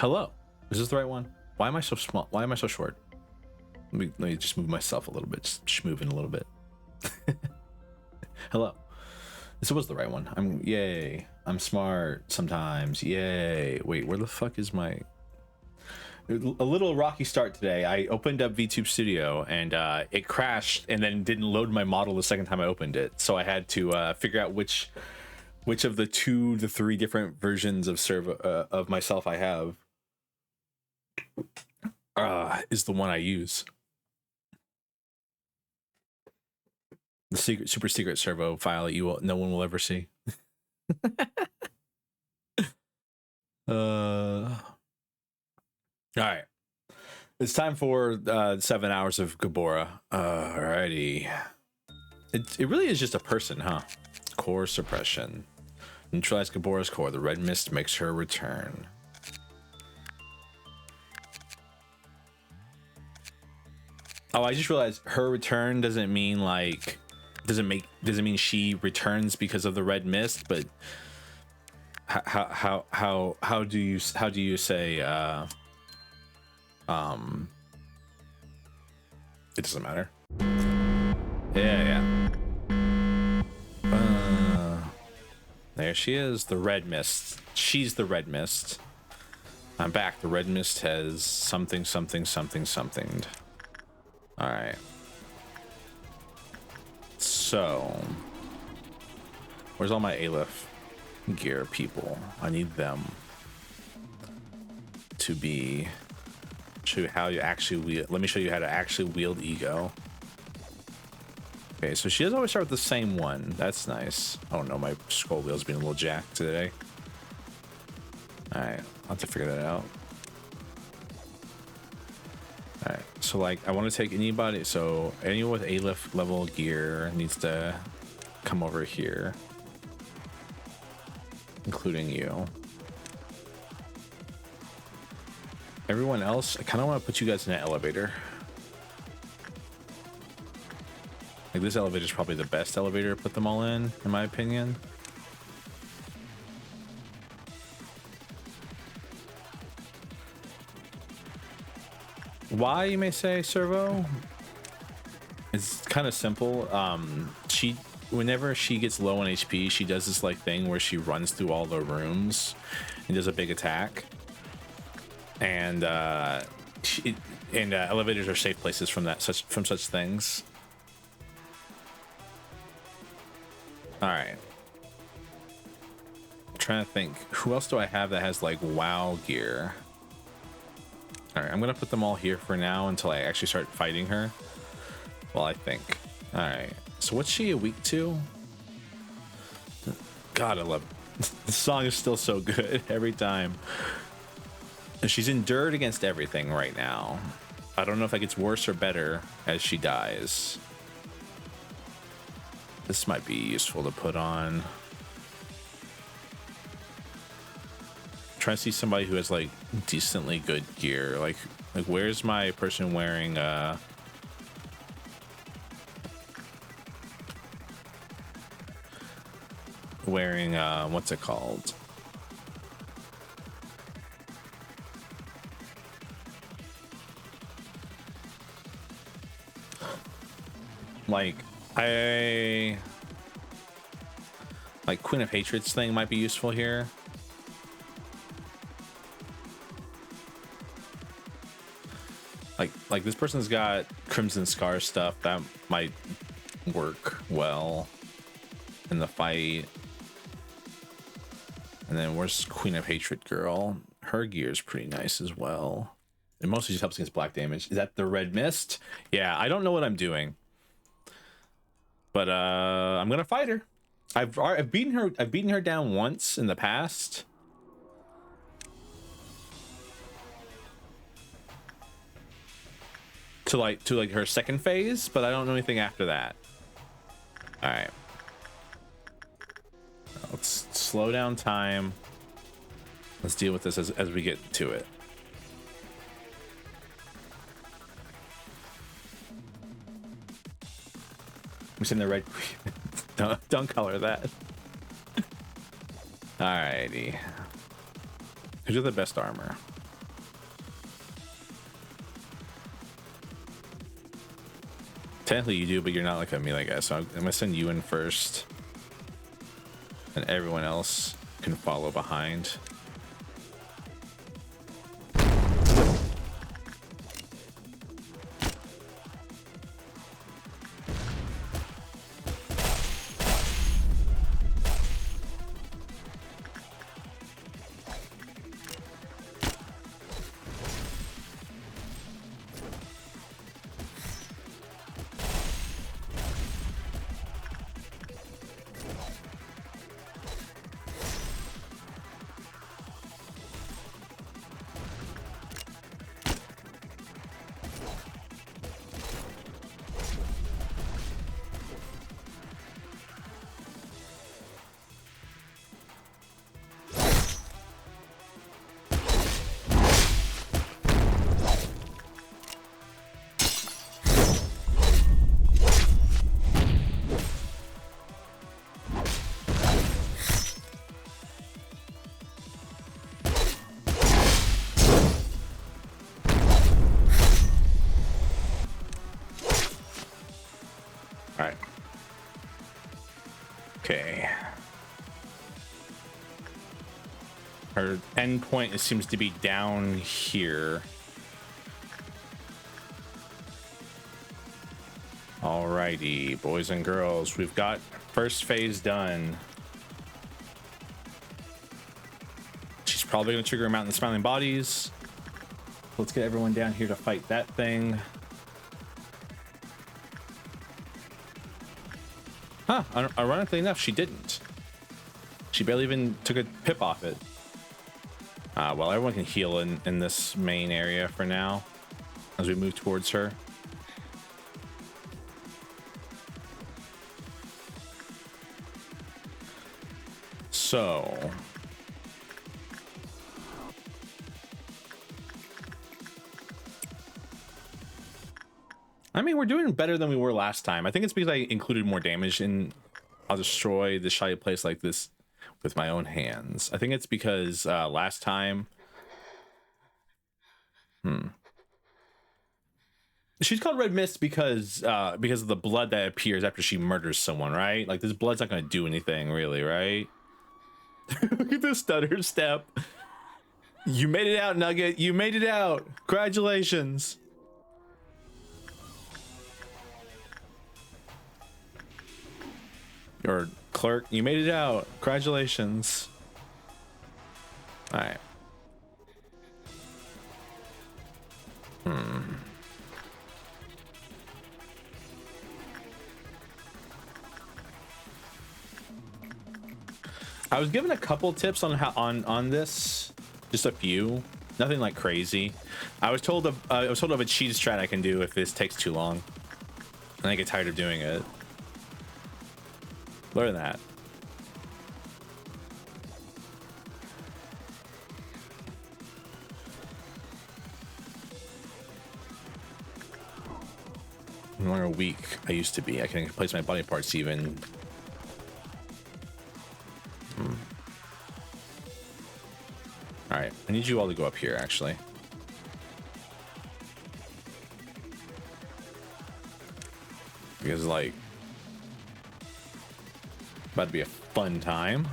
Hello. Is this the right one? Why am I so small? Why am I so short? Let me just move myself a little bit. Just schmooving a little bit. Hello. This was the right one. Yay. I'm smart sometimes. Yay. Wait, where the fuck is my... A little rocky start today. I opened up VTube Studio and it crashed and then didn't load my model the second time I opened it. So I had to figure out which of the 2 to 3 different versions of of myself I have is the one I use. The super secret servo file that no one will ever see. All right, it's time for 7 hours of Gabora. Alrighty, it really is just a person, huh? Core suppression. Neutralize Gabora's core. The red mist makes her return. Oh, I just realized her return doesn't mean like doesn't mean she returns because of the red mist, but how do you say it doesn't matter. Yeah. There she is, the red mist. She's the red mist. I'm back. The red mist has something. All right. So, where's all my Aleph gear people? I need them to be. Show you how you actually wield. Let me show you how to actually wield ego. Okay, so she doesn't always start with the same one. That's nice. Oh no, my scroll wheel's being a little jacked today. All right, I'll have to figure that out. All right, so like I want to take anybody. So anyone with Aleph level gear needs to come over here, including you. Everyone else, I kind of want to put you guys in an elevator. Like this elevator is probably the best elevator to put them all in my opinion. Why, you may say, Servo? It's kind of simple. Whenever she gets low on HP, she does this like thing where she runs through all the rooms and does a big attack. And elevators are safe places from such things. All right. I'm trying to think, who else do I have that has like WoW gear? All right, I'm gonna put them all here for now until I actually start fighting her. Well, I think. All right. So what's she weak to? God, I love it. The song is still so good every time. And she's endured against everything right now. I don't know if it gets worse or better as she dies. This might be useful to put on. Trying to see somebody who has like decently good gear. Like where's my person wearing what's it called? Like Queen of Hatred's thing might be useful here. Like this person's got Crimson Scar stuff that might work well in the fight. And then where's Queen of Hatred girl? Her gear is pretty nice as well. It mostly just helps against black damage. Is that the red mist? Yeah, I don't know what I'm doing. But I'm gonna fight her. I've beaten her down once in the past. To like her second phase, but I don't know anything after that. All right. Let's slow down time. Let's deal with this as we get to it. I'm in the red. don't color that. Alrighty. Who's got the best armor? Technically you do, but you're not like a melee guy, so I'm gonna send you in first. And everyone else can follow behind. All right. Okay. Her endpoint seems to be down here. Alrighty, boys and girls, we've got first phase done. She's probably gonna trigger him out in the smiling bodies. Let's get everyone down here to fight that thing. Huh, ironically enough, she didn't. She barely even took a pip off it. Well, everyone can heal in this main area for now as we move towards her. So... I mean, we're doing better than we were last time. I think it's because I included more damage in I'll destroy this shoddy place like this with my own hands. I think it's because last time... She's called Red Mist because of the blood that appears after she murders someone, right? Like, this blood's not going to do anything, really, right? Look at this stutter step. You made it out, Nugget. You made it out. Congratulations. Or clerk, you made it out. Congratulations. All right. I was given a couple tips on how on this, just a few, nothing like crazy. I was told of a cheat strat I can do if this takes too long, and I get tired of doing it. Learn that. No longer weak I used to be. I can place my body parts even. All right, I need you all to go up here, actually. Because, like, about to be a fun time.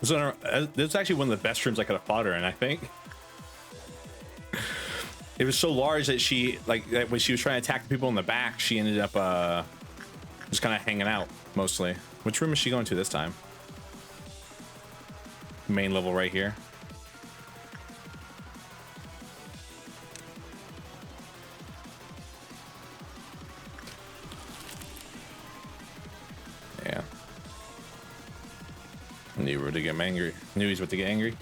So this is actually one of the best rooms I could have fought her in, I think. It was so large that she, like, when she was trying to attack the people in the back, she ended up just kind of hanging out mostly. Which room is she going to this time? Main level right here. Yeah. Knew he would get angry. Knew he's about to get angry.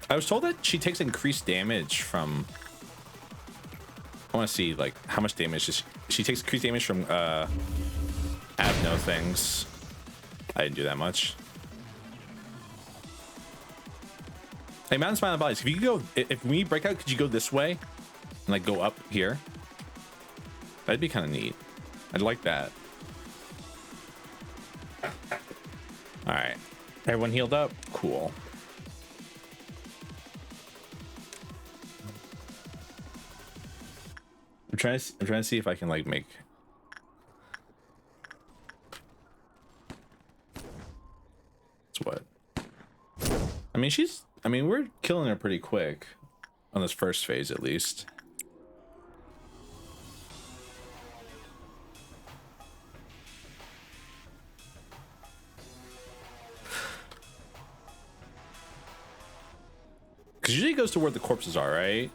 I was told that she takes increased damage from. I want to see like how much damage she takes increased damage from Abno things. I didn't do that much. Hey, Mountain Smiling Bodies, if you could go, if we break out, could you go this way and like go up here? That'd be kind of neat. I'd like that. All right, everyone healed up. Cool. I'm trying to see if I can like make. It's what? I mean, we're killing her pretty quick on this first phase, at least. Because usually it goes to where the corpses are, right?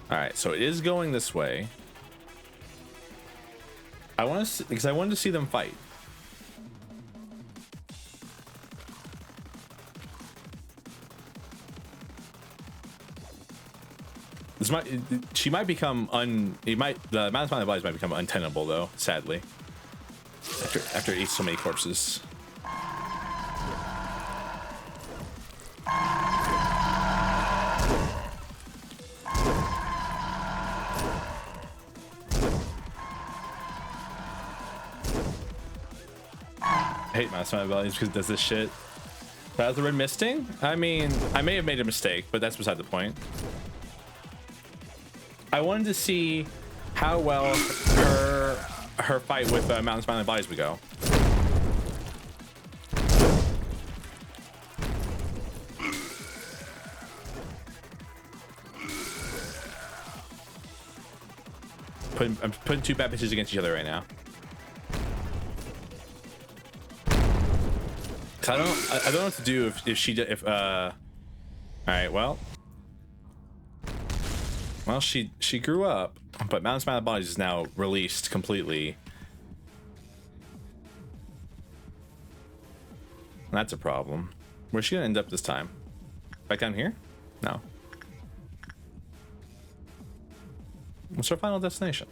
All right, so it is going this way. I want to, because I wanted to see them fight. This might, she might become the amount of bodies might become untenable though, sadly. After it eats so many corpses. I hate Mouse Mountain Bodies because it does this shit. That was the red misting? I mean, I may have made a mistake, but that's beside the point. I wanted to see how well her fight with Mountain Smiling Bodies would go. I'm putting two bad bitches against each other right now. I don't know what to do all right, well, she grew up, but Mountain Smiling Bodies is now released completely. That's a problem. Where's she gonna end up this time? Back down here? No. What's our final destination?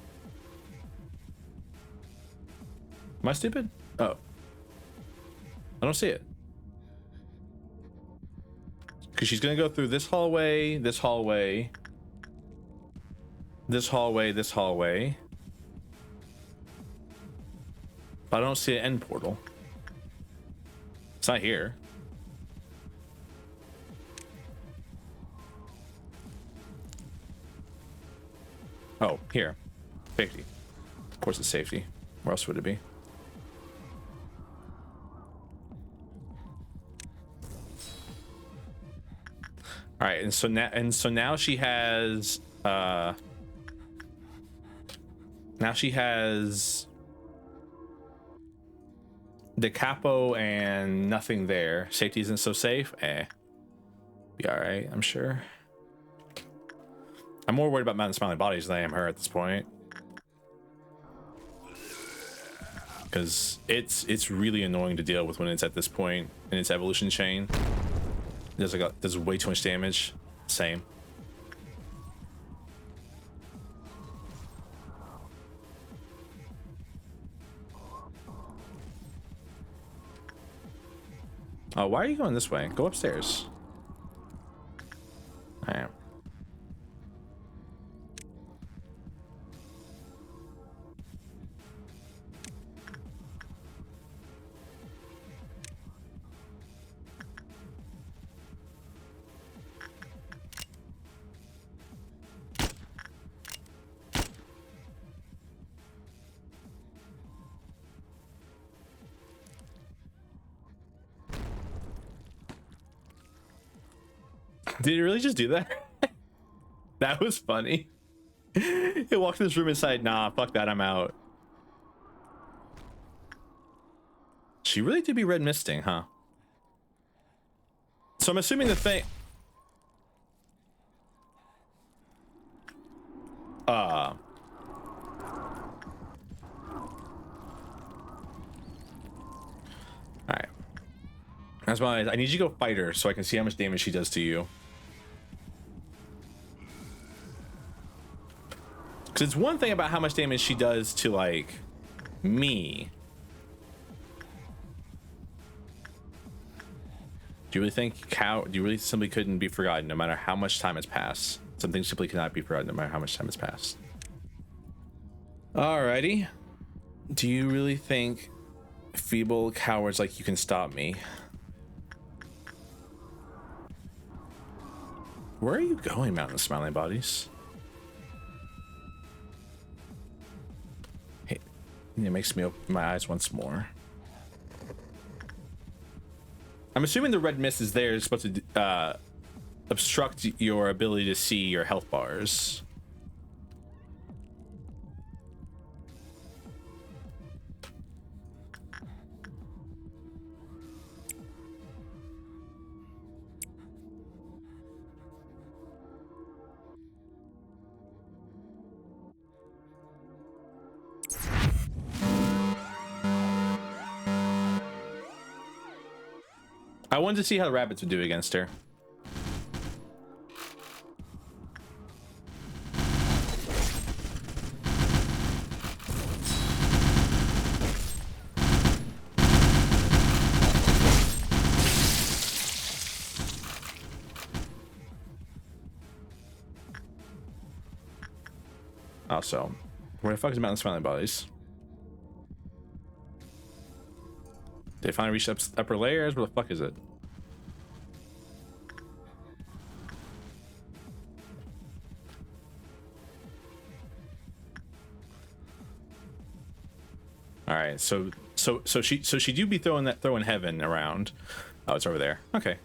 Am I stupid? Oh. I don't see it. Because she's gonna go through this hallway, this hallway, this hallway, this hallway. But I don't see an end portal. It's not here. Oh, here. Safety. Of course it's safety. Where else would it be? All right, and so now she has the capo and nothing there. Safety isn't so safe. Be all right, I'm sure. I'm more worried about Mountain Smiling Bodies than I am her at this point, because it's really annoying to deal with when it's at this point in its evolution chain. Does way too much damage. Same. Oh, why are you going this way? Go upstairs. I am. Did it really just do that? That was funny. It walked in this room inside. Nah, fuck that. I'm out. She really did be red misting, huh? So I'm assuming the thing. All right. That's why I need you to go fight her so I can see how much damage she does to you. Because it's one thing about how much damage she does to, like, me. Do you really think do you really simply couldn't be forgotten no matter how much time has passed? Something simply cannot be forgotten no matter how much time has passed. Alrighty. Do you really think feeble cowards like you can stop me? Where are you going, Mountain of Smiling Bodies? Hey, it makes me open my eyes once more. I'm assuming the red mist is there. It's supposed to obstruct your ability to see your health bars. I wanted to see how the rabbits would do against her. Also, where the fuck is Mountain Smiling Bodies? They finally reached upper layers. Where the fuck is it? All right, so she do be throwing heaven around. Oh, it's over there. Okay.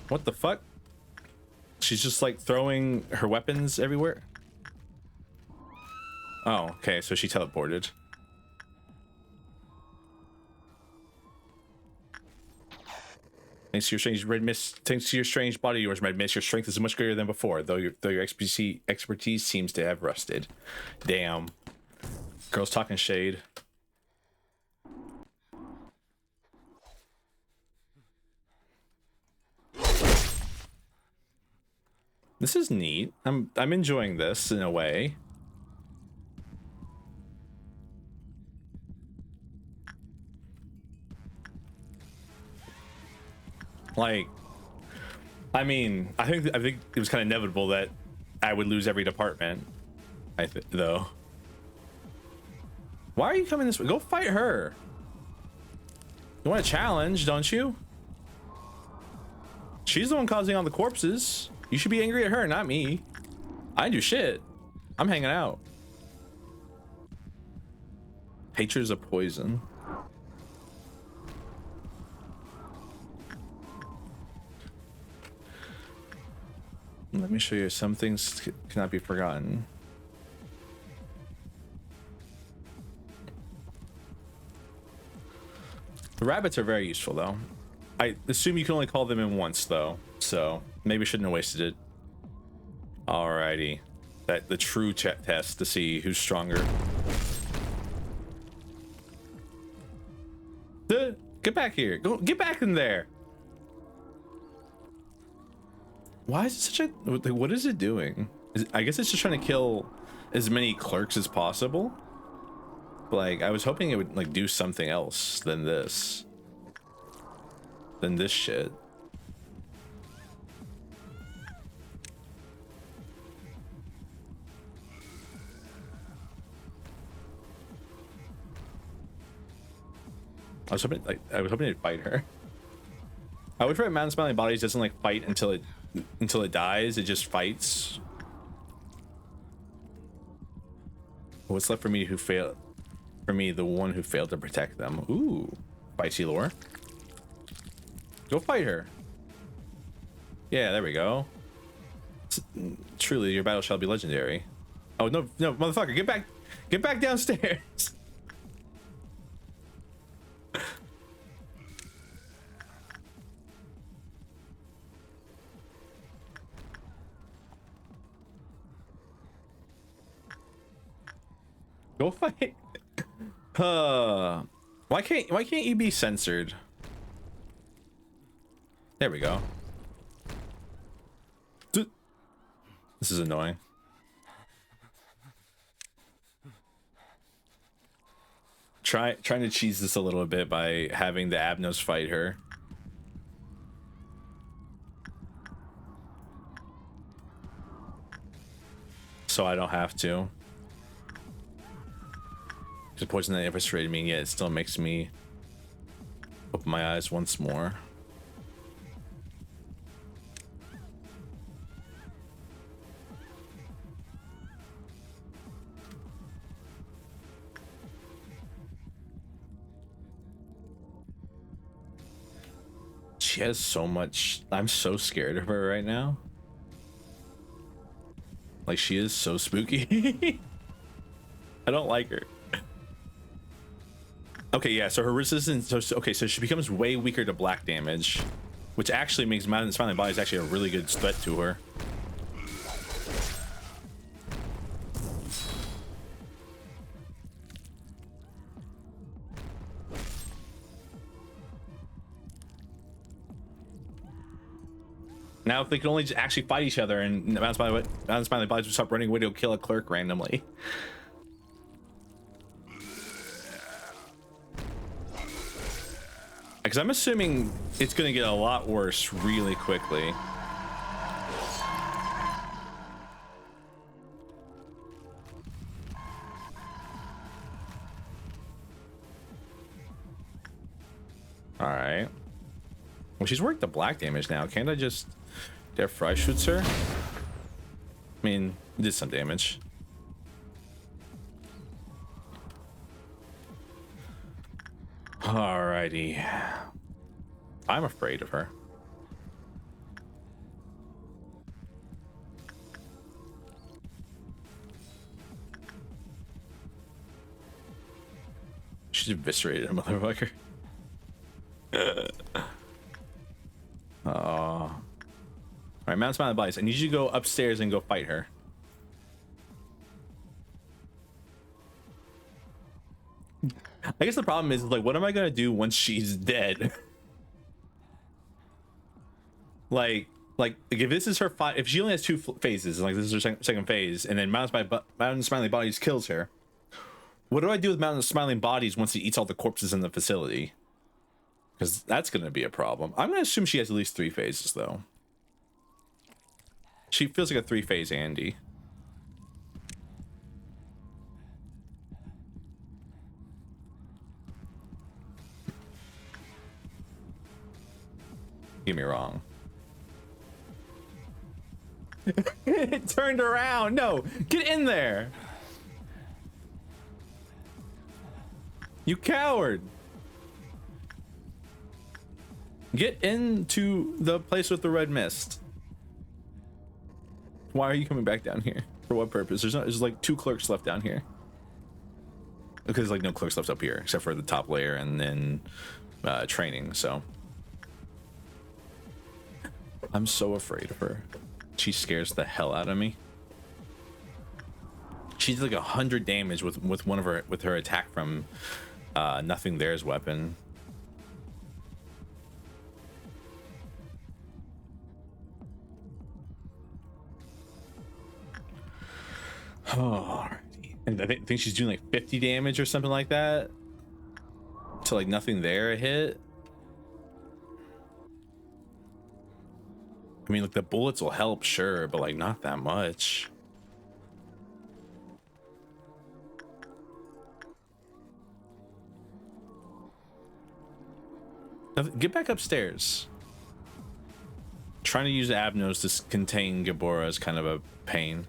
What the fuck? She's just like throwing her weapons everywhere. Oh, okay. So she teleported. Thanks to your strange red mist, thanks to your strange body of yours, red mist, your strength is much greater than before. Though your expertise seems to have rusted. Damn. Girls talking shade. This is neat. I'm enjoying this in a way. Like, I mean, I think it was kind of inevitable that I would lose every department. Though. Why are you coming this way? Go fight her. You want a challenge, don't you? She's the one causing all the corpses. You should be angry at her, not me. I didn't do shit. I'm hanging out. Hatred is a poison. Let me show you. Some things cannot be forgotten. The rabbits are very useful, though. I assume you can only call them in once, though, so maybe shouldn't have wasted it. Alrighty, the true test to see who's stronger. Get back here! Go get back in there! Why is it such a? What is it doing? I guess it's just trying to kill as many clerks as possible. Like, I was hoping it would like do something else than this. Than this shit. I was hoping to fight her. I wish Mountain Smiling Bodies doesn't like fight until it dies. It just fights. What's left for me who failed? For me, the one who failed to protect them. Ooh, spicy lore. Go fight her. Yeah, there we go. Truly, your battle shall be legendary. Oh no, motherfucker, get back downstairs. Go fight. Why can't you be censored? There we go. This is annoying. Trying to cheese this a little bit by having the Abnos fight her. So I don't have to. The poison that eviscerated me, yet it still makes me open my eyes once more. She has so much. I'm so scared of her right now. Like, she is so spooky. I don't like her. Okay, yeah, so her resistance, so she becomes way weaker to black damage, which actually makes Mountain Smiling Bodies actually a really good threat to her. Now, if they could only just actually fight each other and Mountain Smiling Bodies would stop running away to kill a clerk randomly. Because I'm assuming it's going to get a lot worse really quickly. All right. Well, she's worked the black damage now. Can't I just... There, Fry shoots her? I mean, it did some damage. Alrighty. I'm afraid of her. She's eviscerated a motherfucker. Alright, Mount Smiling Bodies. I need you to go upstairs and go fight her. I guess the problem is, like, what am I gonna do once she's dead? like if this is her if she only has two phases, like this is her second phase, and then Mountain Smiling Bodies kills her, what do I do with Mountain Smiling Bodies once he eats all the corpses in the facility? Because that's gonna be a problem. I'm gonna assume she has at least 3 phases, though. She feels like a 3-phase Andy. Get me wrong. It turned around. No, get in there. You coward. Get into the place with the red mist. Why are you coming back down here? For what purpose? There's like 2 clerks left down here. Because like no clerks left up here except for the top layer and then training. So I'm so afraid of her. She scares the hell out of me. She's like 100 damage with one of her attack from Nothing There's weapon. Oh, and I think she's doing like 50 damage or something like that to like Nothing There a hit. I mean, like, the bullets will help, sure, but like not that much. Get back upstairs. Trying to use Abnos to contain Gabora is kind of a pain.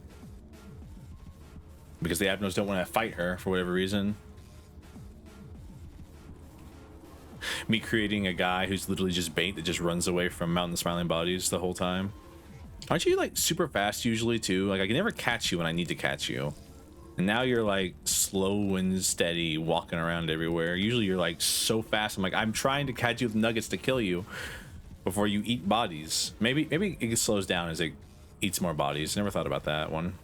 Because the Abnos don't want to fight her for whatever reason. Me creating a guy who's literally just bait that just runs away from Mountain Smiling Bodies the whole time. Aren't you like super fast usually too? Like I can never catch you when I need to catch you. And now you're like slow and steady walking around everywhere. Usually you're like so fast. I'm like, I'm trying to catch you with nuggets to kill you before you eat bodies. Maybe it slows down as it eats more bodies. Never thought about that one.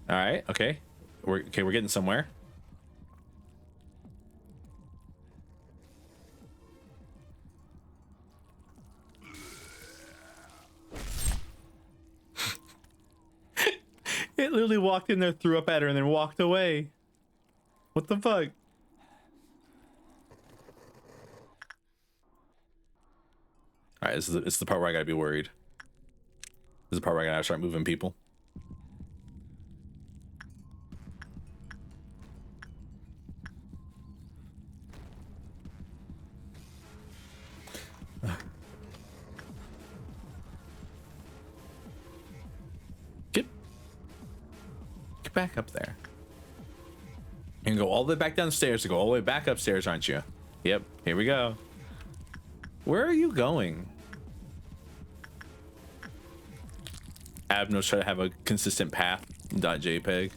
All right. Okay. We're getting somewhere. It literally walked in there, threw up at her, and then walked away. What the fuck? All right, this is the part where I gotta be worried. This is the part where I gotta start moving people. Get back up there. You can go all the way back downstairs to go all the way back upstairs, aren't you? Yep, here we go. Where are you going? Abnos try to have a consistent path. .jpg. It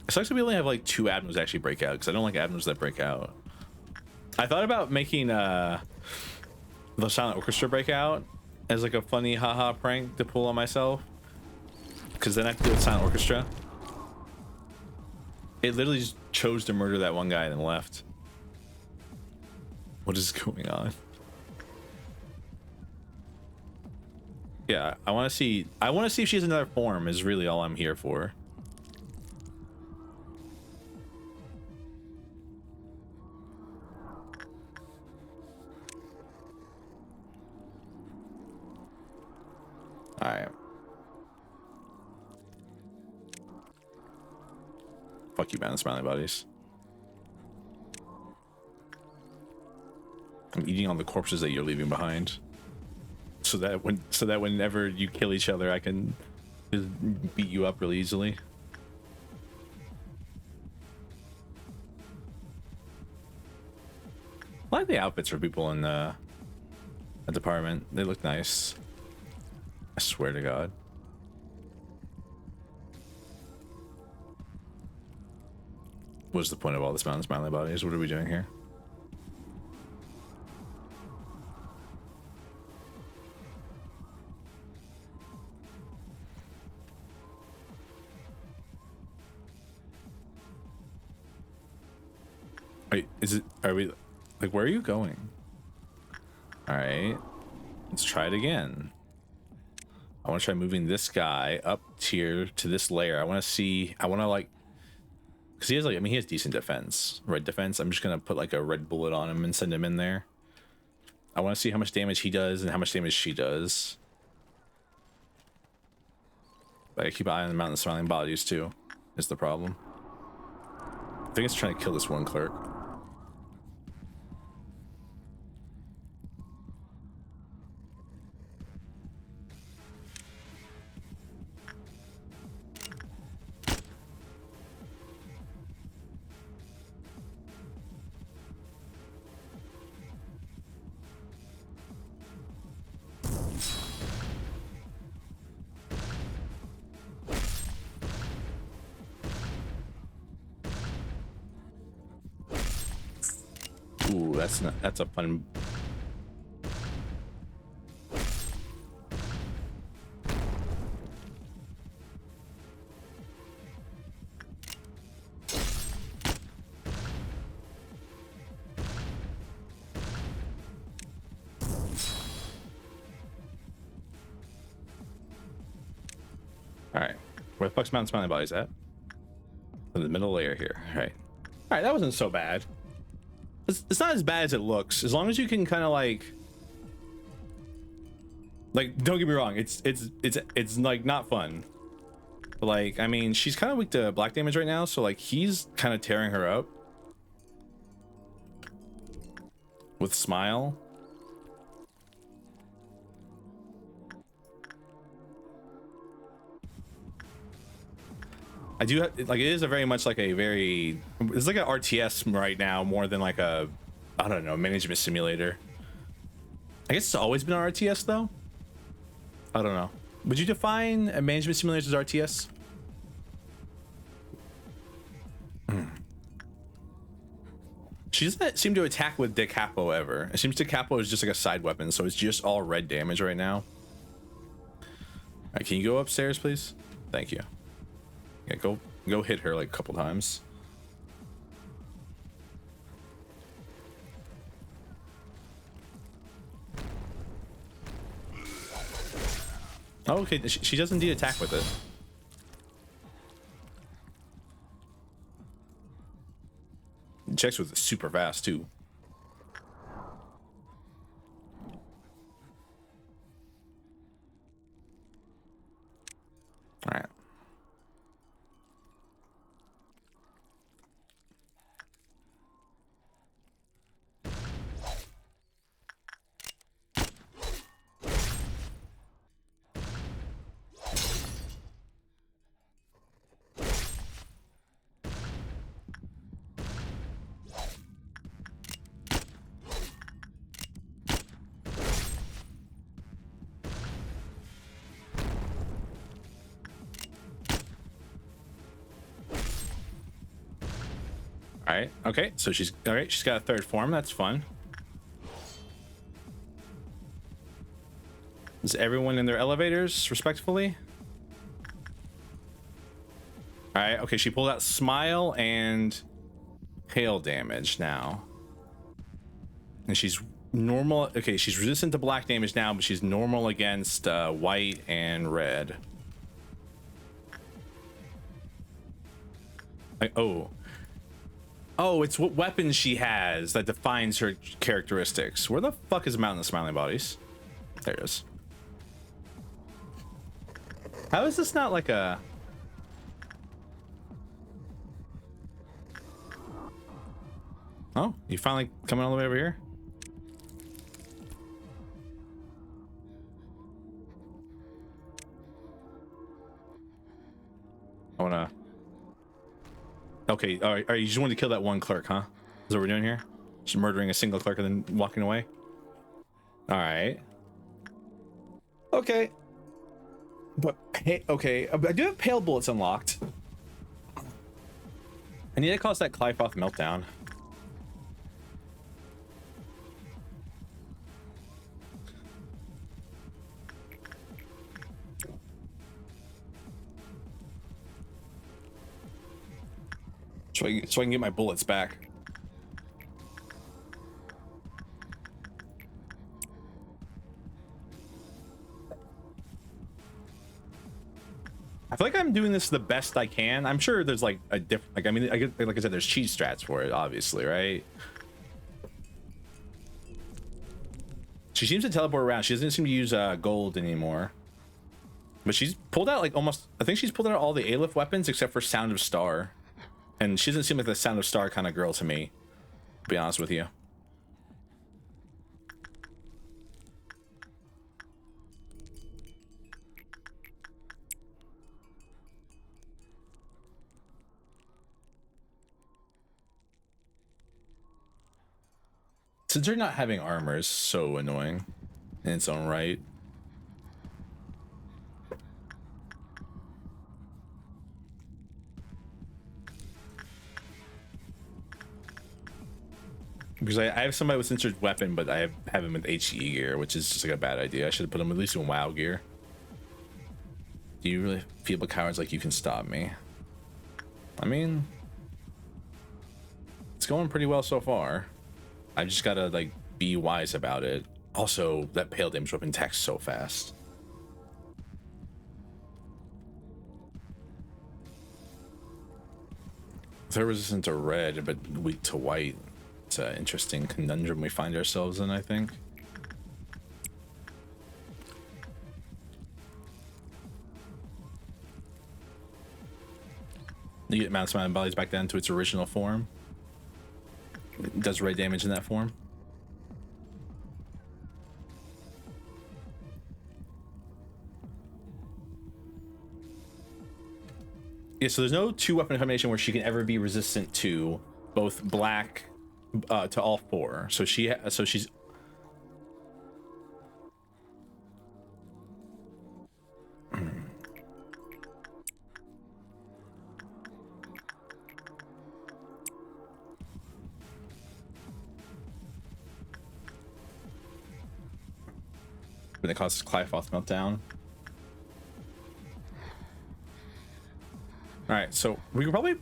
sucks that we only have like 2 Abnos actually break out, because I don't like Abnos that break out. I thought about making the Silent Orchestra break out as like a funny haha prank to pull on myself, because then I have to do with Silent Orchestra. It literally just chose to murder that one guy and then left. What is going on? Yeah, I want to see if she has another form is really all I'm here for. All right. Fuck you, man. Smiley bodies. I'm eating all the corpses that you're leaving behind, so that whenever you kill each other, I can just beat you up really easily. I like the outfits for people in the department. They look nice. I swear to God. What's the point of all this mountain smiley bodies? What are we doing here? Wait, are we, like, where are you going? All right, let's try it again. I want to try moving this guy up tier to this layer. I want to like, because he has like, I mean, he has decent defense, red defense. I'm just going to put like a red bullet on him and send him in there. I want to see how much damage he does and how much damage she does. But I keep an eye on the mountain smiling bodies too, is the problem. I think it's trying to kill this one clerk. Ooh, that's a fun. All right, where the fuck's Mountain Smiling Body's at? In the middle layer here. All right, that wasn't so bad. It's not as bad as it looks, as long as you can kind of like don't get me wrong, it's like not fun, but like, I mean, she's kind of weak to black damage right now, so like he's kind of tearing her up with Smile. I do have, like, it is a very much like a very, it's like an RTS right now more than like a, I don't know, management simulator. I guess it's always been an RTS though. I don't know. Would you define a management simulator as RTS? She doesn't seem to attack with De Capo ever. It seems De Capo is just like a side weapon, so it's just all red damage right now. All right, can you go upstairs, please? Thank you. Yeah, go hit her like a couple times. Oh, okay, she does indeed attack with it. It checks with it super fast too. All right. All right. Okay. So she's all right. She's got a third form. That's fun. Is everyone in their elevators respectfully? All right. Okay. She pulled out smile and hail damage now, and she's normal. Okay. She's resistant to black damage now, but she's normal against white and red. Oh, it's what weapons she has that defines her characteristics. Where the fuck is Mountain of Smiling Bodies? There it is. How is this not like a... Oh, you finally coming all the way over here? I wanna... Okay, all right, you just wanted to kill that one clerk, huh? Is that what we're doing here? Just murdering a single clerk and then walking away? All right. Okay. But, hey, okay, I do have Pale Bullets unlocked. I need to cause that Clyfoth meltdown. So I can get my bullets back. I feel like I'm doing this the best I can. I'm sure there's like a different, like, I mean, like I said, there's cheese strats for it, obviously, right? She seems to teleport around. She doesn't seem to use gold anymore. But she's pulled out like almost, I think she's pulled out all the Aleph weapons except for Sound of Star. And she doesn't seem like the Sound of Star kind of girl to me, to be honest with you. Since her not having armor is so annoying in its own right. Because I have somebody with censored weapon, but I have him with HE gear, which is just like a bad idea. I should have put him at least in WoW gear. Do you really feeble cowards like you can stop me? I mean, it's going pretty well so far. I just gotta like be wise about it. Also, that pale damage weapon attacks so fast. They're resistant to red, but weak to white. It's an interesting conundrum we find ourselves in, I think. You get Mount Smiling Bodies back down to its original form. It does red damage in that form. Yeah, so there's no two weapon combination where she can ever be resistant to both black to all four. So she's when it causes Clyfoth meltdown. All right, so we could probably.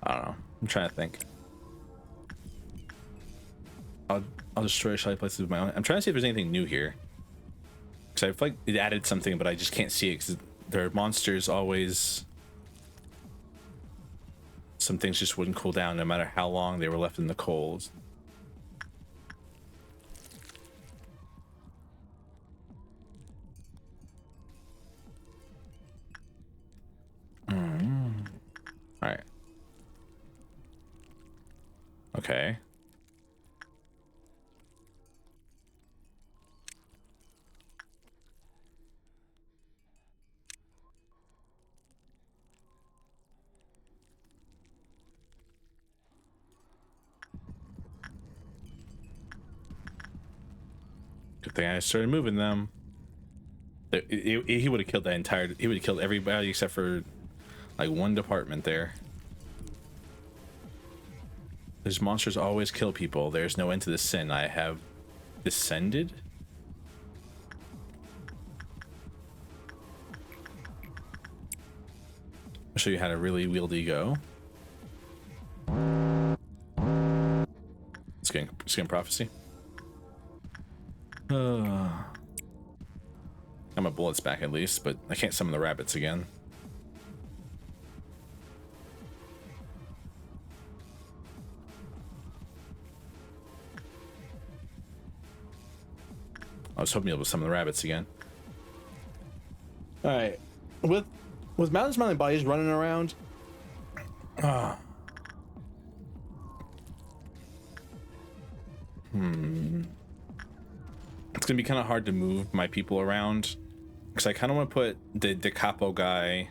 I don't know. I'm trying to think. I'll destroy shelly places with my own. I'm trying to see if there's anything new here. Because I feel like it added something, but I just can't see it because their monsters always. Some things just wouldn't cool down no matter how long they were left in the cold. All right. Okay. Good thing I started moving them. He would have killed that entire. He would have killed everybody except for like one department there. These monsters always kill people. There's no end to the sin. I have descended. I'll show you how to really wieldy go. Skin prophecy. Got my bullets back at least, but I can't summon the rabbits again. I was hoping you'll summon the rabbits again. All right, with mountain smiling bodies running around. It's gonna be kind of hard to move my people around because I kind of want to put the capo guy,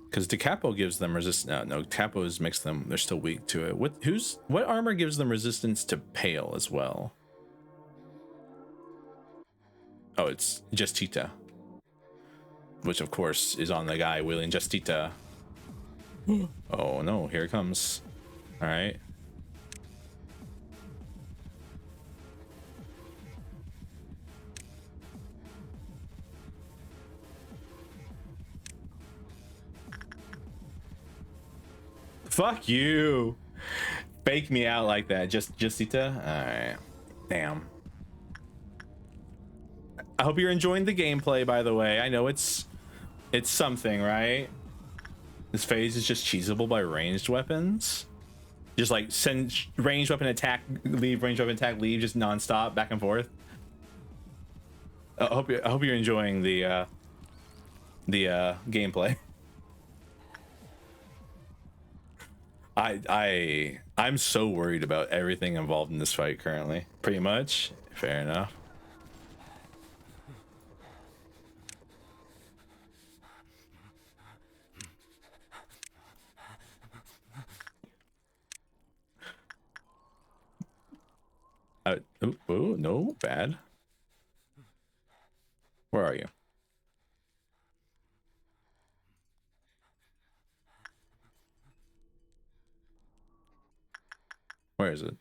because the capo gives them resistance. No, capos makes them, they're still weak to it. What armor gives them resistance to pale as well? Oh, it's Justita, which of course is on the guy wielding Justita. Oh no, here it comes. All right. Fuck you. Fake me out like that. Justita. All right. Damn. I hope you're enjoying the gameplay, by the way. I know it's something, right? This phase is just cheesable by ranged weapons. Just like send ranged weapon attack, leave, ranged weapon attack, leave, just non-stop, back and forth. I hope you're enjoying the gameplay. I'm so worried about everything involved in this fight currently. Pretty much. Fair enough. Oh, no, bad. Where are you? Where is it?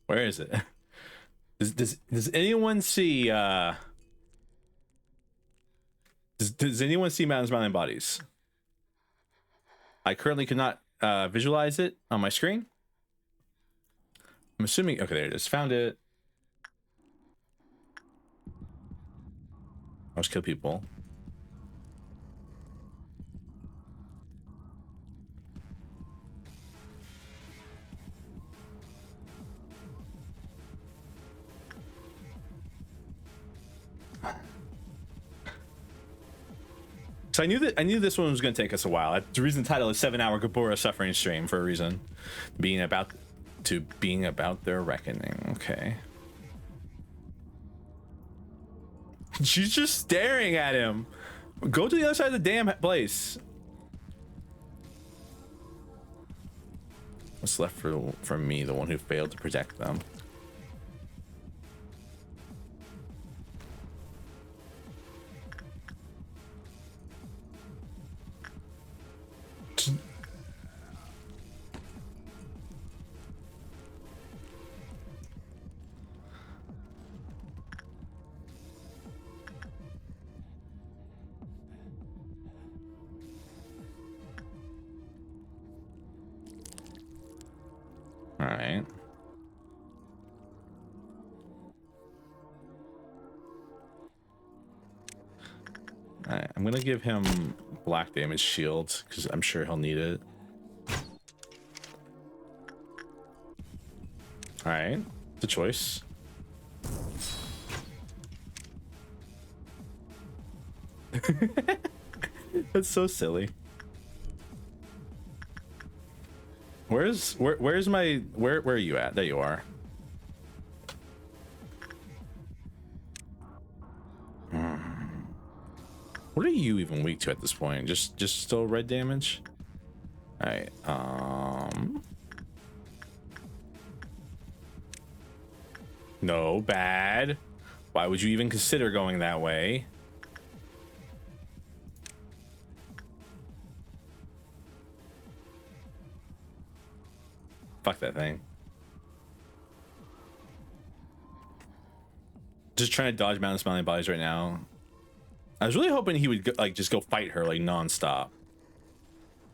Where is it? Does anyone see does anyone see mountain smiling bodies? I currently cannot visualize it on my screen. I'm assuming, okay, there it is. Found it. I'll just kill people. So I knew this one was going to take us a while. The reason the title is 7-hour Gabora suffering stream for a reason. Being about their reckoning. Okay. She's just staring at him. Go to the other side of the damn place. What's left from me, the one who failed to protect them? Alright, I'm gonna give him black damage shield because I'm sure he'll need it. Alright, it's a choice. That's so silly. Where are you at? There you are. What are you even weak to at this point? Just still red damage? All right. No, bad. Why would you even consider going that way? Fuck that thing. Just trying to dodge mountain smiling bodies right now. I was really hoping he would go, like just go fight her like non-stop.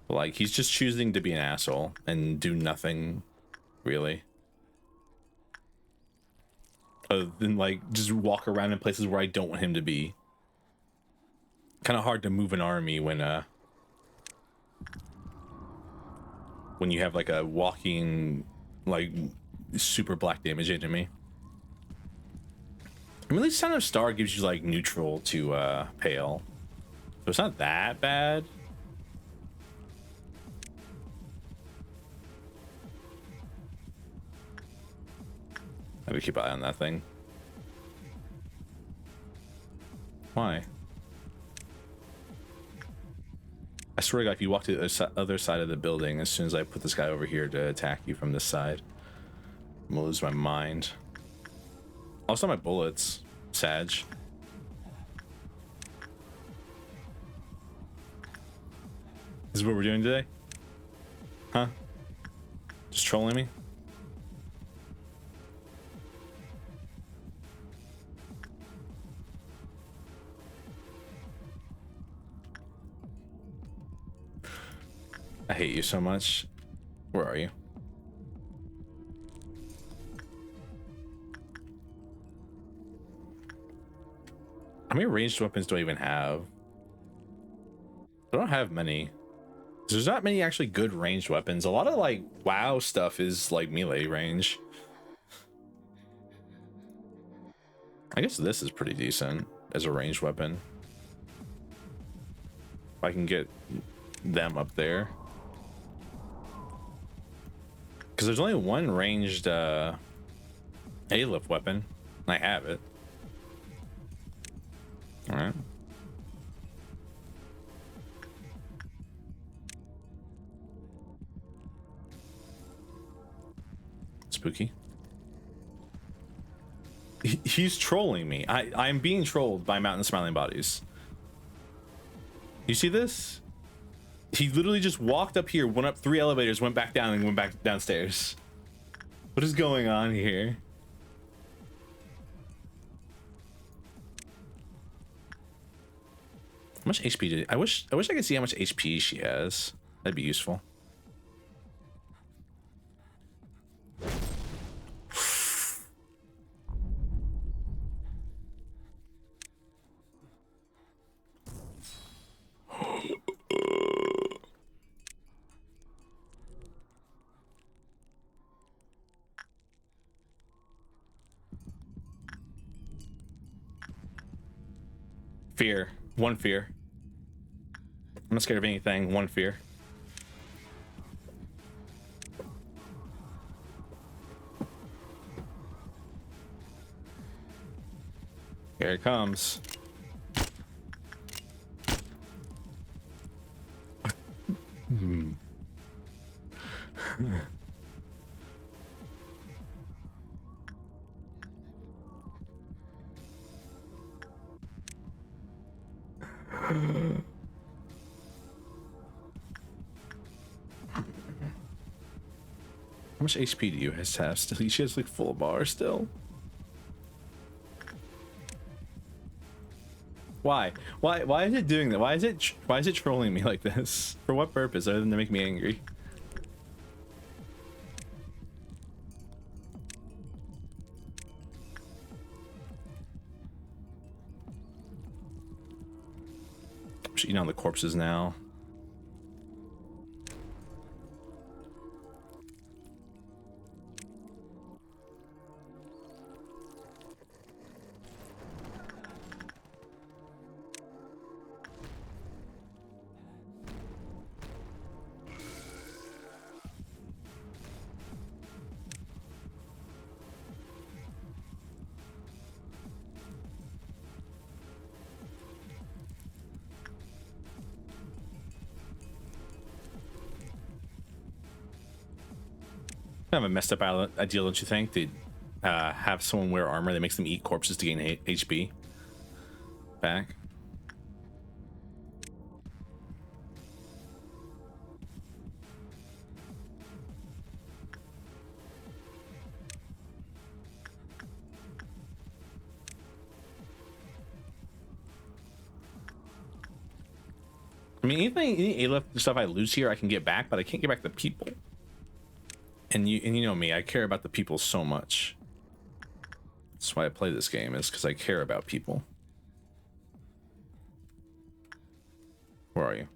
Like he's just choosing to be an asshole and do nothing really. Other than like just walk around in places where I don't want him to be. Kind of hard to move an army when you have like a walking like super black damage enemy. I mean, at least Sound of Star gives you like neutral to pale, so it's not that bad. I gotta keep an eye on that thing. Why? I swear to God, if you walk to the other side of the building, as soon as I put this guy over here to attack you from this side, I'm gonna lose my mind. Also, my bullets, Sag. This is what we're doing today? Huh? Just trolling me? I hate you so much. Where are you? How many ranged weapons do I even have? I don't have many. There's not many actually good ranged weapons. A lot of like WoW stuff is like melee range. I guess this is pretty decent as a ranged weapon. If I can get them up there. Because there's only one ranged A-lift weapon. I have it. All right. Spooky. He's trolling me. I'm being trolled by mountain smiling bodies. You see this? He literally just walked up here, went up 3 elevators, went back down, and went back downstairs. What is going on here? How much HP did I wish I could see how much HP she has. That'd be useful. Fear. One fear. I'm not scared of anything. One fear. Here it comes. How much HP do you have still? She has like full bar still. Why? Why is it doing that? Why is it trolling me like this? For what purpose other than to make me angry? eating on the corpses now. Kind of a messed up idea, don't you think? To have someone wear armor that makes them eat corpses to gain HP back. I mean, any A-left stuff I lose here, I can get back, but I can't get back the people. And you know me, I care about the people so much. That's why I play this game, is because I care about people. Where are you?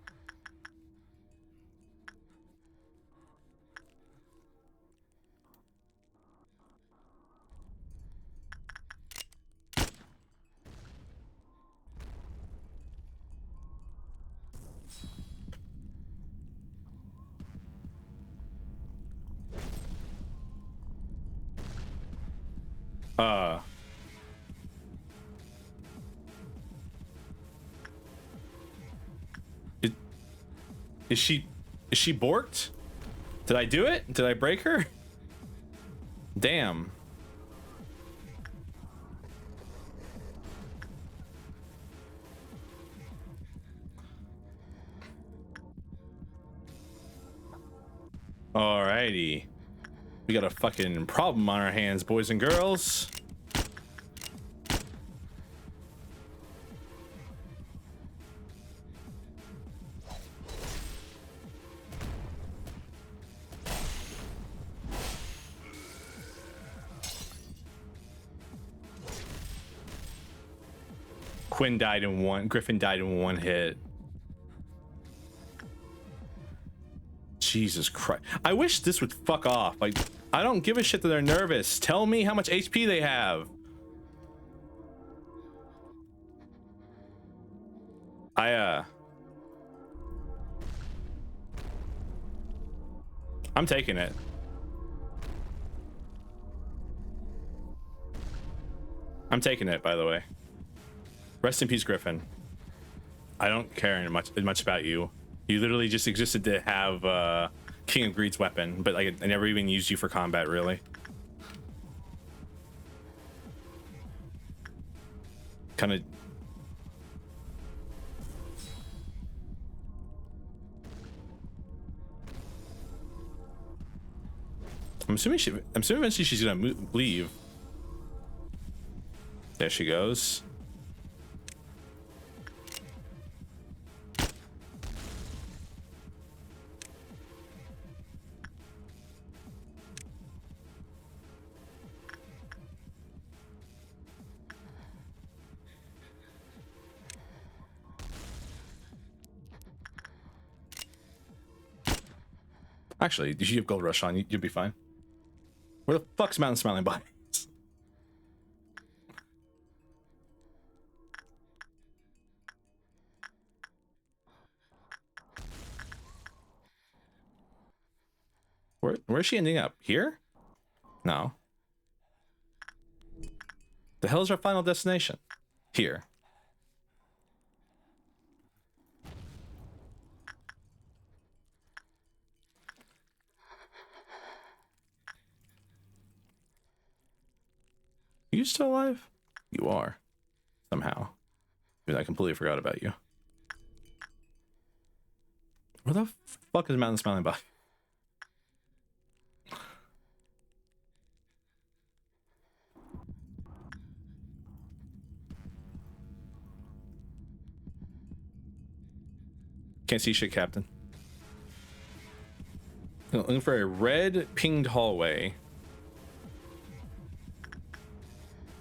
Is she borked? Did I do it? Did I break her? Damn. Alrighty. We got a fucking problem on our hands, boys and girls. Quinn died in one. Griffin died in one hit. Jesus Christ. I wish this would fuck off. Like, I don't give a shit that they're nervous. Tell me how much HP they have. I'm taking it. I'm taking it, by the way. Rest in peace, Griffin. I don't care much about you. You literally just existed to have King of Greed's weapon, but like I never even used you for combat, really. Kind of. I'm assuming eventually she's gonna leave. There she goes. Actually, if you have Gold Rush on, you'll be fine. Where the fuck's Mountain Smiling Bodies? Where's she ending up? Here? No. The hell is our final destination? Here. Are you still alive? You are. Somehow. Dude, I completely forgot about you. Where the fuck is Mountain Smiling Body? Can't see shit, Captain. Looking for a red pinged hallway.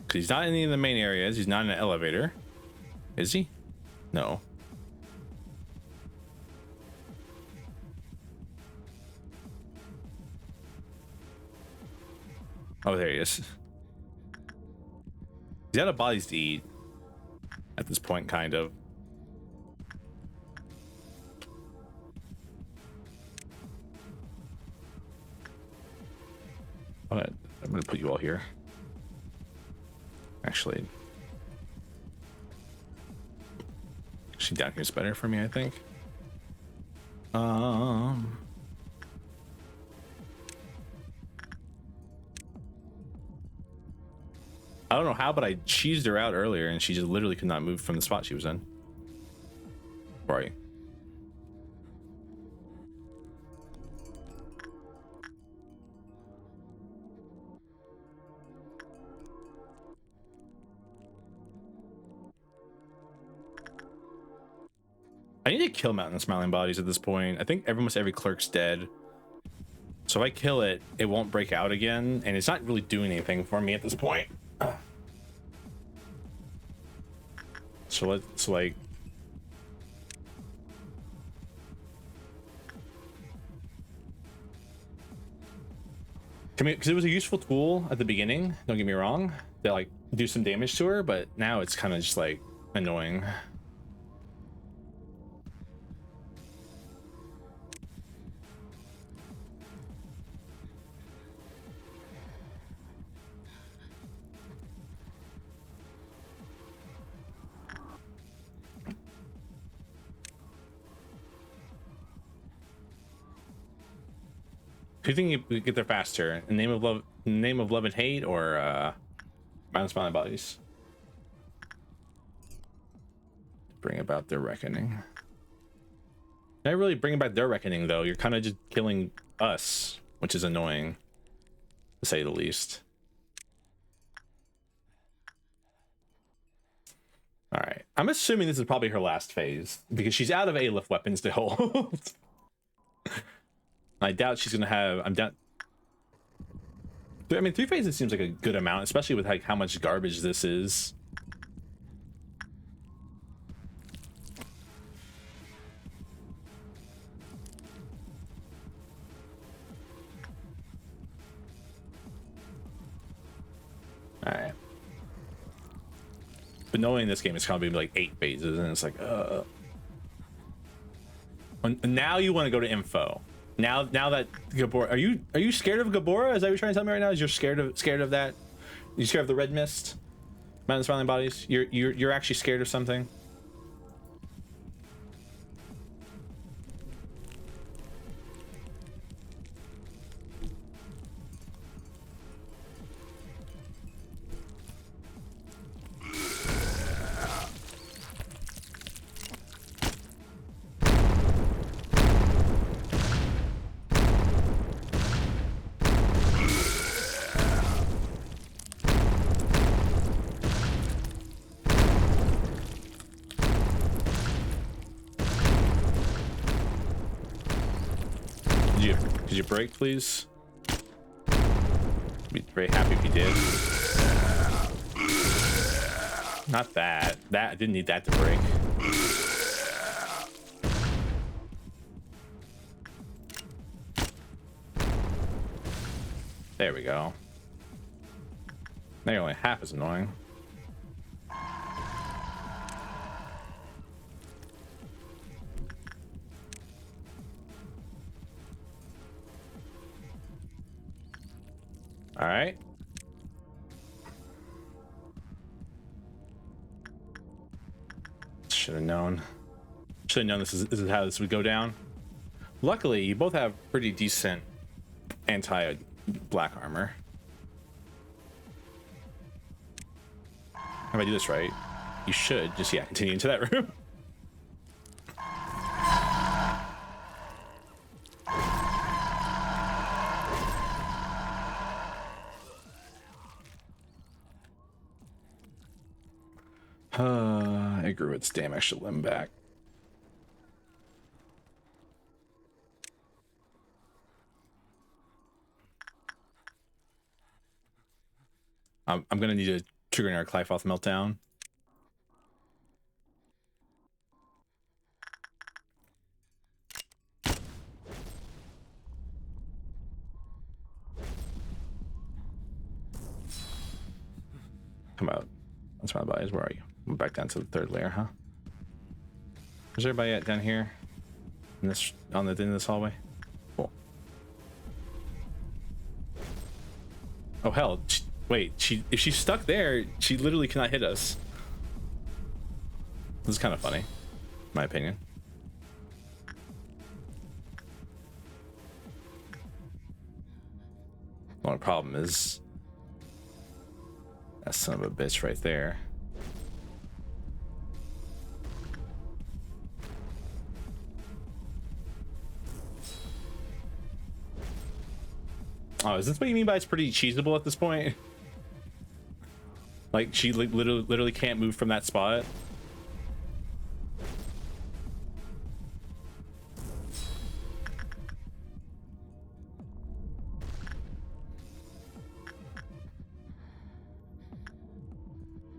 Cause he's not in any of the main areas. He's not in an elevator. Is he? No. Oh, there he is. He's out of bodies to eat at this point, kind of. I'm gonna put you all here. Actually, down here is better for me, I think. I don't know how, but I cheesed her out earlier, and she just literally could not move from the spot she was in. Where are you? I need to kill Mountain Smiling Bodies at this point. I think almost every clerk's dead. So if I kill it, it won't break out again, and it's not really doing anything for me at this point. So let's like... Because it was a useful tool at the beginning, don't get me wrong, to like do some damage to her, but now it's kind of just like annoying. Do you think you get there faster? In the name of love and hate, or Mountain Smiling Bodies? Bring about their reckoning. Not really bring about their reckoning, though. You're kind of just killing us, which is annoying, to say the least. All right. I'm assuming this is probably her last phase, because she's out of A-lift weapons to hold. I doubt she's gonna have... I mean, 3 phases seems like a good amount, especially with like how much garbage this is. All right. But knowing this game is probably like 8 phases, and it's like, now you want to go to info. Now that Gabora, are you scared of Gabora? Is that what you're trying to tell me right now? Is you're scared of that? You scared of the red mist, Mountain Smiling Bodies? You're actually scared of something? Could you break, please? I'd be very happy if you did. Not that. I didn't need that to break. There we go. Now you're only half as annoying. All right. Should have known. Should have known this is how this would go down. Luckily, you both have pretty decent anti-black armor. If I do this right, you should just continue into that room. It grew its damn extra limb back. I'm gonna need to trigger our Clifoth meltdown. Come out. That's my bodies. Where are you? I'm back down to the third layer, huh? Is everybody at down here? In this on the end of this hallway? Cool. Oh hell. Wait, if she's stuck there, she literally cannot hit us. This is kind of funny, in my opinion. The only problem is that son of a bitch right there. Oh, is this what you mean by it's pretty cheesable at this point? Like she literally can't move from that spot.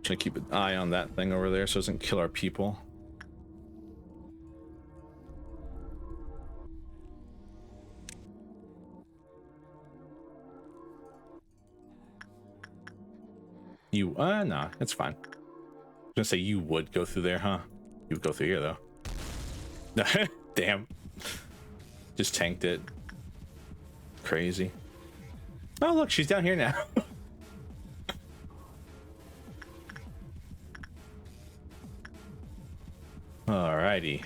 Trying to keep an eye on that thing over there so it doesn't kill our people. You nah, it's fine. I was gonna say you would go through there, huh? You would go through here though. Damn. Just tanked it. Crazy. Oh look, she's down here now. Alrighty.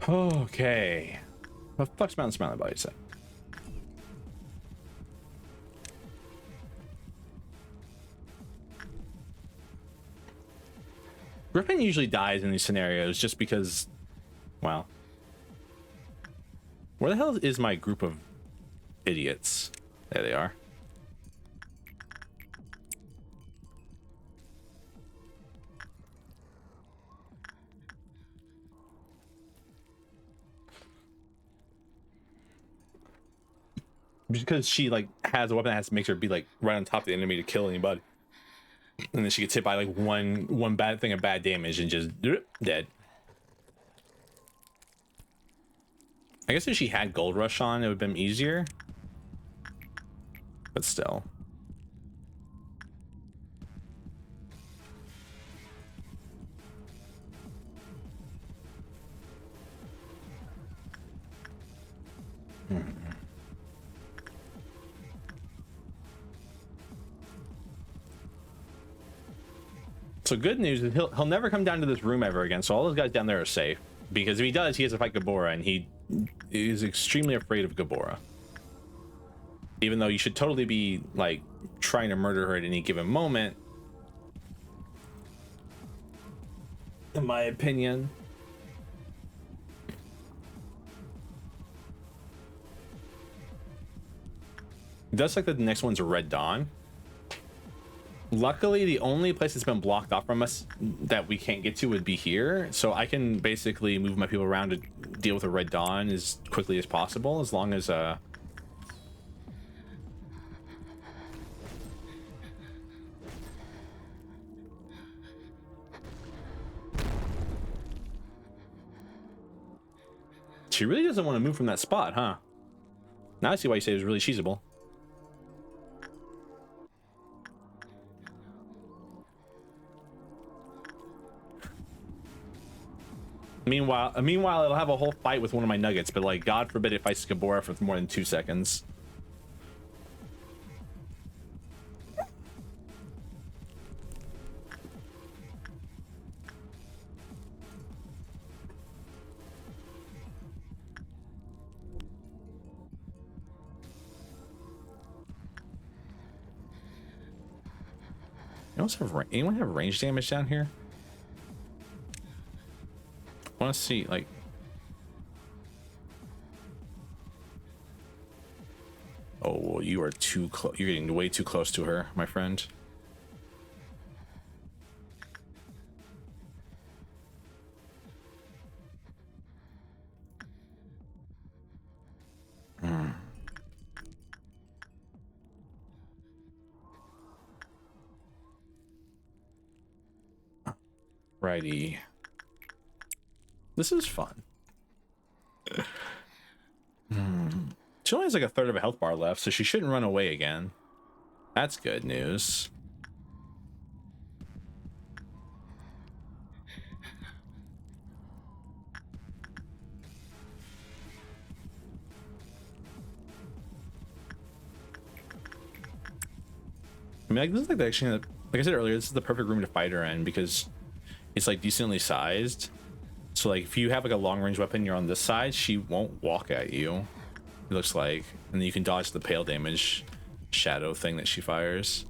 Okay. What the fuck's Mountain Smiling Body say? Griffin usually dies in these scenarios just because, well, where the hell is my group of idiots? There they are. Because she like has a weapon that has to make her be like right on top of the enemy to kill anybody, and then she gets hit by like one bad thing of bad damage and just dead. I guess if she had Gold Rush on, it would have been easier, but still. So good news is he'll never come down to this room ever again. So all those guys down there are safe, because if he does, he has to fight Gabora, and he is extremely afraid of Gabora. Even though you should totally be like trying to murder her at any given moment, in my opinion. It does like that the next one's a Red Dawn. Luckily, the only place that's been blocked off from us that we can't get to would be here, so I can basically move my people around to deal with a Red Dawn as quickly as possible, as long as she really doesn't want to move from that spot, huh? Now I see why you say it was really cheesable. Meanwhile, it'll have a whole fight with one of my nuggets, but like, God forbid it fights Gabora for more than 2 seconds. Anyone have range damage down here? I want to see, like, oh, well, you are too close. You're getting way too close to her, my friend. Righty. This is fun. She only has like a third of a health bar left, so she shouldn't run away again. That's good news. I mean, like, this is like actually, like I said earlier, this is the perfect room to fight her in because it's like decently sized. So like if you have like a long range weapon, you're on this side, she won't walk at you. It looks like, and then you can dodge the pale damage shadow thing that she fires.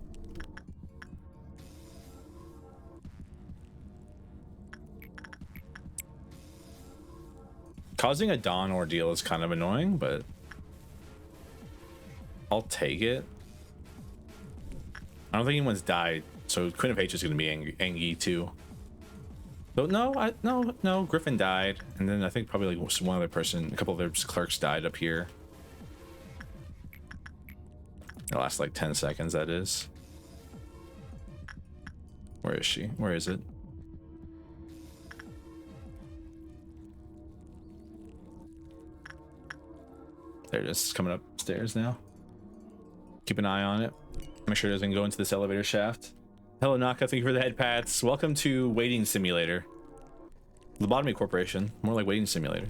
Causing a dawn ordeal is kind of annoying, but I'll take it. I don't think anyone's died, so Queen of H is going to be angry too. So no, Griffin died, and then I think probably like one other person, a couple of their clerks died up here. It lasts like 10 seconds, that is. Where is she? Where is it? There it is. It's coming upstairs now. Keep an eye on it. Make sure it doesn't go into this elevator shaft. Hello, Naka. Thank you for the head pats. Welcome to Waiting Simulator. Lobotomy Corporation. More like Waiting Simulator.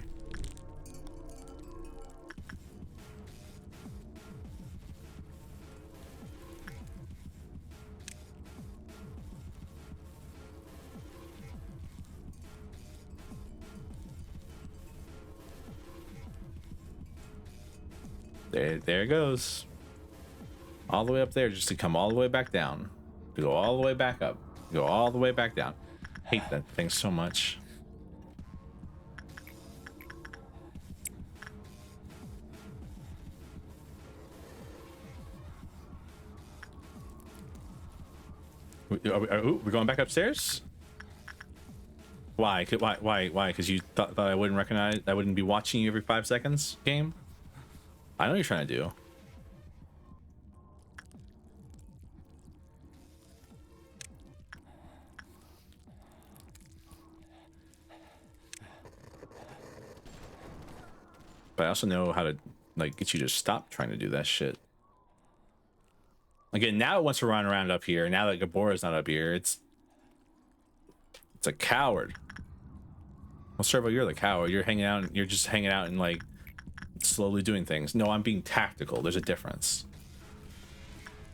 There it goes. All the way up there just to come all the way back down. To go all the way back up. Go all the way back down. Hate that thing so much. We're going back upstairs? Why? Why? Because you thought I wouldn't recognize, I wouldn't be watching you every 5 seconds, game? I know what you're trying to do. But I also know how to like get you to stop trying to do that shit. Again, now it wants to run around up here. Now that Gabora's not up here, it's a coward. Well, Servo, you're the coward. You're hanging out. You're just hanging out and like slowly doing things. No, I'm being tactical. There's a difference.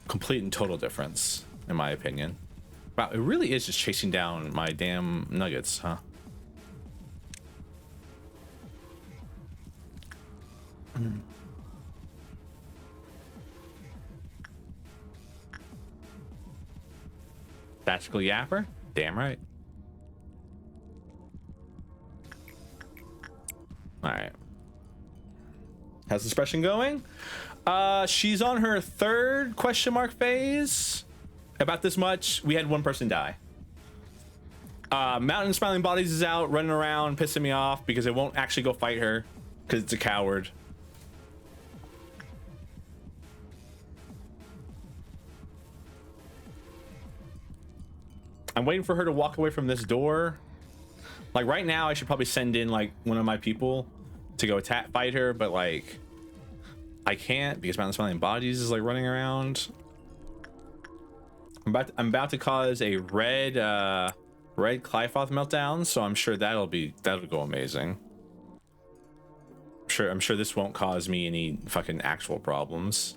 Complete and total difference, in my opinion. Wow, it really is just chasing down my damn nuggets, huh? Tactical yapper? Damn right. Alright. How's the suppression going? She's on her third question mark phase. About this much. We had one person die. Mountain Smiling Bodies is out running around pissing me off because it won't actually go fight her because it's a coward. I'm waiting for her to walk away from this door. Like right now I should probably send in like one of my people to go fight her, but like I can't because Mountain Smiling Bodies is like running around. I'm about to cause a red Clyfoth meltdown, so I'm sure that'll go amazing. I'm sure this won't cause me any fucking actual problems.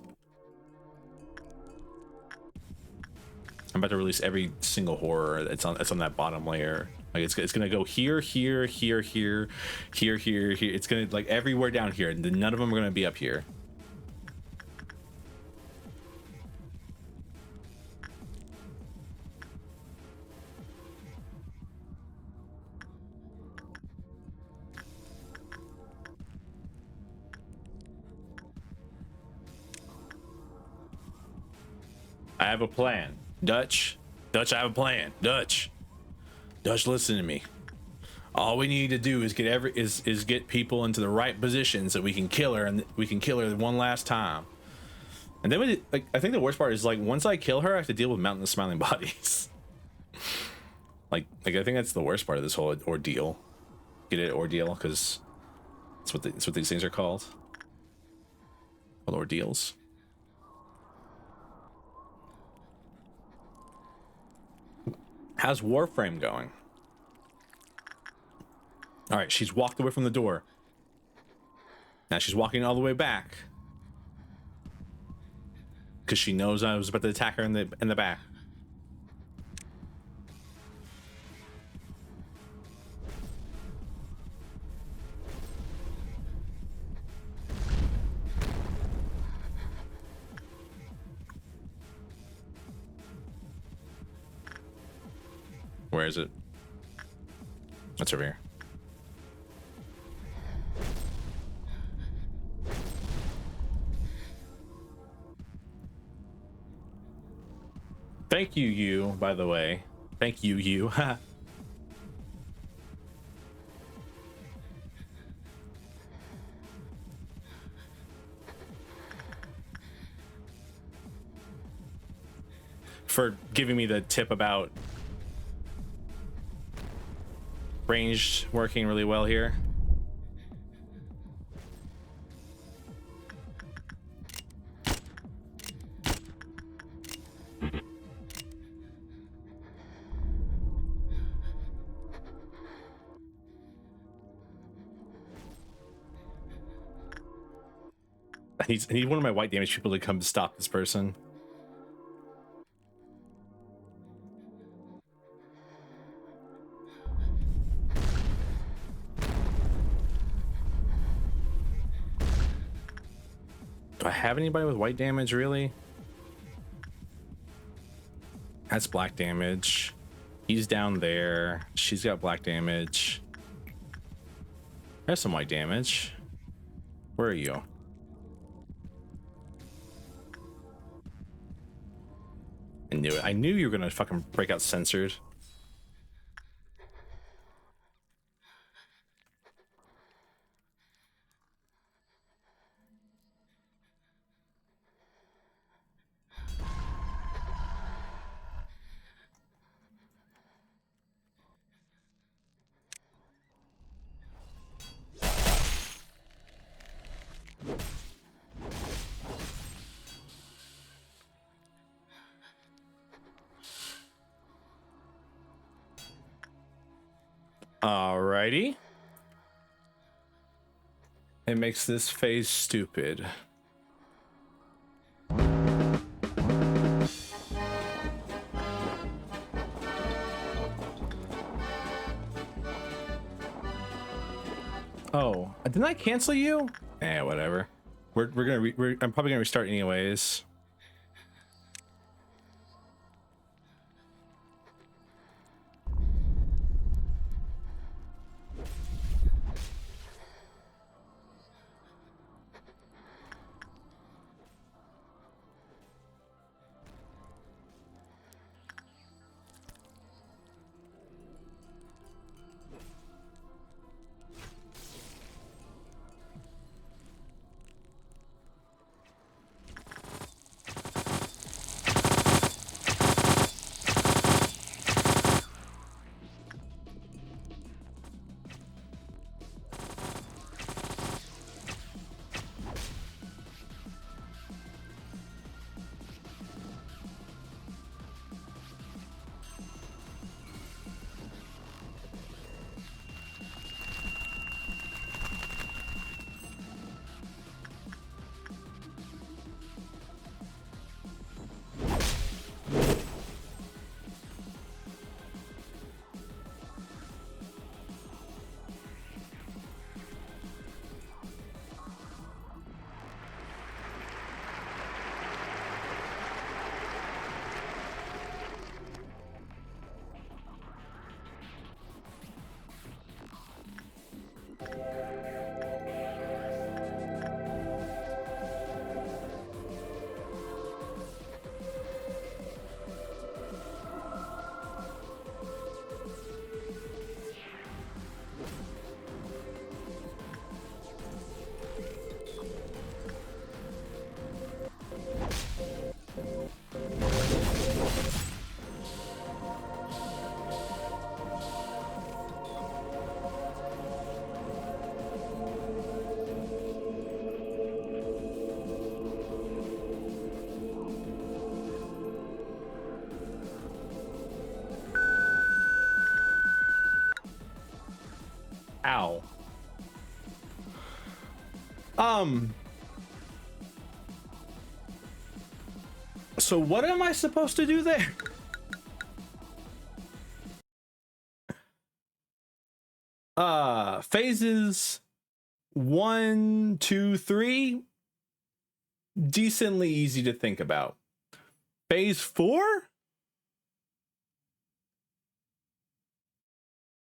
I'm about to release every single horror that's on that bottom layer. Like it's gonna go here. It's gonna like everywhere down here. None of them are gonna be up here. I have a plan. Dutch, I have a plan. Dutch, listen to me. All we need to do is get people into the right position so we can kill her, and we can kill her one last time. And then I think the worst part is like once I kill her, I have to deal with Mountain Smiling Bodies. like I think that's the worst part of this whole ordeal. Get it? Ordeal, because that's what these things are called. Called ordeals. How's Warframe going? All right, she's walked away from the door. Now she's walking all the way back because she knows I was about to attack her in the back. Where is it? That's over here. Thank you, you, by the way. Thank you, you. For giving me the tip about ranged working really well here. I need one of my white damage people to come stop this person. Do I have anybody with white damage, really? That's black damage. He's down there. She's got black damage. There's some white damage. Where are you? I knew it. I knew you were gonna fucking break out censored. Alrighty. It makes this phase stupid. Oh, didn't I cancel you? Eh, whatever. I'm probably gonna restart anyways. Ow. So what am I supposed to do there? Phases 1, 2, 3, decently easy to think about. Phase 4?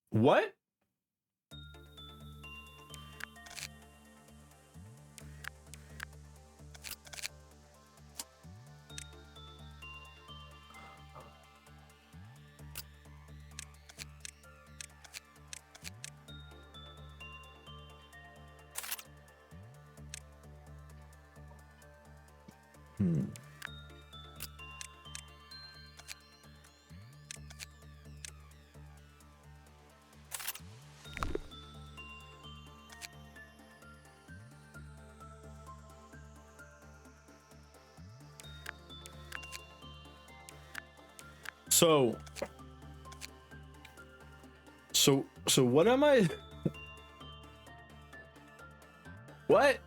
What? So what am I? What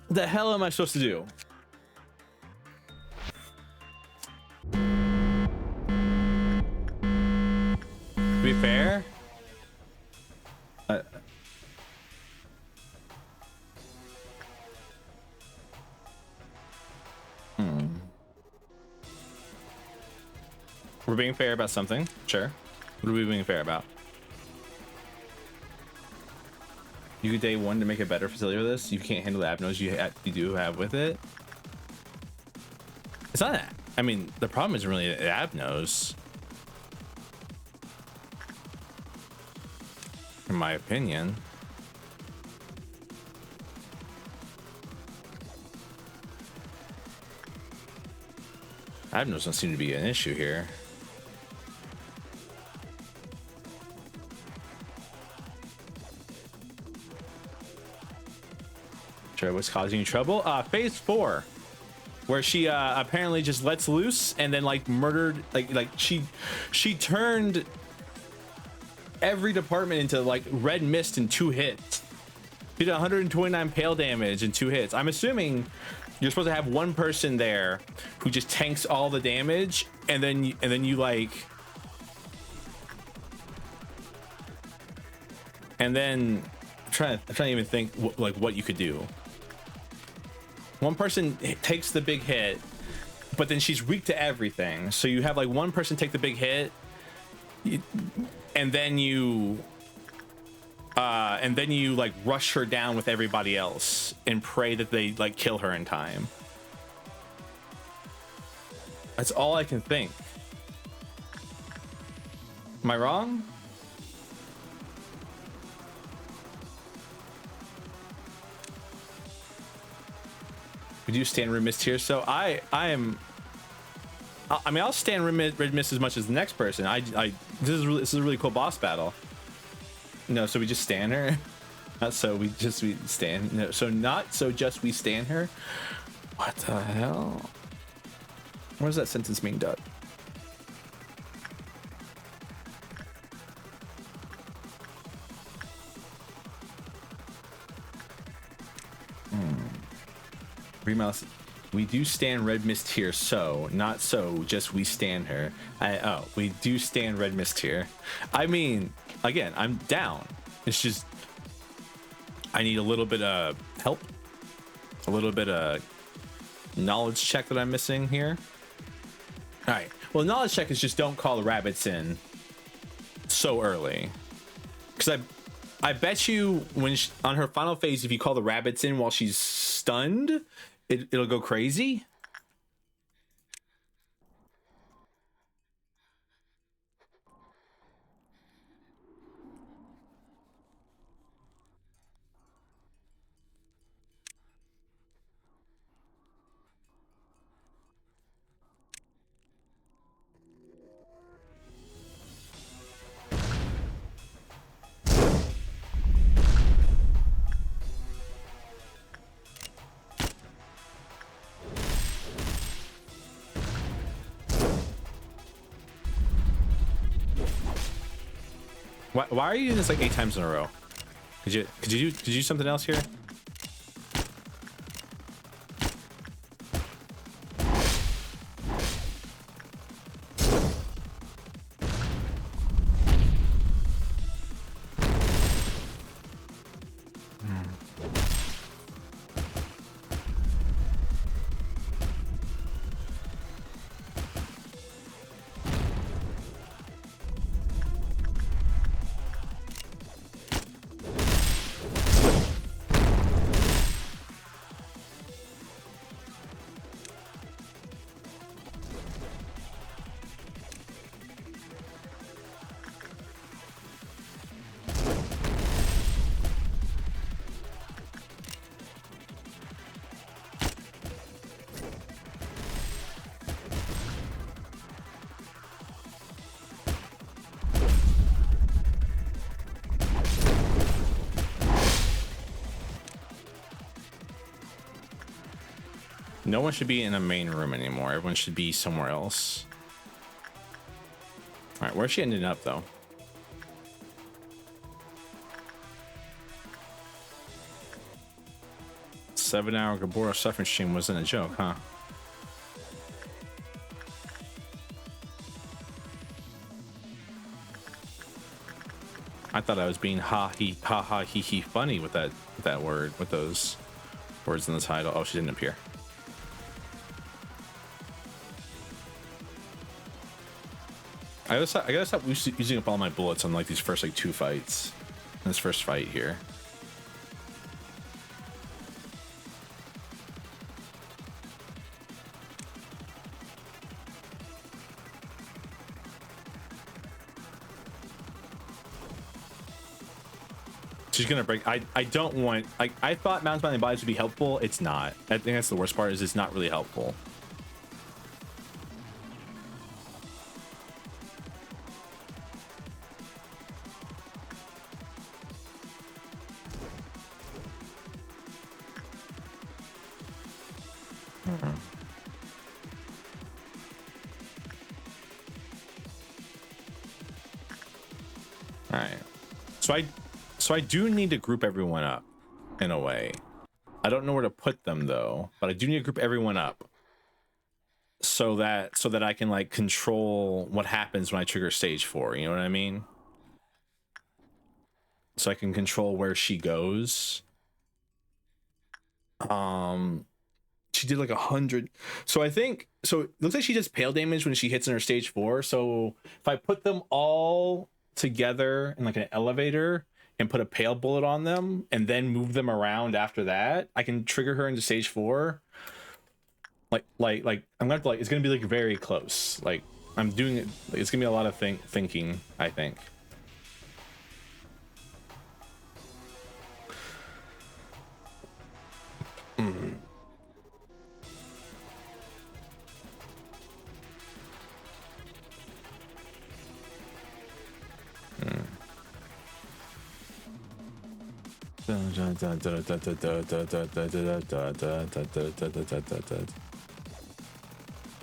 the hell am I supposed to do? To be fair, we're being fair about something. Sure. What are we being fair about? You could day one to make a better facility with this. You can't handle the abnos you do have with it. It's not that. I mean, the problem isn't really the abnos, in my opinion. Abnos don't seem to be an issue here. Sure, what's causing you trouble? Phase 4, where she apparently just lets loose and then like murdered, like she turned every department into like red mist in 2 hits. She did 129 pale damage in 2 hits. I'm assuming you're supposed to have one person there who just tanks all the damage, and then you like, and then I'm trying to even think what you could do. One person takes the big hit, but then she's weak to everything. So you have like one person take the big hit, and then you like rush her down with everybody else and pray that they like kill her in time. That's all I can think. Am I wrong? We do stand red mist here, so I mean, I'll stand red mist as much as the next person. This is a really cool boss battle. No, so we just stand her. Not so we stand. No, so not so just we stand her. What the hell? What does that sentence mean, Doug? Remouse. We do stand red mist here, so not so just we stand her. We do stand red mist here. I mean, again, I'm down. It's just I need a little bit of help, a little bit of knowledge check that I'm missing here. All right. Well, knowledge check is just don't call the rabbits in so early, because I bet you when on her final phase, if you call the rabbits in while she's stunned, it'll go crazy. Why are you doing this like 8 times in a row? Could you do something else here? No one should be in a main room anymore. Everyone should be somewhere else. All right, where's she ending up though? Seven-hour Gabora suffering stream wasn't a joke, huh? I thought I was being ha he funny with that word, with those words in the title. Oh, she didn't appear. I gotta stop using up all my bullets on like these first like 2 fights. In this first fight here. She's gonna break. I don't want, like, I thought mounts by the bodies would be helpful. It's not. I think that's the worst part, is it's not really helpful. All right. So I do need to group everyone up in a way. I don't know where to put them though, but I do need to group everyone up so that I can like control what happens when I trigger stage 4, you know what I mean? So I can control where she goes. She did like 100. So I think, so it looks like she does pale damage when she hits in her stage 4. So if I put them all together in like an elevator and put a pale bullet on them and then move them around after that, I can trigger her into stage 4. Like I'm gonna have to, like, it's gonna be like very close. Like I'm doing it, like, it's gonna be a lot of thinking, I think.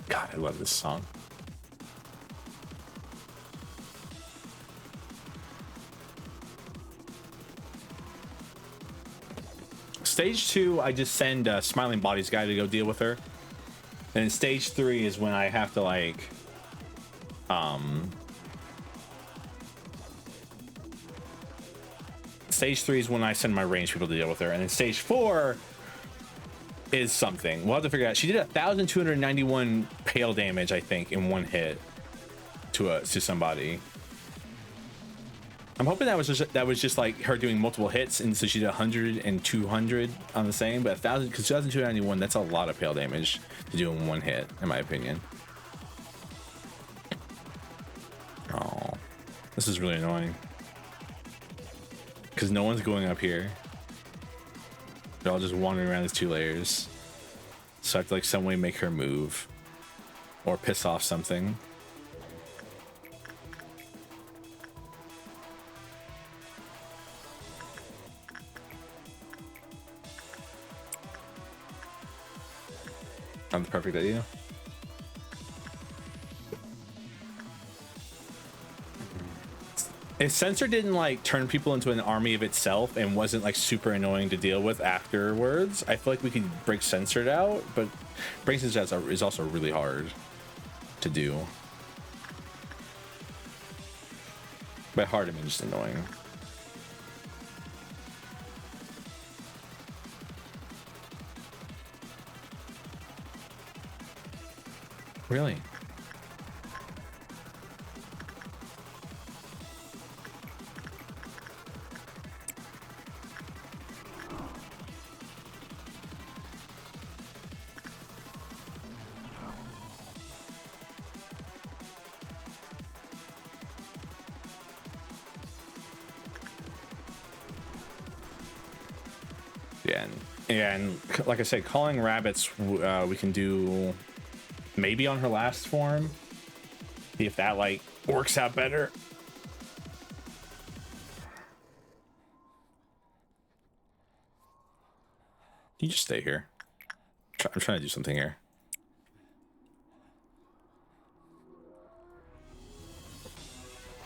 God, I love this song. Stage 2, I just send Smiling Body's guy to go deal with her. And stage 3 is when I have to like stage 3 is when I send my range people to deal with her, and then stage 4 is something. We'll have to figure out. She did 1,291 pale damage, I think, in one hit to somebody. I'm hoping that was just like her doing multiple hits, and so she did 100 and 200 on the same. But 1,000, because 2,291, that's a lot of pale damage to do in one hit, in my opinion. Oh, this is really annoying. Because no one's going up here. They're all just wandering around these 2 layers. So I have to like some way make her move. Or piss off something. Not the perfect idea. If sensor didn't like turn people into an army of itself and wasn't like super annoying to deal with afterwards, I feel like we could break censored out, but break censored out is also really hard to do. By hard, I mean just annoying. Really? Yeah, and like I said, calling rabbits, we can do maybe on her last form. See if that like works out better. You just stay here. I'm trying to do something here.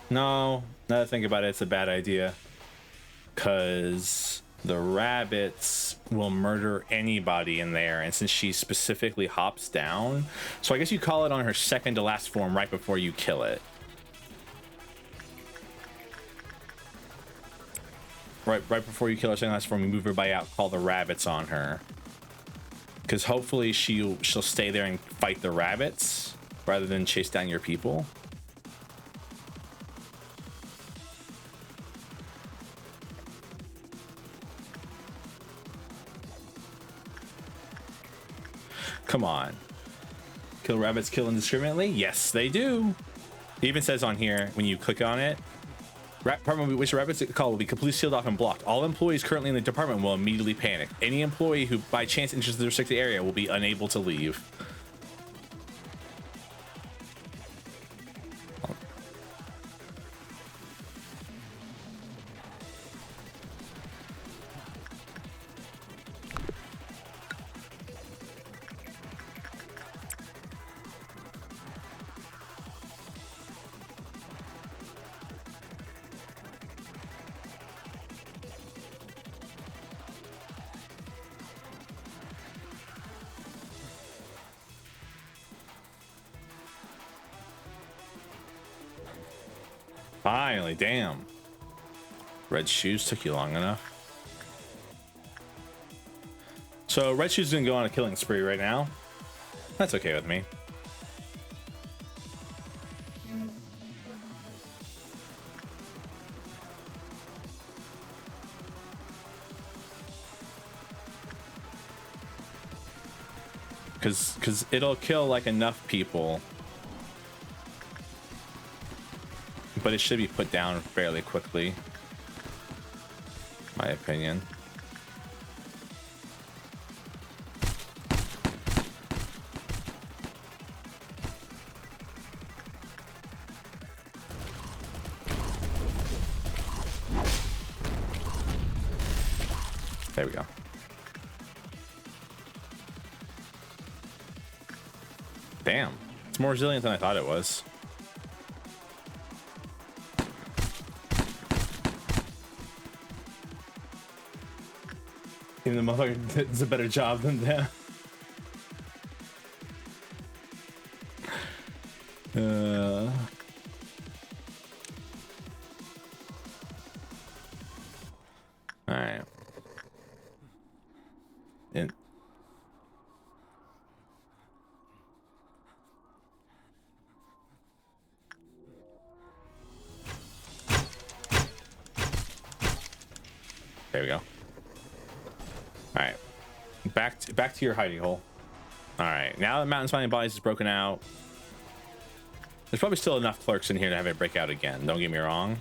No, now that I think about it, it's a bad idea. Because the rabbits will murder anybody in there, and since she specifically hops down, so I guess you call it on her second to last form right before you kill it. Right before you kill her second to last form, you move everybody out, call the rabbits on her. Because hopefully she'll stay there and fight the rabbits rather than chase down your people. Come on. Kill rabbits, kill indiscriminately? Yes, they do. It even says on here, when you click on it, department which rabbits call will be completely sealed off and blocked. All employees currently in the department will immediately panic. Any employee who by chance enters the restricted area will be unable to leave. Finally, damn. Red shoes took you long enough. So red shoes is gonna go on a killing spree right now. That's okay with me. Because it'll kill like enough people, but it should be put down fairly quickly, my opinion. There we go. Damn, it's more resilient than I thought it was. Even the motherfucker does a better job than them. All right. And there we go. All right, back to your hiding hole. All right, now that Mountain Smiling Bodies is broken out, there's probably still enough clerks in here to have it break out again. Don't get me wrong.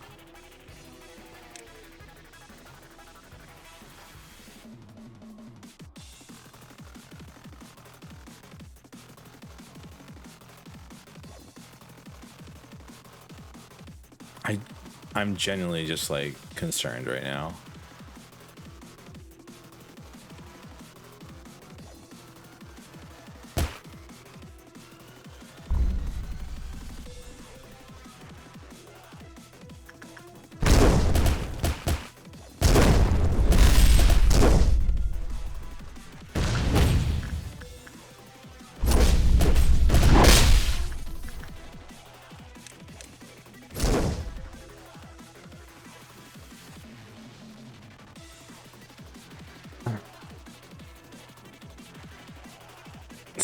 I'm genuinely just like concerned right now.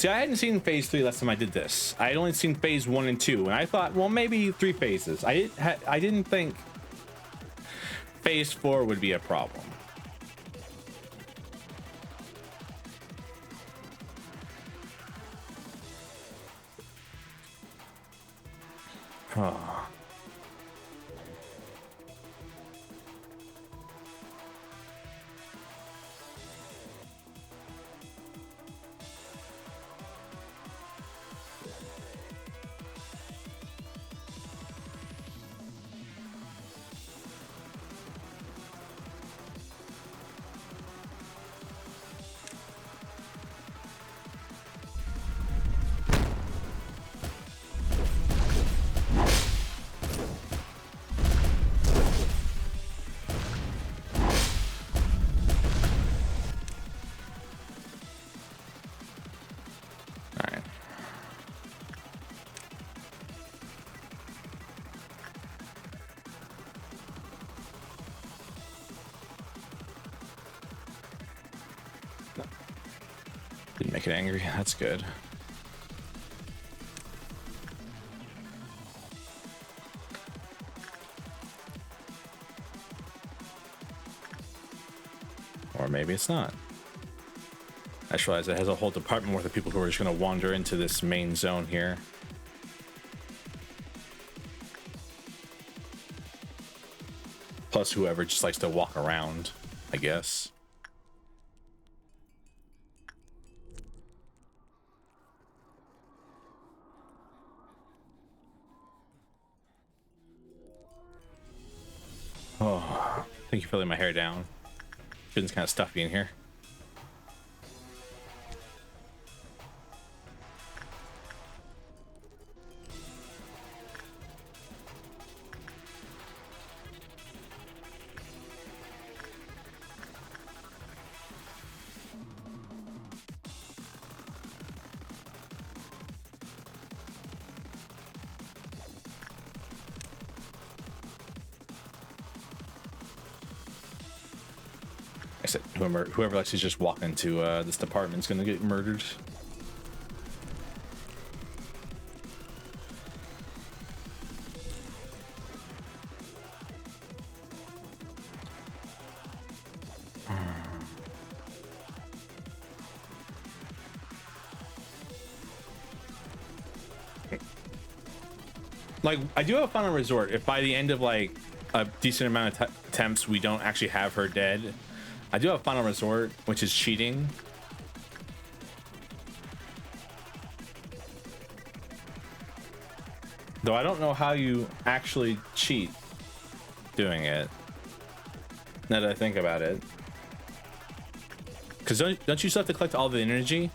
See, I hadn't seen phase 3 last time I did this. I had only seen phase 1 and 2, and I thought, well, maybe 3 phases. I didn't think phase 4 would be a problem. Oh. Didn't make it angry. That's good. Or maybe it's not. I just realized it has a whole department worth of people who are just going to wander into this main zone here. Plus whoever just likes to walk around, I guess. Oh, thank you for letting my hair down. Feeling kind of stuffy in here. I said, whoever likes to just walk into this department is gonna get murdered. Like, I do have a final resort. If by the end of like a decent amount of attempts we don't actually have her dead, I do have a final resort, which is cheating. Though I don't know how you actually cheat doing it, now that I think about it. Because don't you still have to collect all the energy?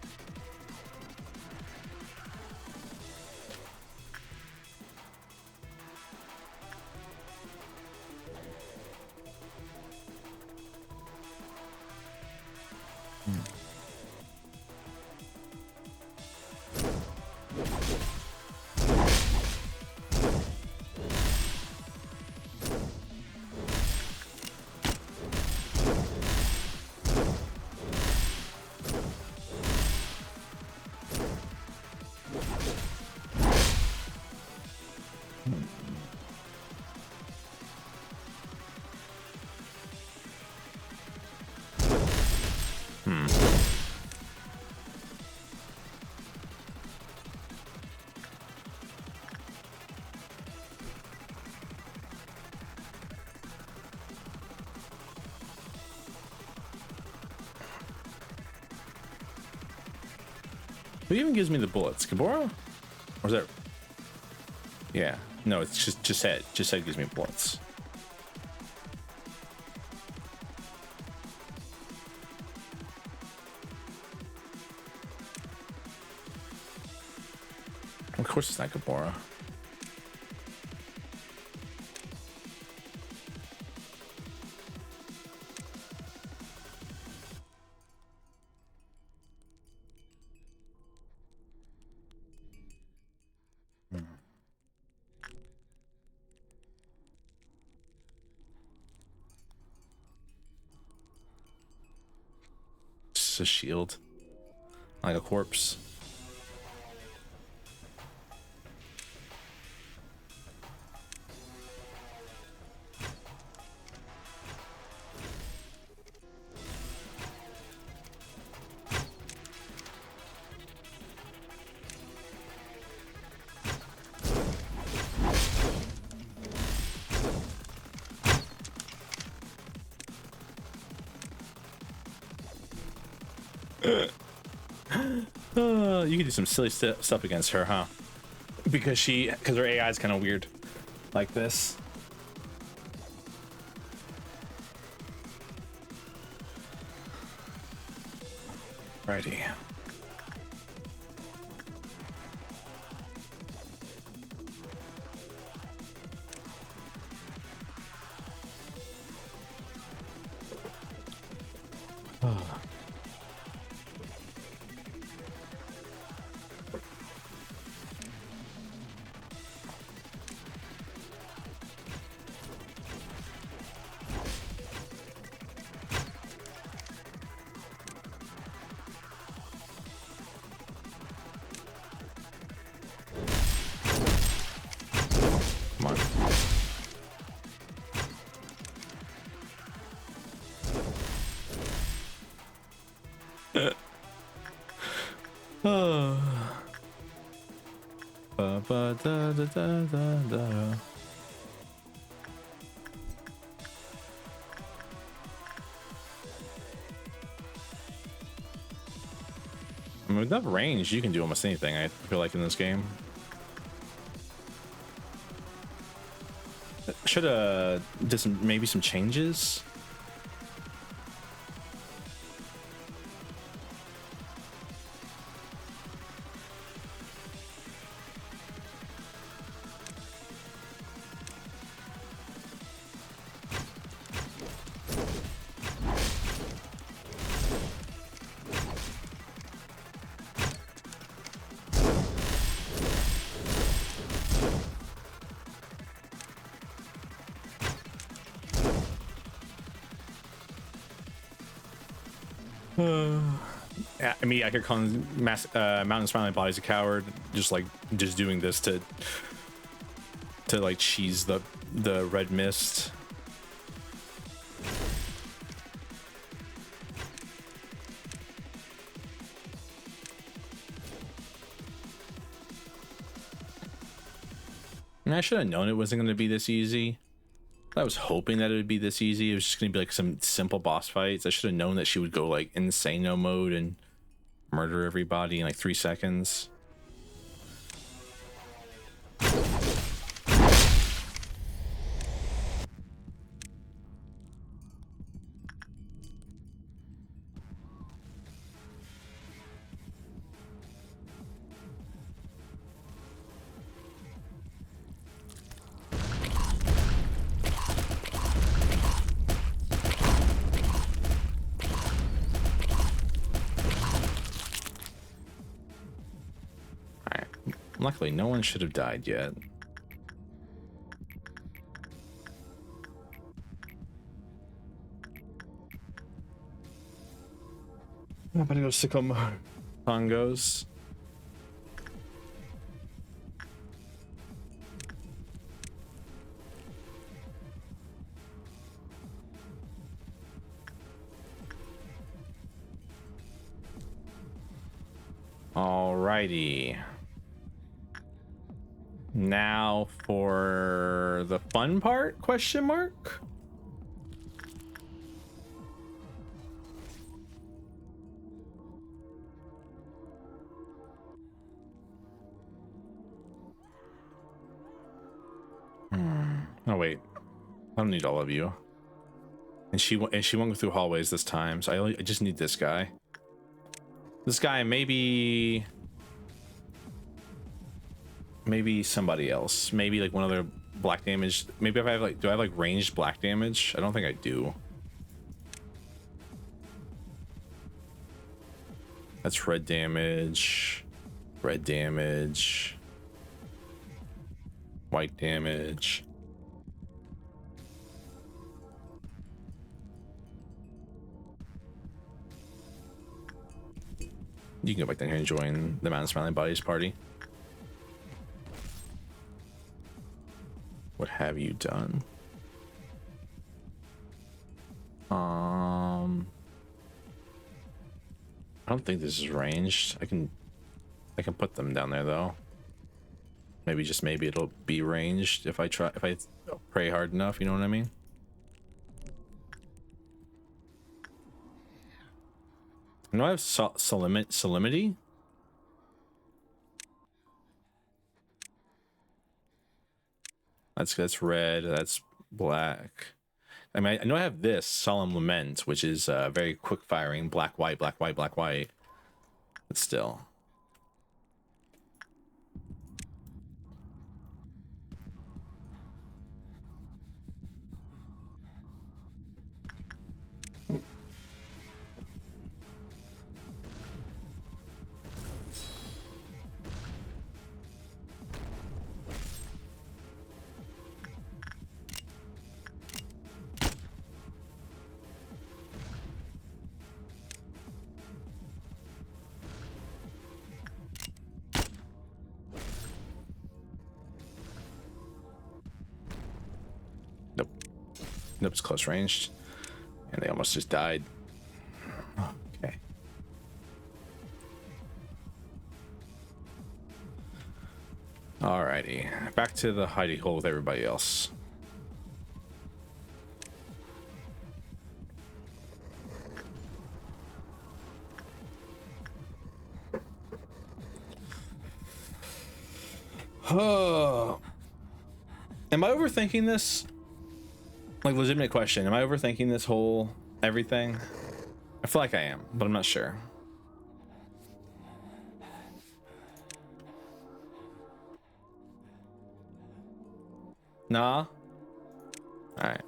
Who even gives me the bullets? Kabora? Or is that... Yeah. No, it's just head. Just head gives me bullets. Of course it's not Kabora. A shield, like a corpse. You can do some silly stuff against her, huh? Because her AI is kind of weird, like this. Righty. I mean, with that range, you can do almost anything, I feel like, in this game. Should did maybe some changes. I mean, I could call Mountain Smiling Body's a coward, just doing this to like cheese the red mist. And I should have known it wasn't going to be this easy. I was hoping that it would be this easy. It was just going to be like some simple boss fights. I should have known that she would go like insano mode and murder everybody in like 3 seconds. Luckily, no one should have died yet. I'm gonna go sickle mode. Bongos. Alrighty. Now for the fun part, question mark? Oh wait, I don't need all of you. And she won't go through hallways this time, so I just need this guy. This guy, maybe somebody else. Maybe like one other black damage. Maybe if I have like, do I have like ranged black damage? I don't think I do. That's red damage, white damage. You can go back down here and join the Mountain Smiling Bodies party. What have you done? I don't think this is ranged. I can put them down there though. Maybe it'll be ranged if I pray hard enough, you know what I mean? I know I have salinity. That's red. That's black. I mean, I know I have this solemn lament, which is very quick firing, black, white, black, white, black, white. But still. Nope. Nope, it's close ranged. And they almost just died. Okay. Alrighty. Back to the hidey hole with everybody else. Am I overthinking this? Like, legitimate question. Am I overthinking this whole everything? I feel like I am, but I'm not sure. Nah? Alright.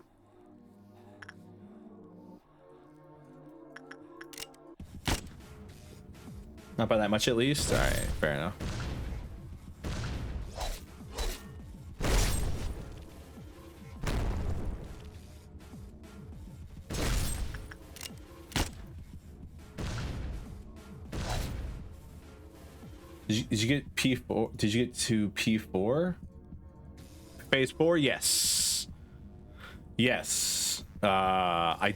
Not by that much, at least? Alright, fair enough. Did you get P4? Did you get to P4? Phase 4? Yes. Yes. That's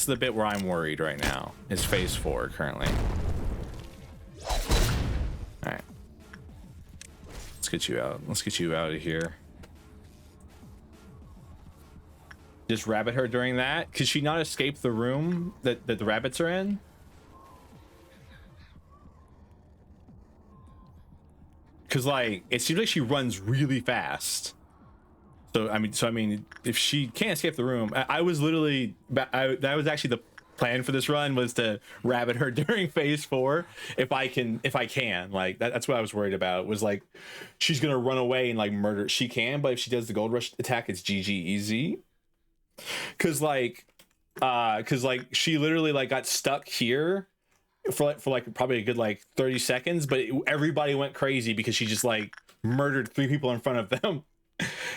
the bit where I'm worried right now. Is phase 4 currently. Alright. Let's get you out. Let's get you out of here. Just rabbit her during that? Could she not escape the room that the rabbits are in? Because, like, it seems like she runs really fast. So I mean, if she can't escape the room, I was literally, that was actually the plan for this run, was to rabbit her during phase 4 if I can. Like, that's what I was worried about, was like she's gonna run away and like murder. She can, but if she does the gold rush attack, it's GG easy. Cause like she literally like got stuck here for like probably a good like 30 seconds, but everybody went crazy because she just like murdered 3 people in front of them.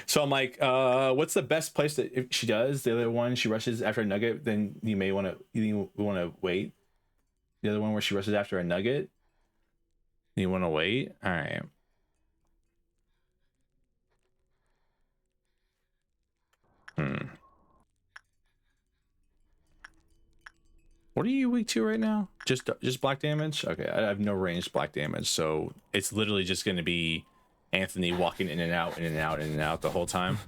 So I'm like, what's the best place that, if she does the other one, she rushes after a nugget, then you may want to wait. The other one where she rushes after a nugget, you want to wait. All right. What are you weak to right now? Just black damage? Okay, I have no ranged black damage, so it's literally just going to be Anthony walking in and out, in and out, in and out the whole time.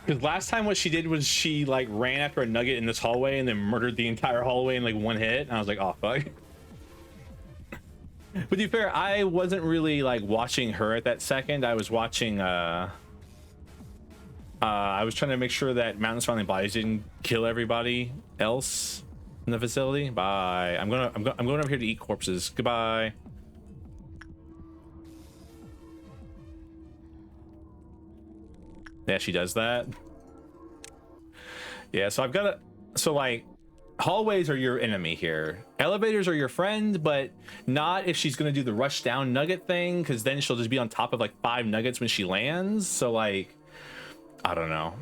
Because last time what she did was she like ran after a nugget in this hallway and then murdered the entire hallway in like one hit, and I was like, oh fuck. But to be fair, I wasn't really like watching her at that second. I was watching I was trying to make sure that Mountain Smiling Bodies didn't kill everybody else in the facility. Bye. I'm going over here to eat corpses. Goodbye. Yeah, she does that. Yeah, so I've got to, so like hallways are your enemy here. Elevators are your friend, but not if she's gonna do the rush down nugget thing, because then she'll just be on top of like 5 nuggets when she lands. So like, I don't know.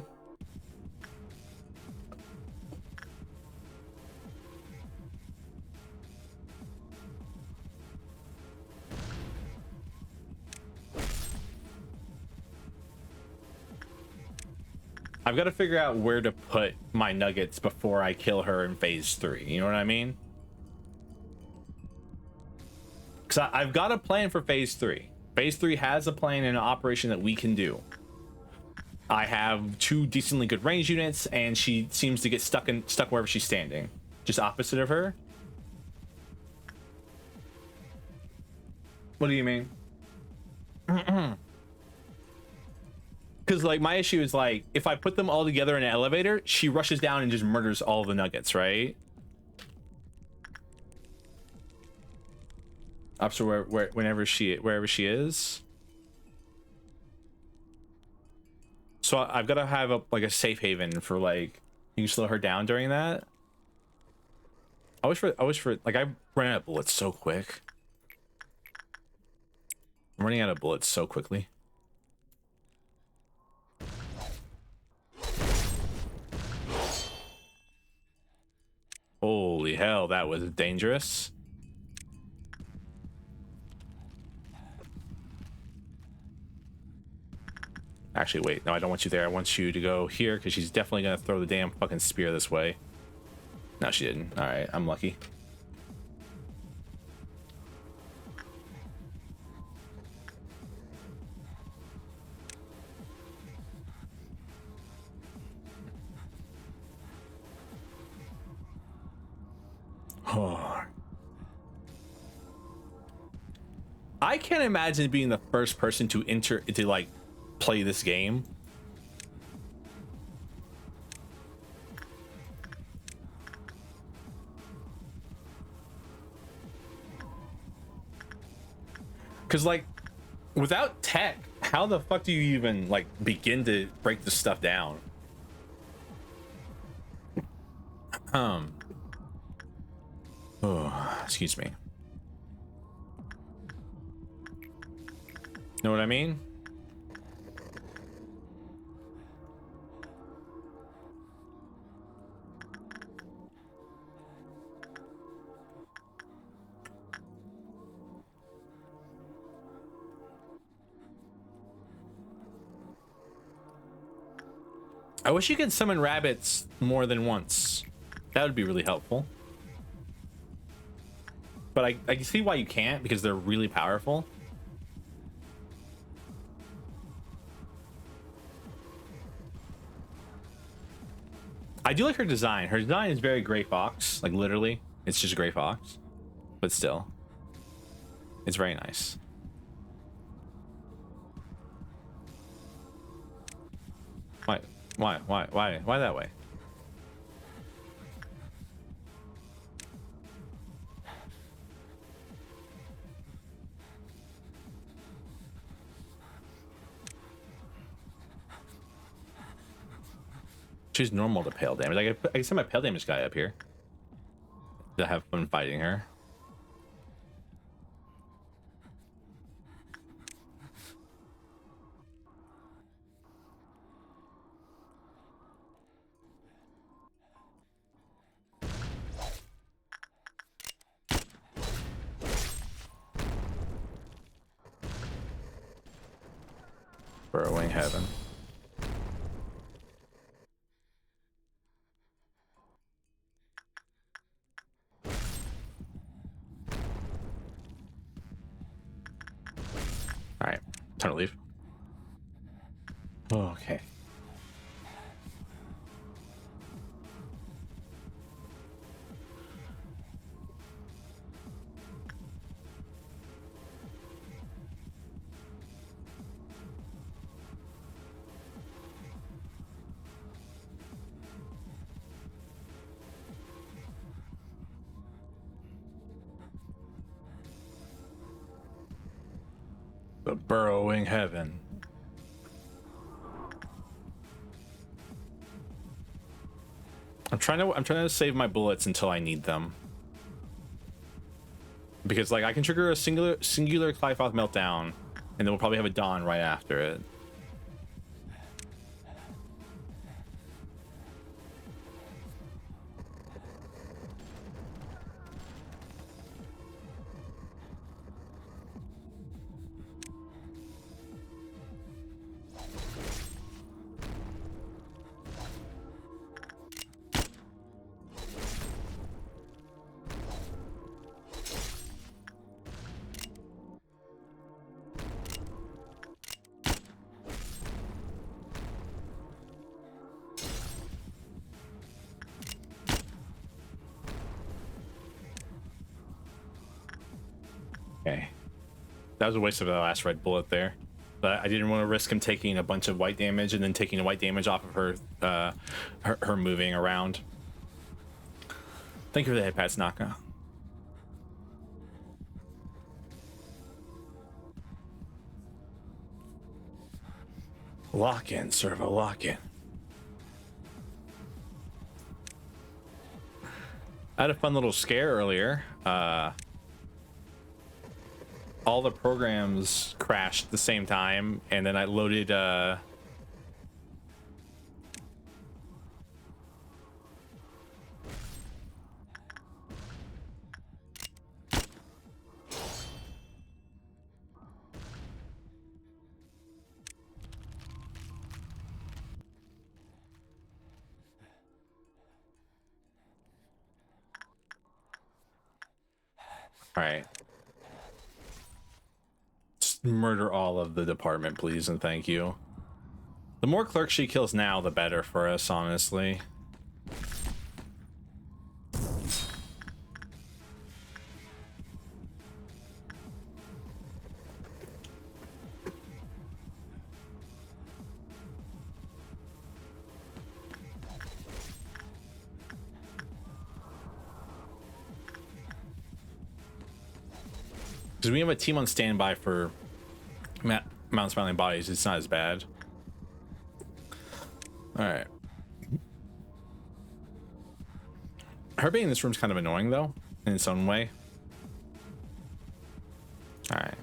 I've got to figure out where to put my nuggets before I kill her in phase 3. You know what I mean? Because I've got a plan for phase 3. Phase 3 has a plan and an operation that we can do. I have 2 decently good range units, and she seems to get stuck wherever she's standing. Just opposite of her. What do you mean? Because like my issue is like if I put them all together in an elevator, she rushes down and just murders all the nuggets, right? Up to wherever she is. So I've got to have a safe haven for like you can slow her down during that. I wish for like I ran out of bullets so quick. I'm running out of bullets so quickly. Holy hell, that was dangerous. Actually, wait. No, I don't want you there. I want you to go here because she's definitely going to throw the damn fucking spear this way. No, she didn't. All right, I'm lucky. Oh. I can't imagine being the first person to like play this game. Cause like without tech, how the fuck do you even like begin to break this stuff down? Oh, excuse me. Know what I mean? I wish you could summon rabbits more than once. That would be really helpful. But I can see why you can't, because they're really powerful. I do like her design. Her design is very Gray Fox. Like literally, it's just Gray Fox. But still, it's very nice. Why that way? She's normal to pale damage. I can send my pale damage guy up here to have fun fighting her. Burrowing heaven. All right, time to leave. Okay. The burrowing heaven. I'm trying to save my bullets until I need them. Because like I can trigger a singular Clyfoth meltdown, and then we'll probably have a dawn right after it. Okay, that was a waste of the last red bullet there, but I didn't want to risk him taking a bunch of white damage and then taking the white damage off of her, her moving around. Thank you for the head pats, Naka. Lock in, Servo, lock in. I had a fun little scare earlier. All the programs crashed at the same time, and then I loaded all right. Murder all of the department, please, and thank you. The more clerks she kills now, the better for us, honestly. Because we have a team on standby for Mount Smiling Bodies, it's not as bad. All right. Her being in this room is kind of annoying, though, in its own way. All right.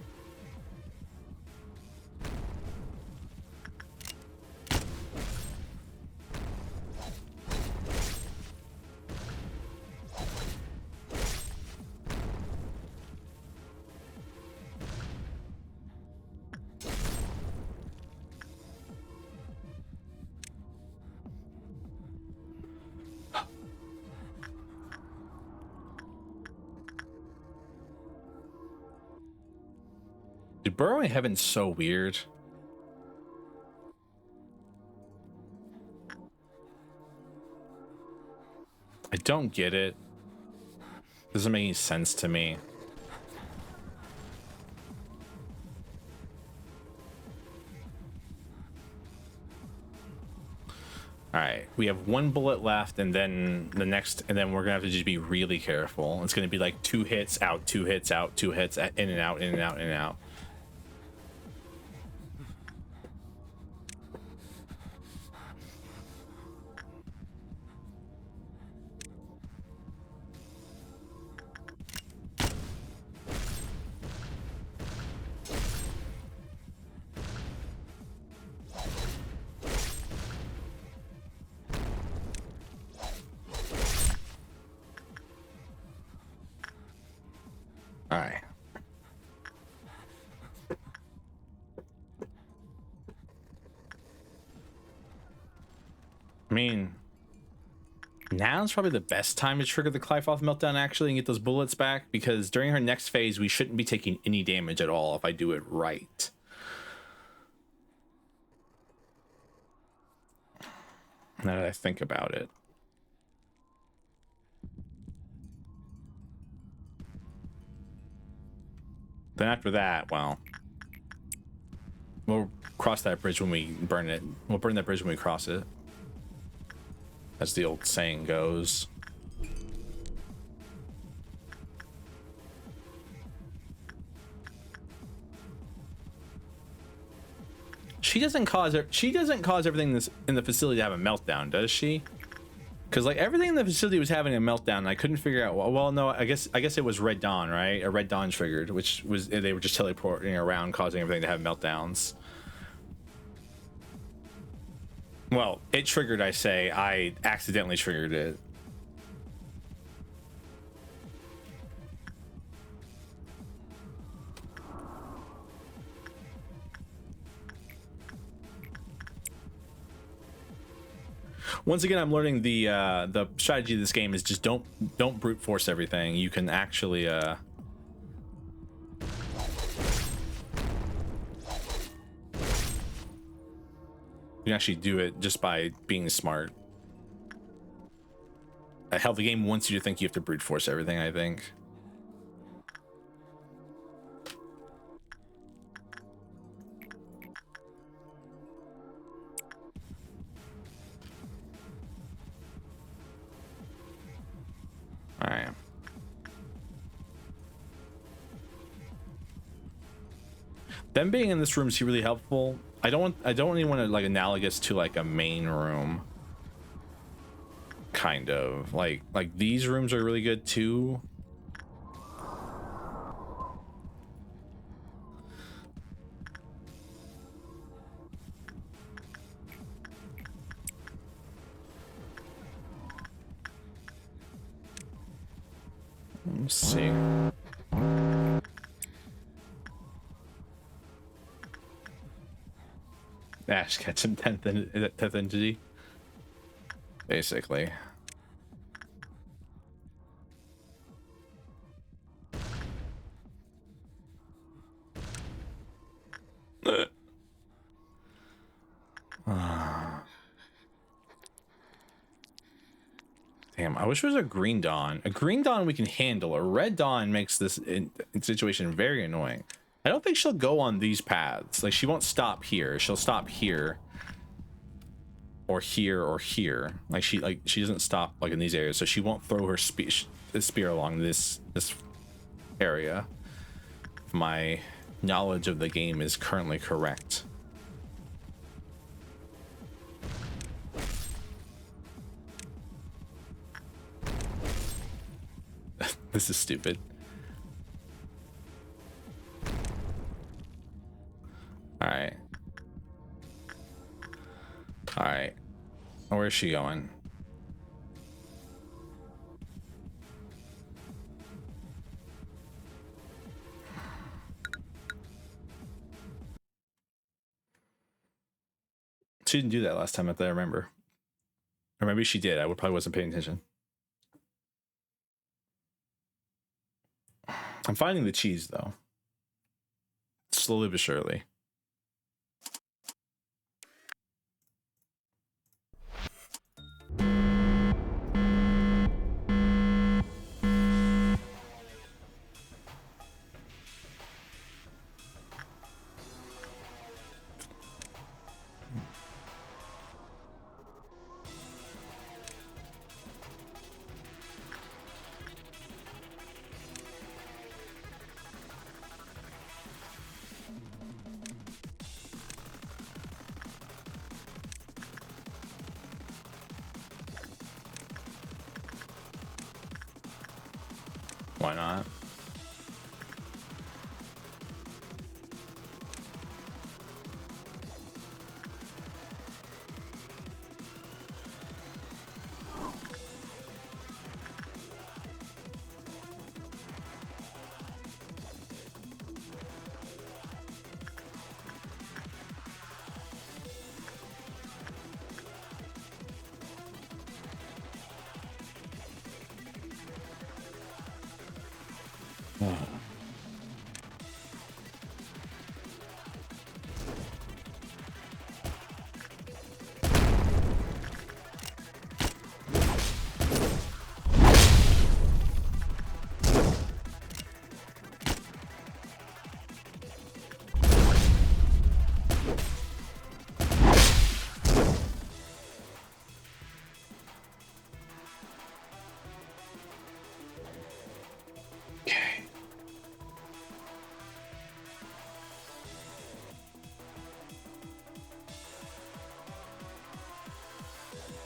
Dude, burrowing heaven's so weird. I don't get it. Doesn't make any sense to me. All right, we have one bullet left, and then the next, and then we're gonna have to just be really careful. It's gonna be like 2 hits out, 2 hits out, 2 hits in and out, in and out, in and out. All right. I mean, now's probably the best time to trigger the Clyfoth meltdown actually and get those bullets back, because during her next phase we shouldn't be taking any damage at all if I do it right. Now that I think about it. Then after that, well, we'll cross that bridge when we burn it. We'll burn that bridge when we cross it, as the old saying goes. She doesn't cause everything in the facility to have a meltdown, does she? Because like everything in the facility was having a meltdown, and I couldn't figure out. Well, no, I guess it was Red Dawn, right? A Red Dawn triggered, which was they were just teleporting around, causing everything to have meltdowns. Well, it triggered. I say I accidentally triggered it. Once again, I'm learning the strategy of this game is just don't brute force everything. You can actually you can actually do it just by being smart. Hell, the game wants you to think you have to brute force everything, I think. All right. Them being in this room is really helpful. I don't really want to like analogous to like a main room. Kind of like these rooms are really good too. Let's see. Ash catch him 10th entity. Basically. Damn, I wish there was a green dawn. A green dawn we can handle. A red dawn makes this situation very annoying. I don't think she'll go on these paths. Like, she won't stop here. She'll stop here. Or here or here. Like, she doesn't stop, like, in these areas. So she won't throw her spear along this area. If my knowledge of the game is currently correct. This is stupid. Alright. Alright. Where is she going? She didn't do that last time, if I remember. Or maybe she did. I probably wasn't paying attention. I'm finding the cheese, though. Slowly but surely. Why not?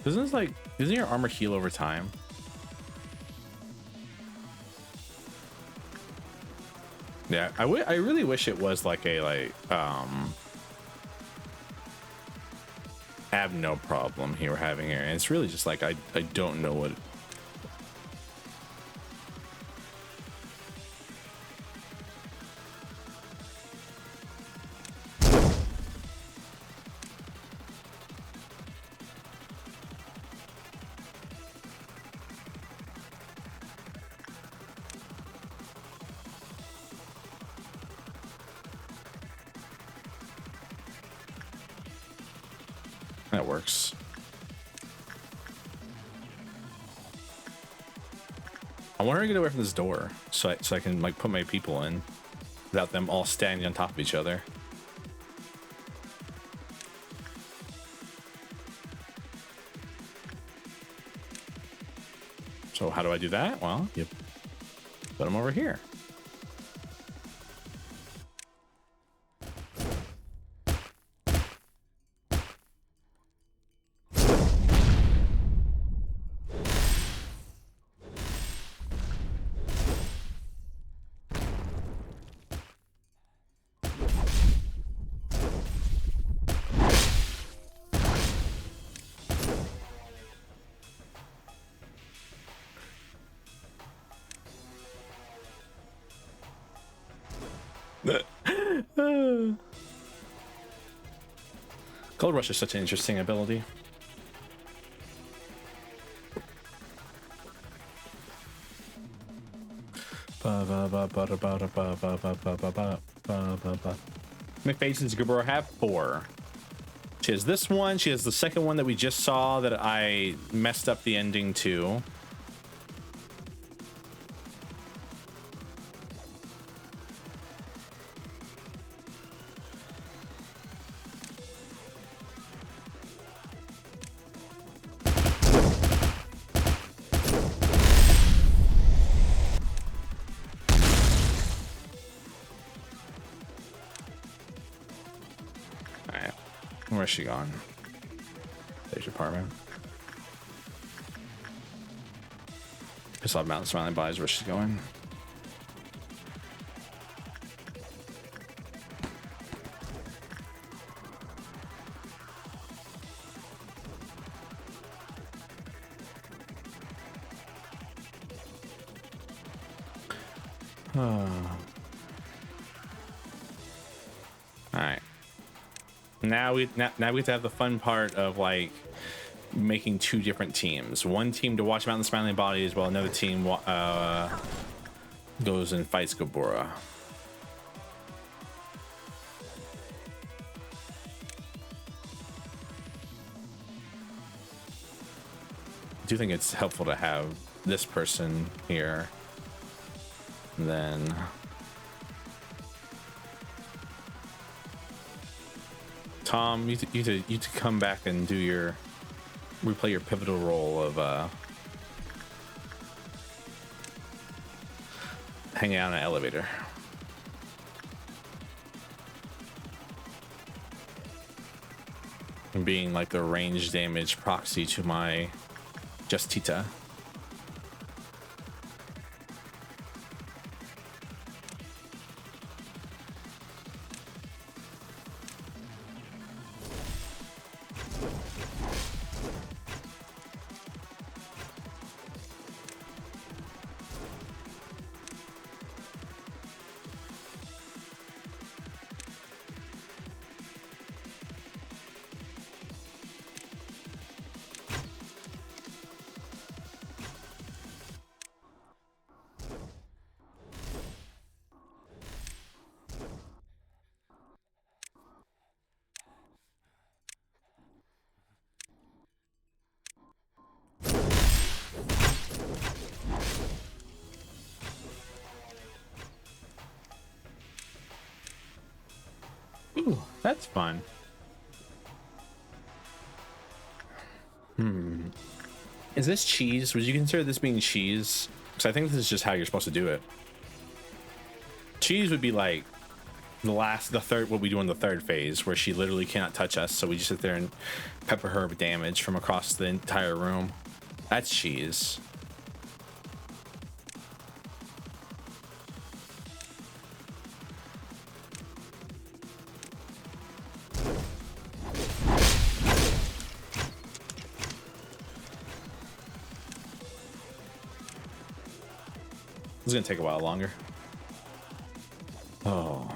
Doesn't your armor heal over time? Yeah, I really wish it was like a abno problem here we're having here, and it's really just like I don't know what. That works. I want her to get away from this door so I can like put my people in without them all standing on top of each other. So how do I do that? Well, you put them over here. Gold Rush is such an interesting ability. McFations Gabor have 4. She has this one. She has the second one that we just saw that I messed up the ending to. Where's she gone? There's your apartment. Piss off Mountain Smiling Bodies, where she's going. Alright. Now we have to have the fun part of like making 2 different teams. One team to watch Mountain Smiling Bodies while another team goes and fights Gabora. I do think it's helpful to have this person here. And then Tom, you to come back and do replay your pivotal role of hanging out in an elevator. And being like the range damage proxy to my Justita. Ooh, that's fun. Is this cheese? Would you consider this being cheese? Because I think this is just how you're supposed to do it. Cheese would be like the third, what we do in the third phase, where she literally cannot touch us, so we just sit there and pepper her with damage from across the entire room. That's cheese. This is gonna take a while longer. Oh.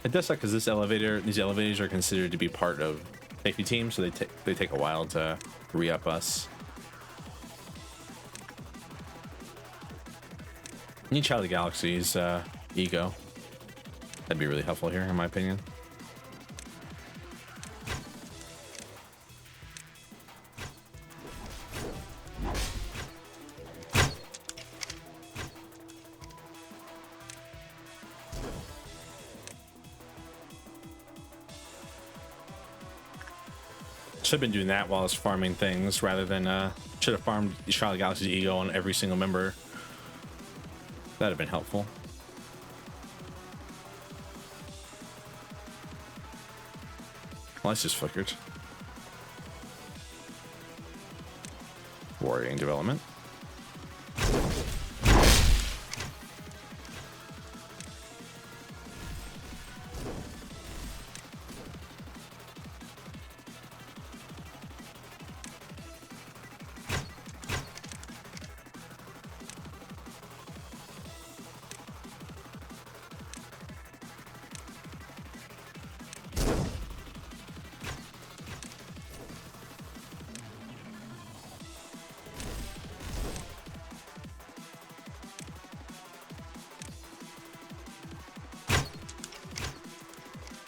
It does suck because these elevators are considered to be part of safety teams, so they take a while to re-up us. Need Child of the Galaxy's ego. That'd be really helpful here, in my opinion. Should have been doing that while I was farming things rather than should have farmed Child of the Galaxy's ego on every single member. That'd have been helpful. Lights just flickered. Worrying development.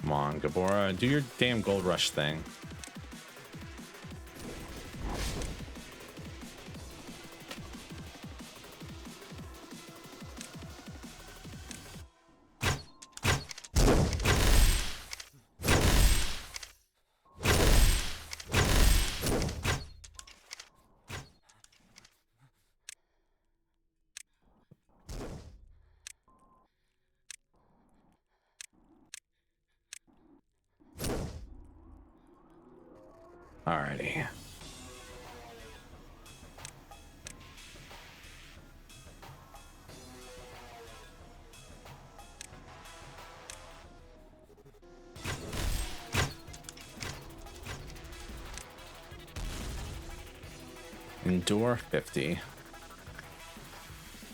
Come on, Gabora, do your damn gold rush thing. Alrighty. Endure 50.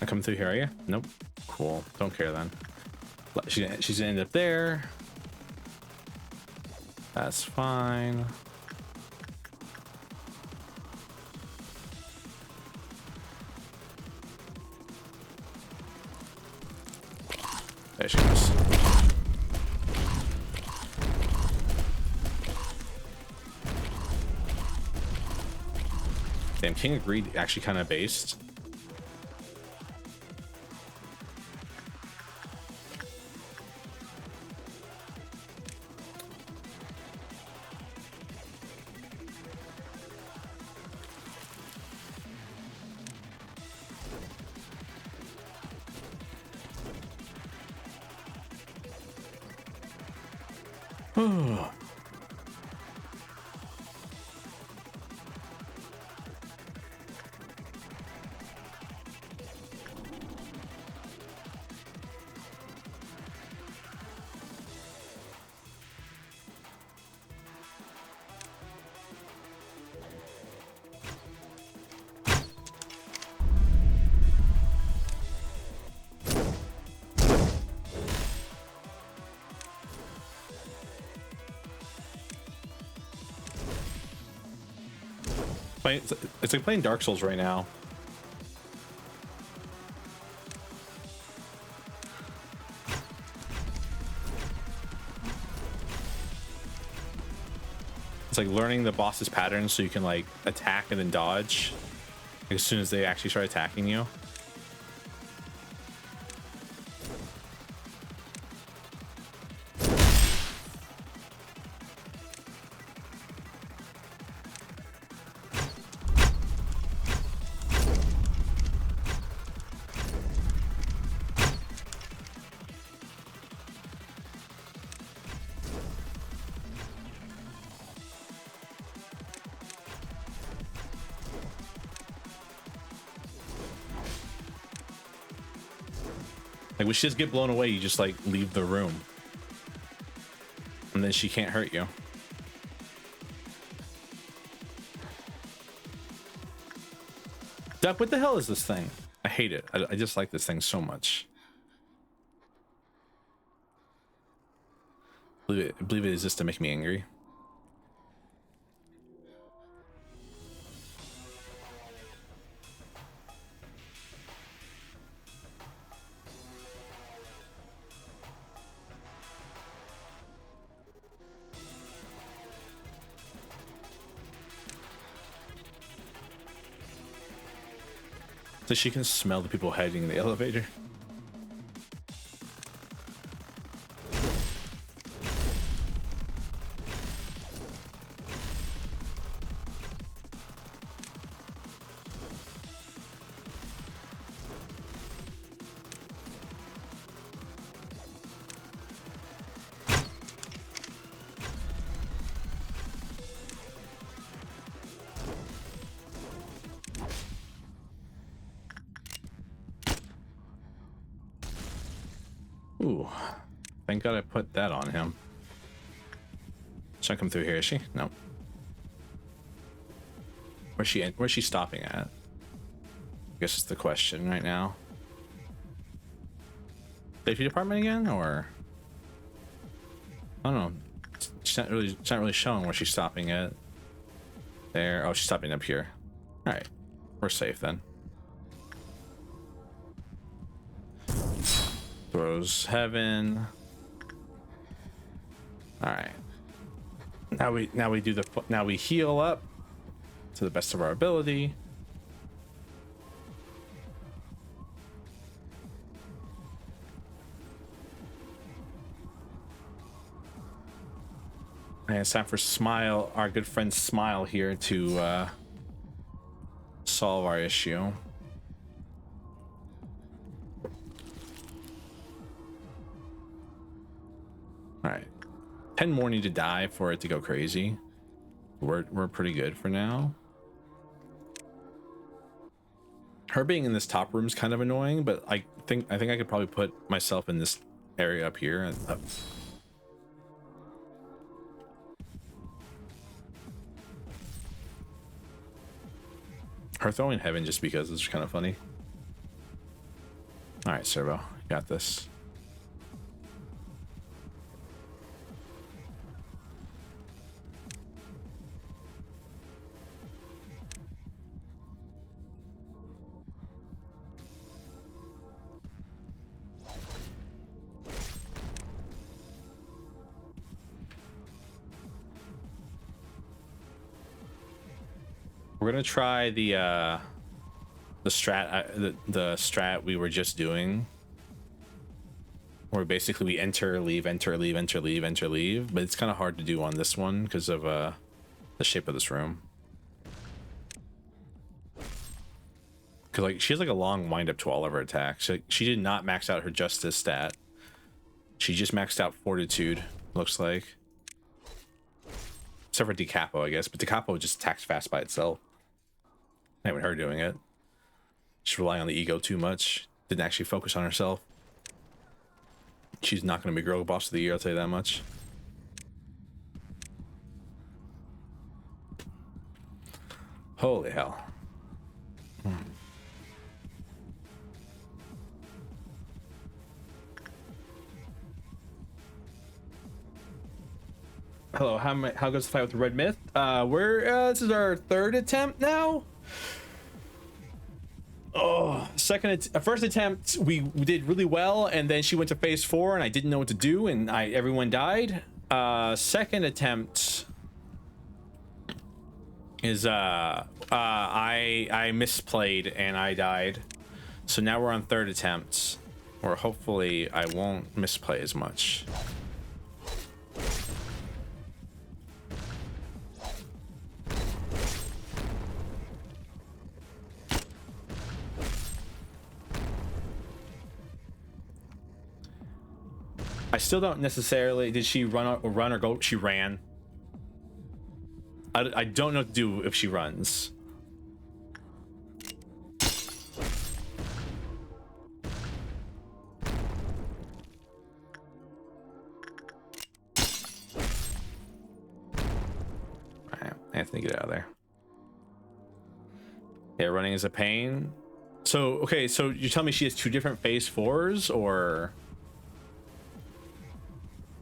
I come through here, are you? Nope. Cool. Don't care then. She's gonna end up there. That's fine. There she goes. Damn, King of Greed actually kind of based. It's like playing Dark Souls right now. It's like learning the boss's patterns so you can like attack and then dodge as soon as they actually start attacking you. Like, when she just get blown away, you just like leave the room, and then she can't hurt you. Duck, what the hell is this thing? I hate it. I just like this thing so much. I believe it is just to make me angry. So she can smell the people hiding in the elevator. Ooh, thank God I put that on him. She's not come through here, is she? No. Where's she stopping at? I guess it's the question right now. Safety department again, or I don't know. It's not really showing where she's stopping at. There. Oh, she's stopping up here. All right, we're safe then. Throws heaven. All right. Now we heal up to the best of our ability. And it's time for Smile, our good friend Smile here, to solve our issue. All right, 10 more need to die for it to go crazy. We're pretty good for now. Her being in this top room is kind of annoying, but I think I could probably put myself in this area up here and up. Her throwing heaven just because it's kind of funny. All right, Servo, got this. We're gonna try the strat the strat we were just doing, where basically we enter, leave, enter, leave, enter, leave, enter, leave. But it's kind of hard to do on this one because of the shape of this room. Because like she has like a long wind up to all of her attacks. She did not max out her justice stat. She just maxed out fortitude. Looks like. Except for Decapo, I guess, but Decapo just attacks fast by itself. Not even her doing it. She's relying on the ego too much. Didn't actually focus on herself. She's not going to be girl boss of the year, I'll tell you that much. Holy hell. Hello, how goes the fight with the Red Myth? This is our third attempt now. Oh, first attempt we did really well, and then she went to phase 4 and I didn't know what to do, and everyone died. Second attempt is I misplayed and I died. So now we're on third attempt, where hopefully I won't misplay as much. I still don't necessarily. Did she run or go? She ran. I don't know what to do if she runs. Anthony, get out of there. Yeah, running is a pain. So, okay, so you tell me she has 2 different phase 4s, or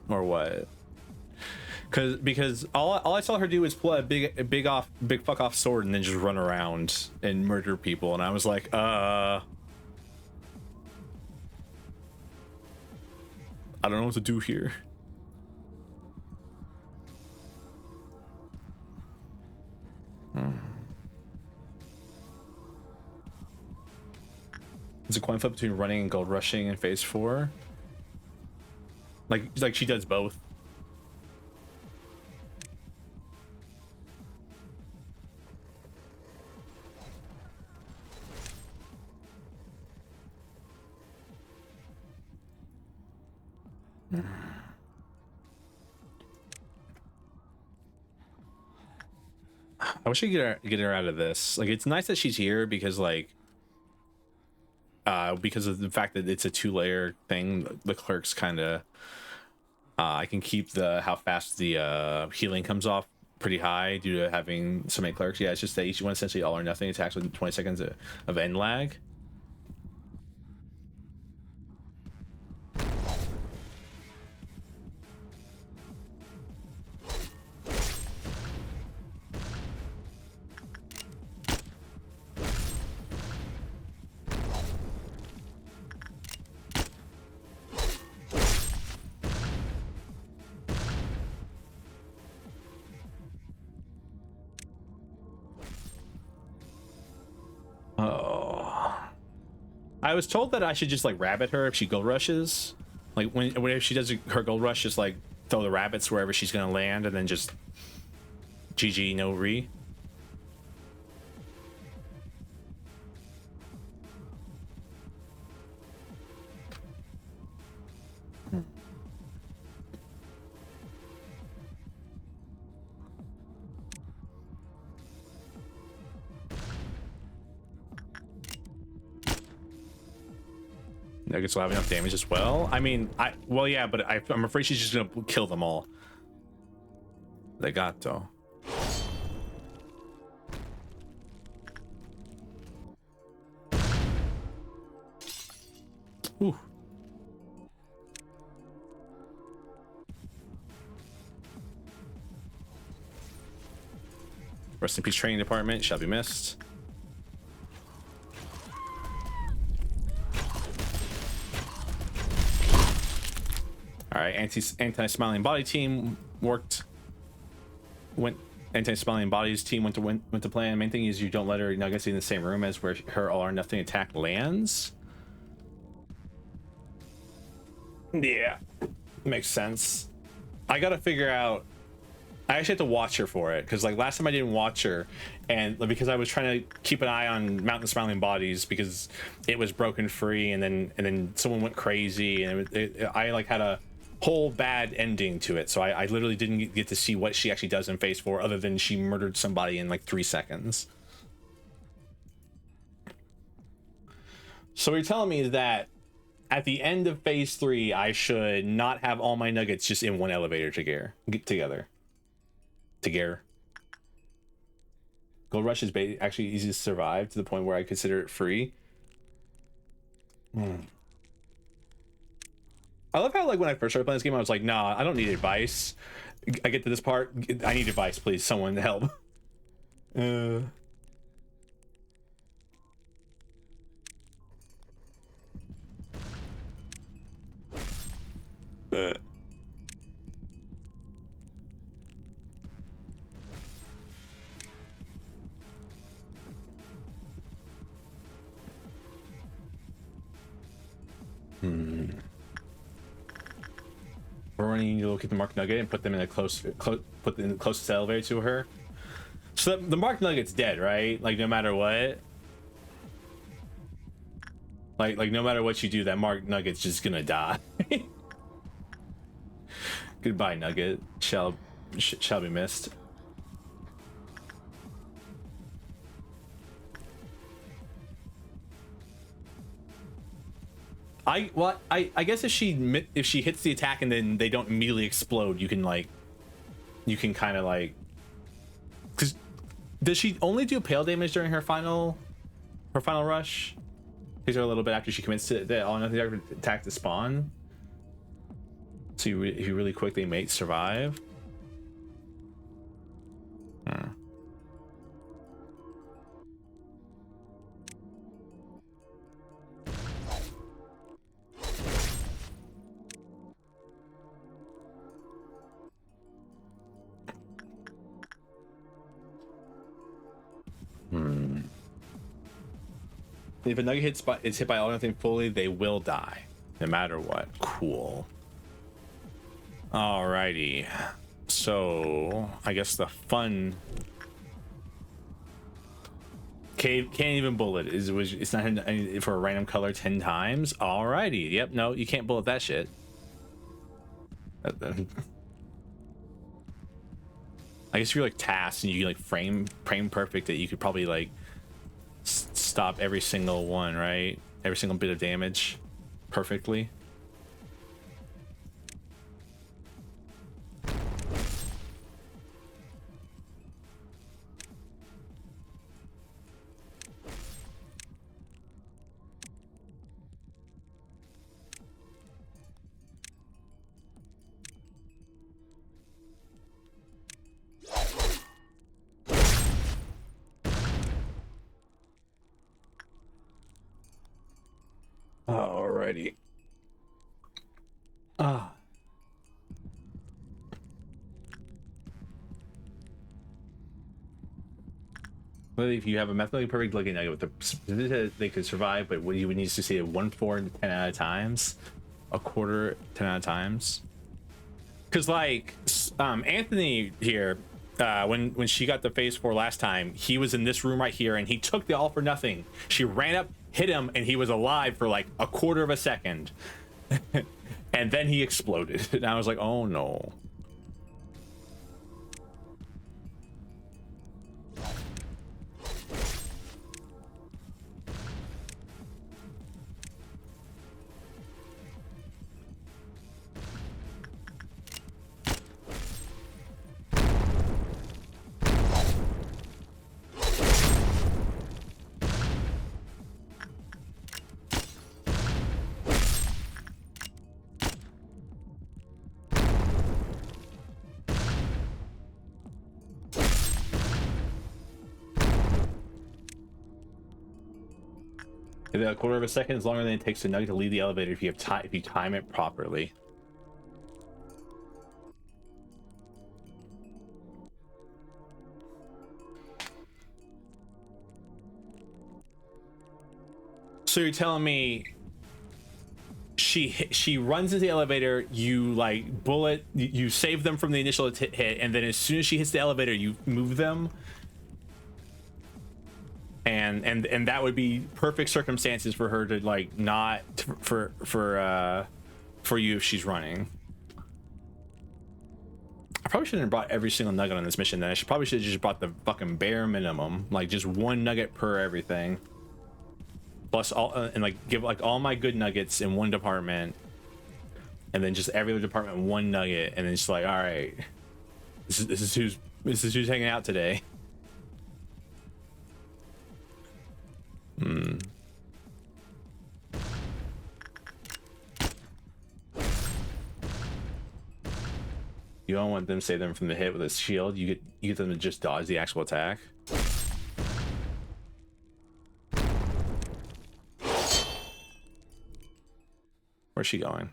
what? Because all I saw her do is pull a big fuck off sword and then just run around and murder people, and I was like, I don't know what to do here. It's a coin flip between running and gold rushing in phase 4. Like she does both. I wish I could get her out of this. Like, it's nice that she's here because, like, because of the fact that it's a 2-layer thing, the clerks kind of, I can keep how fast the healing comes off pretty high due to having so many clerks. Yeah, it's just that each one essentially all or nothing attacks with 20 seconds of end lag. I was told that I should just like rabbit her if she gold rushes. Like whenever she does her gold rush, just like throw the rabbits wherever she's gonna land and then just GG no re. Nuggets will have enough damage as well. I mean, well, yeah, but I'm afraid she's just gonna kill them all. Legato. Ooh. Rest in peace, training department. Shall be missed. All right, anti-smiling body team anti-smiling bodies team went to plan. Main thing is you don't let her nuggets in the same room as where her all or nothing attack lands. Yeah, makes sense. I gotta figure out. I actually have to watch her for it because like last time I didn't watch her, and because I was trying to keep an eye on Mountain Smiling Bodies because it was broken free, and then someone went crazy, and I like had a whole bad ending to it, so I literally didn't get to see what she actually does in phase 4 other than she murdered somebody in like 3 seconds. So what you're telling me is that at the end of phase 3 I should not have all my nuggets just in one elevator together. Gold Rush is actually easy to survive to the point where I consider it free. I love how like when I first started playing this game I was like, nah, I don't need advice. I get to this part, I need advice, please, someone help. We're running to locate the Mark Nugget and put them in a put in the closest elevator to her. So the Mark Nugget's dead, right? Like no matter what. Like no matter what you do, that Mark Nugget's just gonna die. Goodbye, Nugget. Shall be missed. I guess if she hits the attack and then they don't immediately explode, you can kind of like, because Does she only do pale damage during her final rush? Takes her a little bit after she commits to the all or nothing attack to spawn. So if you really quick, they may survive. If a nugget is hit by all or nothing fully, they will die, no matter what. Cool. Alrighty. So I guess the fun can't even bullet it's not for a random color 10 times. Alrighty. Yep. No, you can't bullet that shit. I guess if you're like tasked and you like frame perfect it, you could probably like stop every single one, right? Every single bit of damage perfectly. Alrighty. Well, if you have a mathematically perfect looking nugget with the they could survive, but what you would need to see it 1, 4, 10 out of times, a quarter 10 out of times. Because like Anthony here, when she got the phase 4 last time, he was in this room right here and he took the all for nothing. She ran up, hit him, and he was alive for like a quarter of a second. And then he exploded. And I was like, oh no. A quarter of a second is longer than it takes the nugget to leave the elevator if you have if you time it properly. So you're telling me she runs into the elevator, you like bullet, you save them from the initial hit, and then as soon as she hits the elevator, you move them. And that would be perfect circumstances for her to like not for you if she's running. I probably shouldn't have brought every single nugget on this mission. Then I probably should have just brought the fucking bare minimum, like just 1 nugget per everything, plus all and like give like all my good nuggets in 1 department, and then just every other department 1 nugget, and then it's like, all right, this is who's hanging out today. You don't want them to save them from the hit with a shield. You get them to just dodge the actual attack. Where's she going?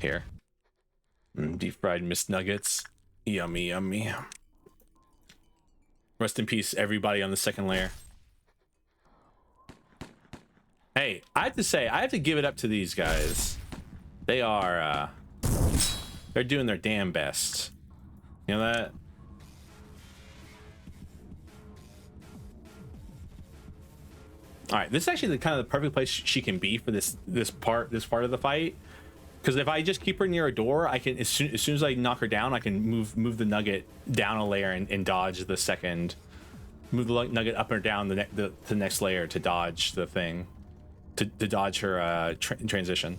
Here. Deep fried mist nuggets. Yummy, yummy. Rest in peace, everybody on the second layer. Hey, I have to say, I have to give it up to these guys. They are, they're doing their damn best. You know that? All right, this is actually the kind of the perfect place she can be for this part of the fight. Because if I just keep her near a door, I can as soon as I knock her down, I can move the nugget down a layer and dodge the second. Move the nugget up or down the next layer to dodge the thing, to dodge her transition.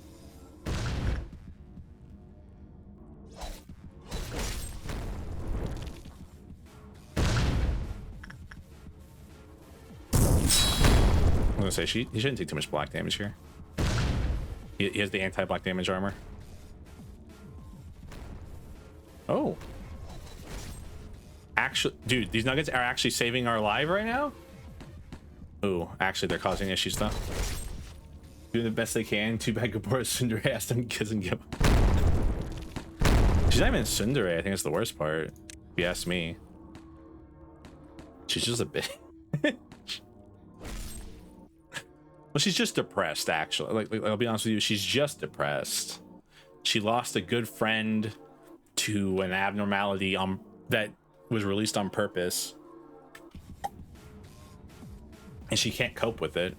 gonna say he shouldn't take too much black damage here. He has the anti-black damage armor. Oh. Actually, dude, these nuggets are actually saving our life right now? Ooh, actually, they're causing issues, though. Doing the best they can. Too bad Gabora Tsundere asked them kiss and give. She's not even Tsundere. I think that's the worst part, if you ask me. She's just a bit. Well, she's just depressed, actually. Like, I'll be honest with you, she's just depressed. She lost a good friend to an abnormality that was released on purpose, and she can't cope with it.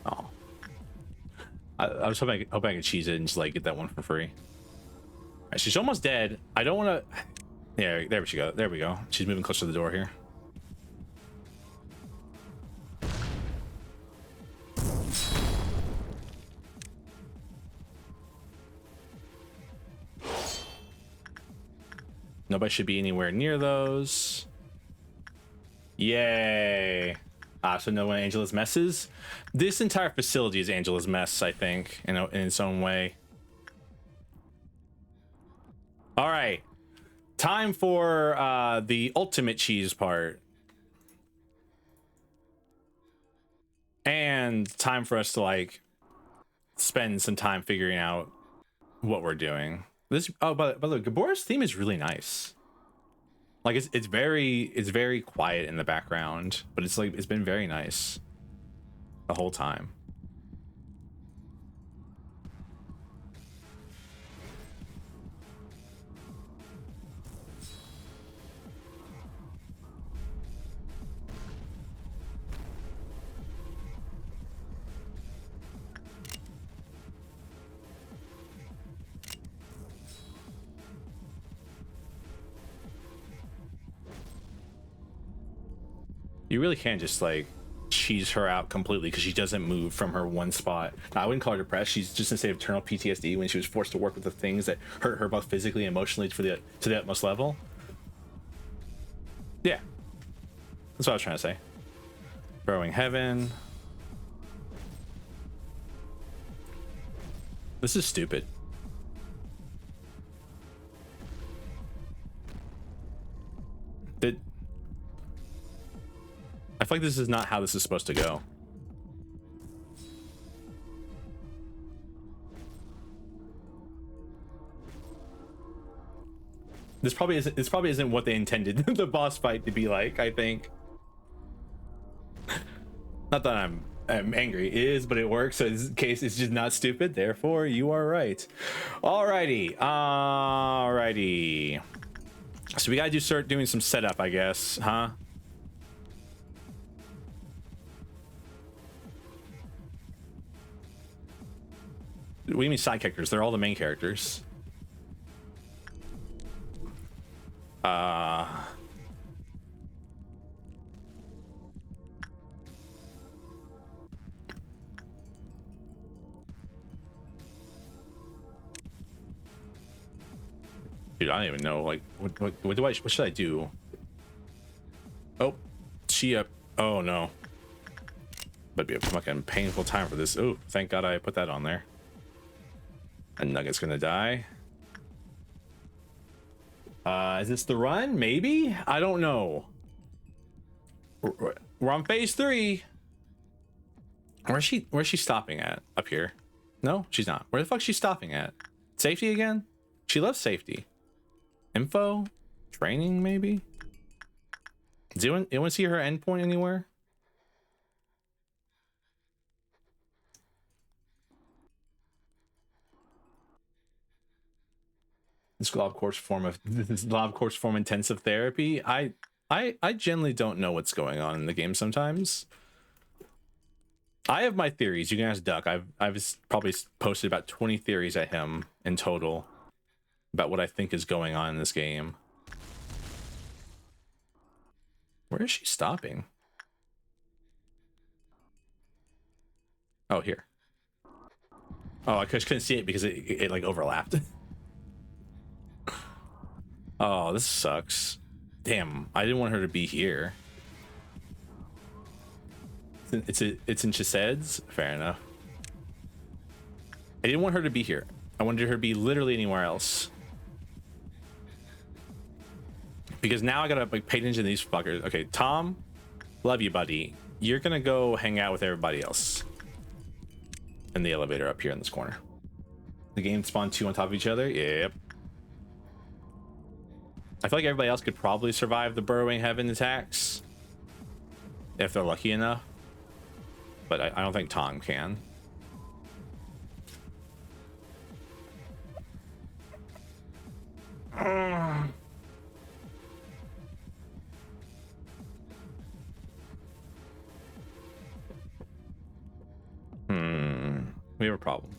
Oh, I was hoping I could cheese it and just like get that one for free. Right, she's almost dead. I don't want to. Yeah, there she go. There we go. She's moving closer to the door here. Nobody should be anywhere near those. Yay. So no one Angela's messes. This entire facility is Angela's mess, I think, in its own way. All right. Time for the ultimate cheese part. And time for us to like spend some time figuring out what we're doing. This by the way, Gabora's theme is really nice. Like it's very quiet in the background, but it's like it's been very nice the whole time. You really can't just like cheese her out completely because she doesn't move from her one spot. Now, I wouldn't call her depressed. She's just in a state of eternal PTSD when she was forced to work with the things that hurt her both physically and emotionally to the utmost level. Yeah, that's what I was trying to say. Burrowing Heaven. This is stupid. I feel like this is not how this is supposed to go. This probably isn't what they intended the boss fight to be like, I think. Not that I'm angry. It is, but it works. So in this case, it's just not stupid. Therefore, you are right. Alrighty. So we gotta start doing some setup, I guess, huh? What do you mean side characters? They're all the main characters. Dude, I don't even know. Like, what should I do? Oh, oh no. That'd be a fucking painful time for this. Oh, thank God I put that on there. And Nugget's gonna die. Is this the run? Maybe? I don't know. We're on phase 3. Where's she stopping at? Up here? No, she's not. Where the fuck is she stopping at? Safety again? She loves safety. Info? Training, maybe? Does anyone see her endpoint anywhere? This lab course form intensive therapy. I generally don't know what's going on in the game sometimes. I have my theories. You can ask Duck. I've probably posted about 20 theories at him in total about what I think is going on in this game. Where is she stopping? Oh, here. Oh, I just couldn't see it because it like overlapped. Oh, this sucks. Damn, I didn't want her to be here. It's in Chised's? Fair enough. I didn't want her to be here. I wanted her to be literally anywhere else. Because now I gotta like pay attention to these fuckers. Okay, Tom, love you, buddy. You're gonna go hang out with everybody else in the elevator up here in this corner. The game spawned 2 on top of each other. Yep. I feel like everybody else could probably survive the burrowing heaven attacks if they're lucky enough, but I don't think Tom can. We have a problem.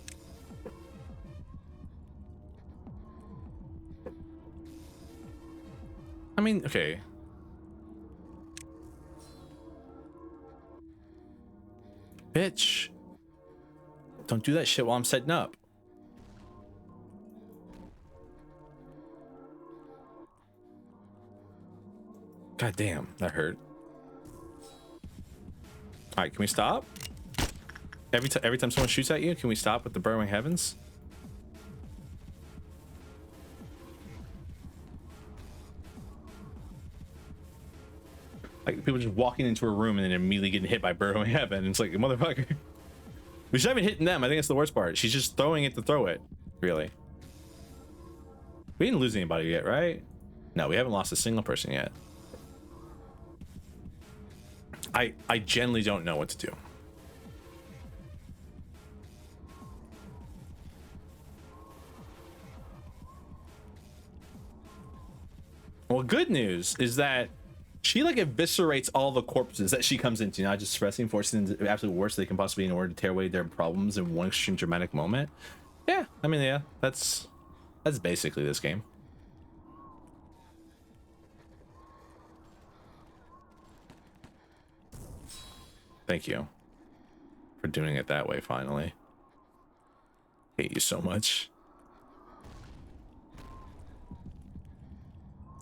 I mean, okay. Bitch. Don't do that shit while I'm setting up. God damn, that hurt. All right, can we stop? Every time someone shoots at you, can we stop with the burrowing heavens? Like people just walking into a room and then immediately getting hit by burrowing heaven. It's like, motherfucker. She's not even hitting them. I think that's the worst part. She's just throwing it to throw it. Really. We didn't lose anybody yet, right? No, we haven't lost a single person yet. I generally don't know what to do. Well, good news is that she like eviscerates all the corpses that she comes into, not just suppressing, forcing them to the absolute worst they can possibly in order to tear away their problems in one extreme dramatic moment. Yeah, I mean, yeah, that's basically this game. Thank you for doing it that way, finally. Hate you so much.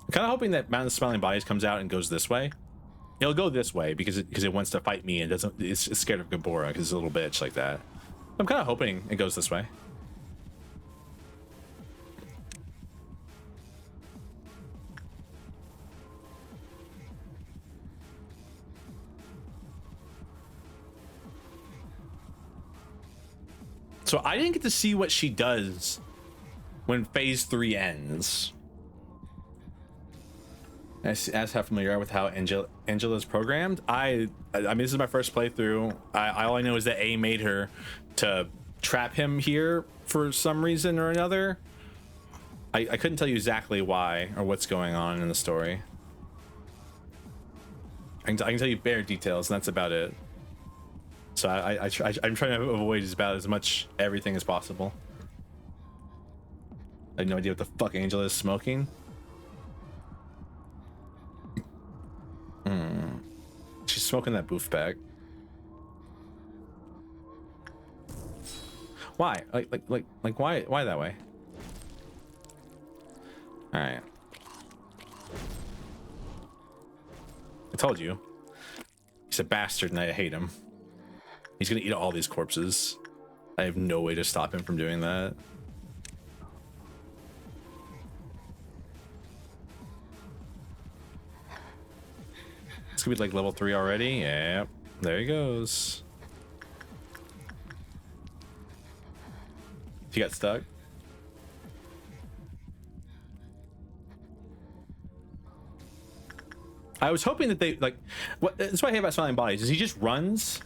I'm kind of hoping that Mountain of Smiling Bodies comes out and goes this way. It'll go this way because it wants to fight me and doesn't. It's scared of Gabora because it's a little bitch like that. I'm kind of hoping it goes this way. So I didn't get to see what she does when phase 3 ends. As how familiar with how Angela's programmed. I mean, this is my first playthrough. All I know is that A made her to trap him here for some reason or another. I couldn't tell you exactly why or what's going on in the story. I can tell you bare details, and that's about it. So I'm trying to avoid just about as much everything as possible. I had no idea what the fuck Angela is smoking. She's smoking that boof bag. Why? Like why that way? All right. I told you. He's a bastard and I hate him. He's gonna eat all these corpses. I have no way to stop him from doing that. It's gonna be like level 3 already. Yeah, there he goes. He got stuck. I was hoping that they like. That's what I hate about Smiling Bodies is he just runs.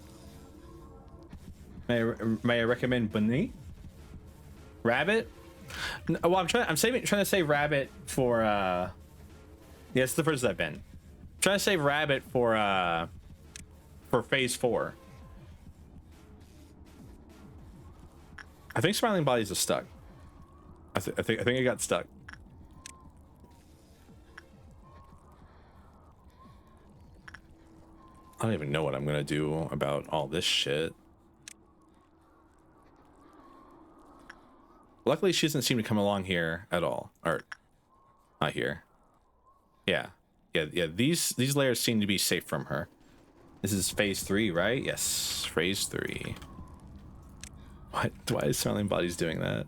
May I recommend Bunny? Rabbit? No, well, I'm trying to save Rabbit for yeah, it's the first I've been. I'm trying to save Rabbit for phase 4. I think Smiling Bodies is stuck. I think it got stuck. I don't even know what I'm gonna do about all this shit. Luckily, she doesn't seem to come along here at all. Or not here. Yeah. Yeah. These layers seem to be safe from her. This is phase 3, right? Yes, phase 3. What? Why is Smiling Bodies doing that?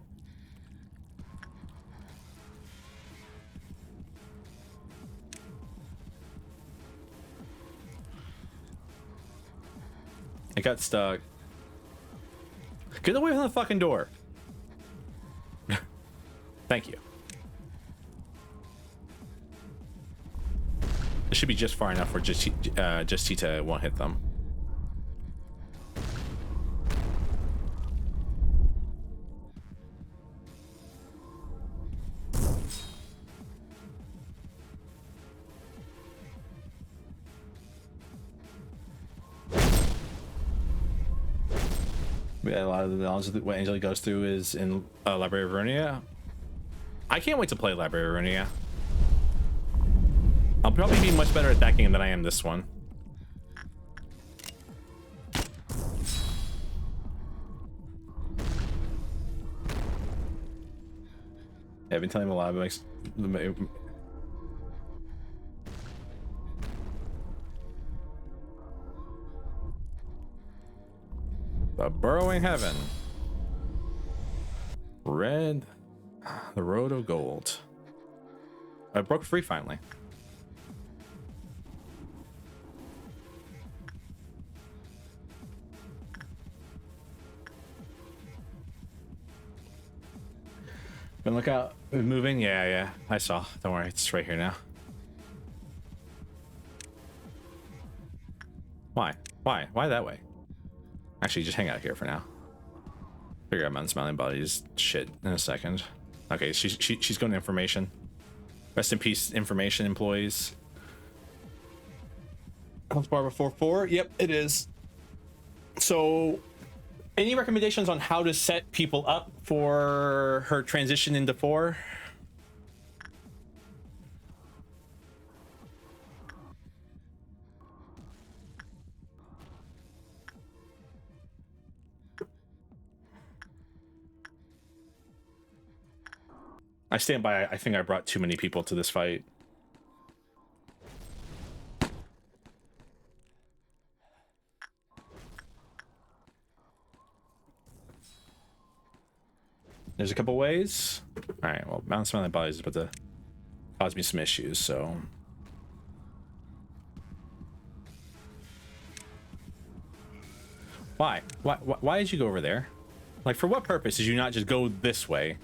It got stuck. Get away from the fucking door. Thank you. It should be just far enough where Justita won't hit them. Yeah, a lot of the knowledge of what Angela goes through is in Library of Runia. I can't wait to play Library of Runia. I'll probably be much better at that game than I am this one. Yeah, I've been telling him a lot about the Burrowing Heaven. Red. The Road of Gold. I broke free finally. And look out. Moving. Yeah. I saw. Don't worry. It's right here now. Why? Why that way? Actually, just hang out here for now. Figure out Mountain Smiling Body's shit in a second. Okay, she's going to information. Rest in peace, information employees. Health bar before 4. Yep, it is. So, any recommendations on how to set people up for her transition into 4? I stand by. I think I brought too many people to this fight. There's a couple ways. All right. Well, Mountain Smiling Bodies is about to cause me some issues, so. Why? Why did you go over there? Like, for what purpose did you not just go this way?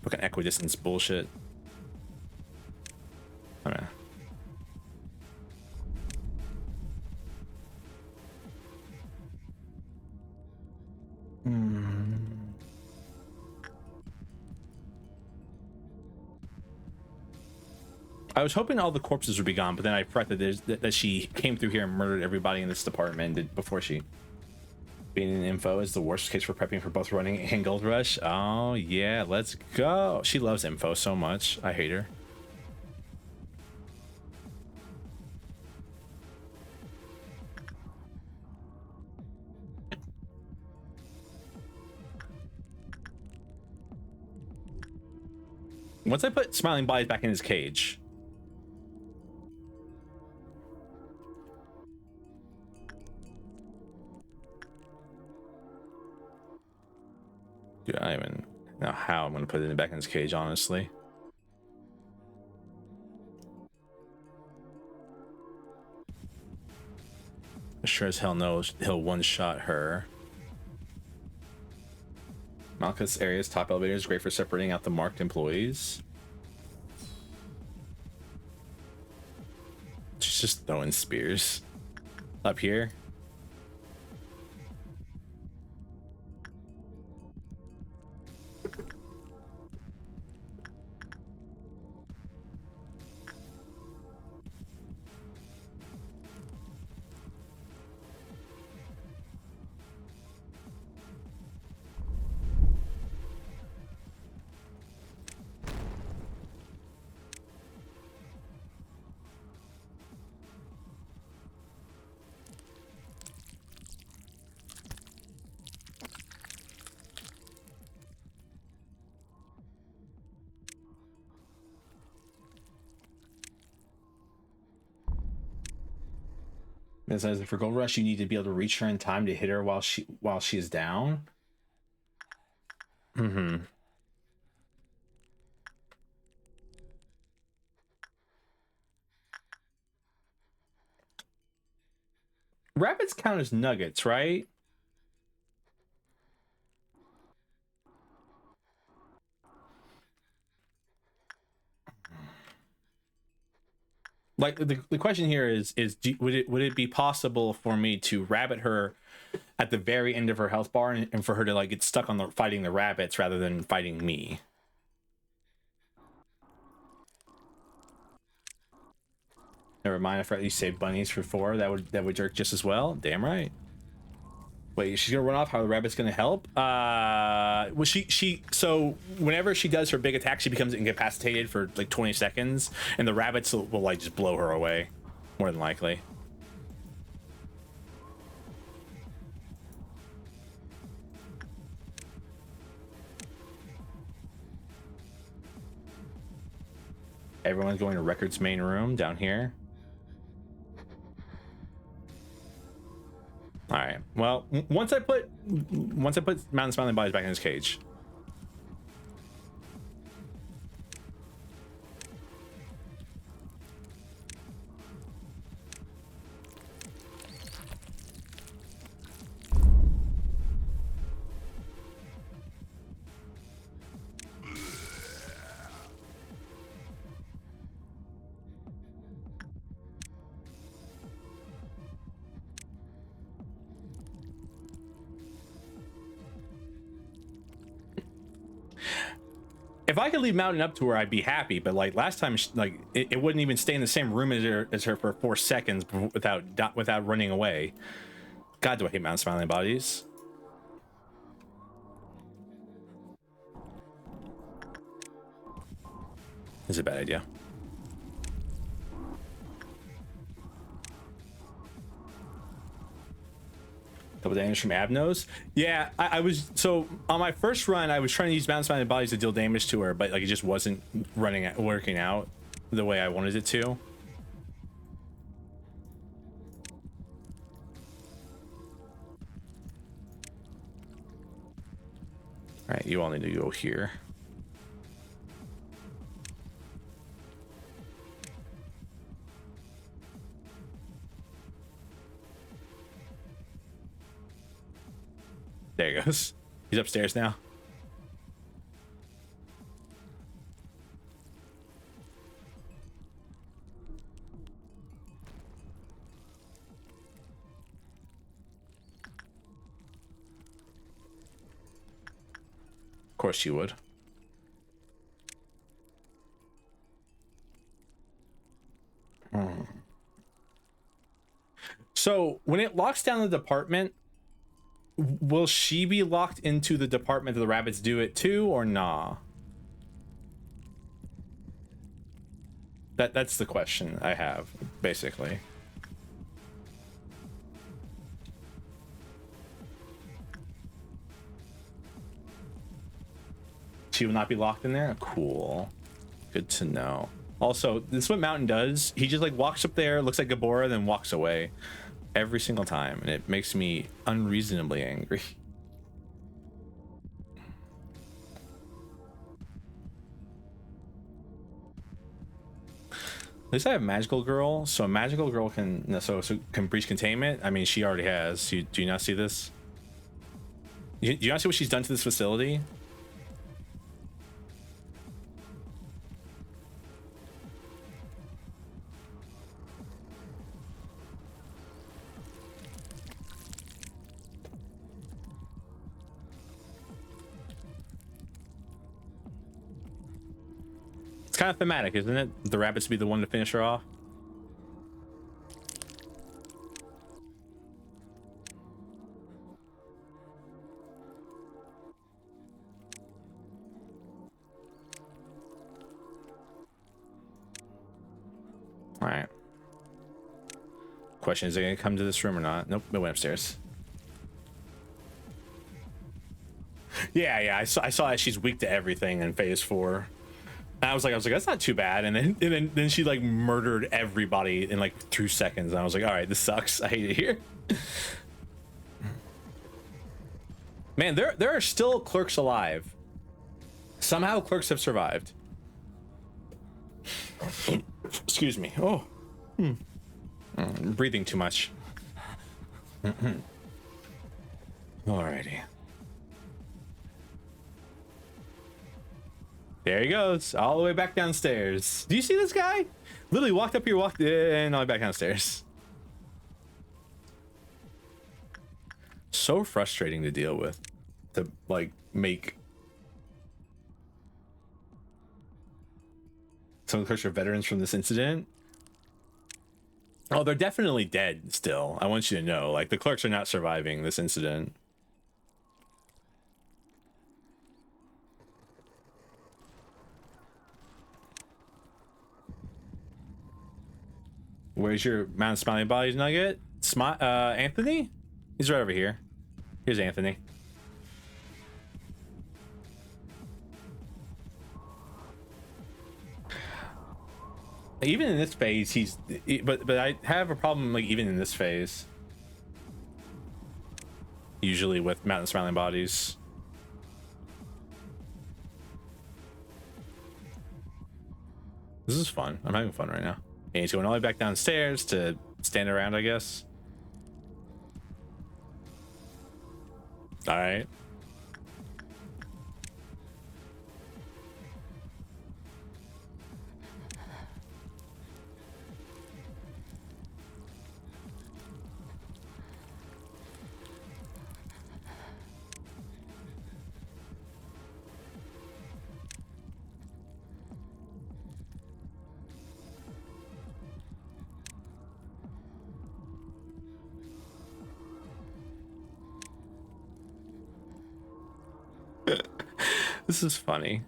Fucking equidistance bullshit. I mean, I was hoping all the corpses would be gone, but then I fret that she came through here and murdered everybody in this department before she. Being in info is the worst case for prepping for both running and Gold Rush. Oh yeah, let's go. She loves info so much. I hate her. Once I put Smiling Bodies back in his cage. Dude, I don't even know how I'm going to put it back in his cage, honestly. Sure as hell knows he'll one-shot her. Malkuth's area's top elevator is great for separating out the marked employees. She's just throwing spears. Up here. It says for Gold Rush, you need to be able to reach her in time to hit her while she is down. Mm-hmm. Rabbits count as nuggets, right? Like the question here is would it be possible for me to rabbit her at the very end of her health bar and for her to like get stuck on the fighting the rabbits rather than fighting me? Never mind, if I at least save bunnies for 4, that would jerk just as well. Damn right. Wait, she's gonna run off. How the rabbit's gonna help? Well, so whenever she does her big attack, she becomes incapacitated for like 20 seconds, and the rabbits will like just blow her away, more than likely. Everyone's going to Record's main room down here. All right. Well, once I put Mountain Smiling Bodies back in his cage. If I could leave Mountain up to her, I'd be happy. But like last time, like it wouldn't even stay in the same room as her for 4 seconds without running away. God, do I hate Mountain Smiling Bodies? This is a bad idea. Couple damage from Abnos. Yeah, I was so on my first run, I was trying to use Mountain Smiling Bodies to deal damage to her, but like it just wasn't working out the way I wanted it to. All right, you all need to go here. There he goes. He's upstairs now. Of course you would. So when it locks down the department, will she be locked into the department that the rabbits do it to, or nah? That's the question I have, basically. She will not be locked in there? Cool. Good to know. Also, this is what Mountain does. He just like walks up there, looks like Gabora, then walks away every single time, and it makes me unreasonably angry. At least I have Magical Girl, so Magical Girl can can breach containment. I mean, she already has. Do you not see this? Do you not see what she's done to this facility? It's kind of thematic, isn't it? The rabbits be the one to finish her off. All right. Question: is it gonna come to this room or not? Nope, it went upstairs. Yeah, I saw she's weak to everything in phase 4. And I was like, that's not too bad. And then she like murdered everybody in like 2 seconds. And I was like, all right, this sucks. I hate it here. Man, there are still clerks alive. Somehow clerks have survived. Excuse me. Oh, I'm breathing too much. Alrighty. There he goes, all the way back downstairs. Do you see this guy? Literally walked up here, walked in, all the way back downstairs. So frustrating to deal with. To like make some of the clerks are veterans from this incident. Oh, they're definitely dead still. I want you to know, like, the clerks are not surviving this incident. Where's your Mount Smiling Bodies nugget? Anthony? He's right over here. Here's Anthony. Even in this phase, but I have a problem, like, even in this phase. Usually with Mountain Smiling Bodies. This is fun. I'm having fun right now. And he's going all the way back downstairs to stand around, I guess. All right. This is funny.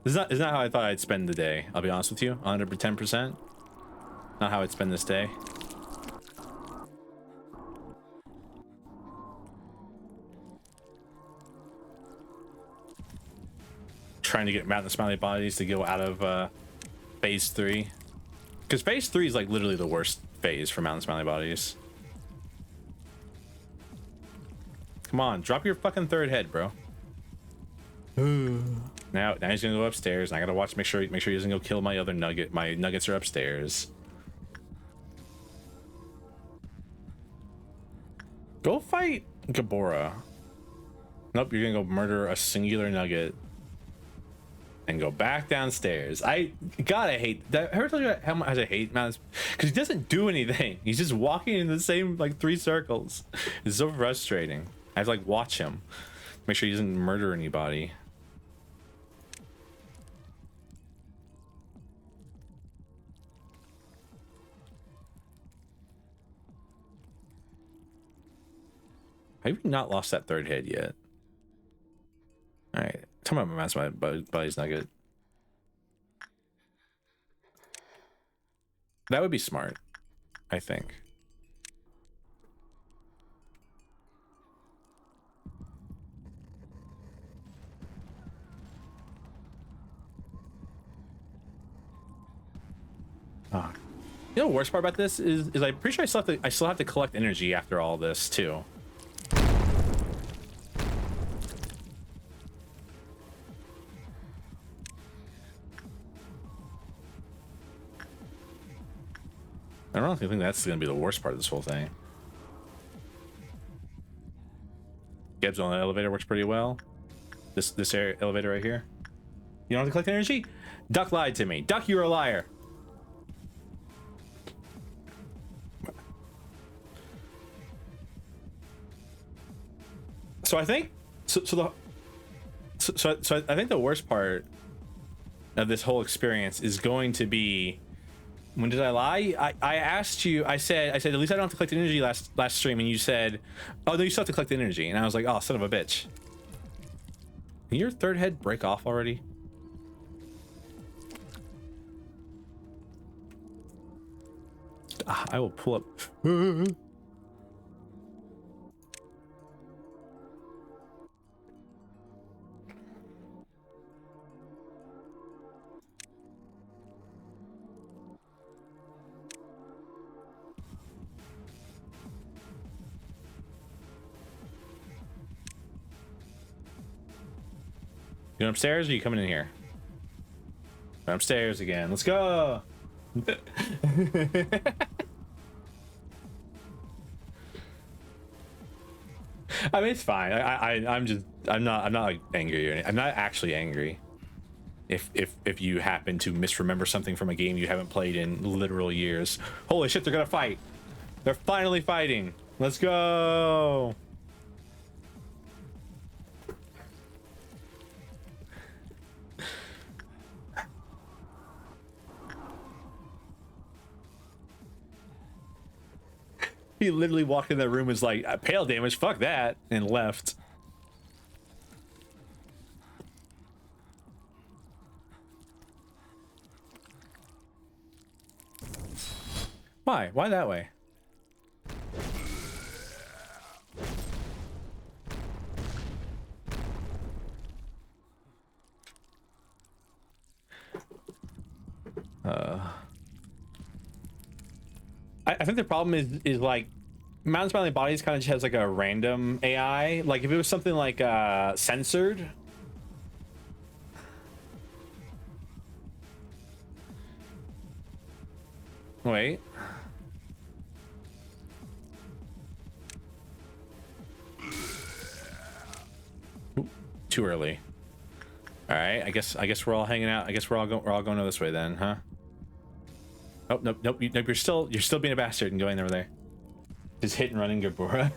This is not how I thought I'd spend the day. I'll be honest with you. 110%. Not how I'd spend this day. Trying to get Mountain Smiley Bodies to go out of phase 3. Because phase 3 is like literally the worst phase for Mountain Smiley Bodies. Come on, drop your fucking third head, bro. Now he's gonna go upstairs, and I gotta watch, make sure he doesn't go kill my other nugget. My nuggets are upstairs. Go fight Gabora. Nope, you're gonna go murder a singular nugget and go back downstairs. I hate that. I ever told you how much I hate Mountain? Because he doesn't do anything. He's just walking in the same like 3 circles. It's so frustrating. I have to like watch him, make sure he doesn't murder anybody. Have you not lost that third head yet? All right, tell me about my buddy's nugget. That would be smart, I think. Oh. You know the worst part about this is I'm pretty sure I still have to collect energy after all this too. I don't think that's going to be the worst part of this whole thing. Gibbs on the elevator works pretty well. This area, elevator right here. You don't have to collect energy? Duck lied to me. Duck, you're a liar. So I think so I think the worst part of this whole experience is going to be, when did I lie? I asked you, I said at least I don't have to collect energy last stream, and you said, oh no, you still have to collect energy, and I was like, oh son of a bitch. Can your third head break off already? I will pull up. You upstairs or are you coming in here? Upstairs again. Let's go. I mean, it's fine. I'm not like angry or anything. I'm not actually angry. If you happen to misremember something from a game you haven't played in literal years. Holy shit, they're gonna fight. They're finally fighting. Let's go. He literally walked in that room and was like, pale damage, fuck that, and left. Why? Why that way? I think the problem is like mountain smiling bodies kind of just has like a random AI. Like if it was something like censored. Wait. Ooh, too early. All right, I guess we're all hanging out. I guess we're all going this way then, huh? Oh nope, nope, nope. You're still being a bastard and going over there. Just hit and running, Gabora.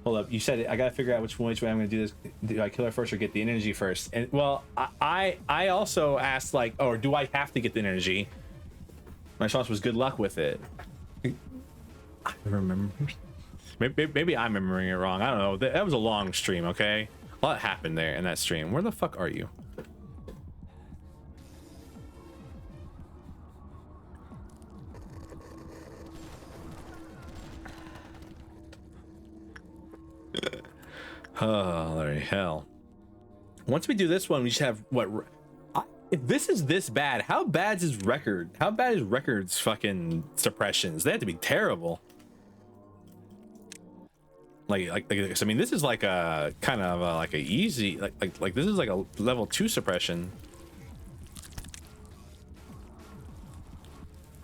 Hold up, you said it. I gotta figure out which way I'm gonna do this. Do I kill her first or get the energy first? And well, I also asked like, oh, do I have to get the energy? My response was good luck with it. I remember. Maybe I'm remembering it wrong. I don't know. That was a long stream, okay? A lot happened there in that stream. Where the fuck are you? Oh, Larry, hell. Once we do this one, we should have what? If this is this bad, how bad is record? How bad is records fucking suppressions? They have to be terrible. Like I mean, this is like a kind of like a easy like this is like a level 2 suppression.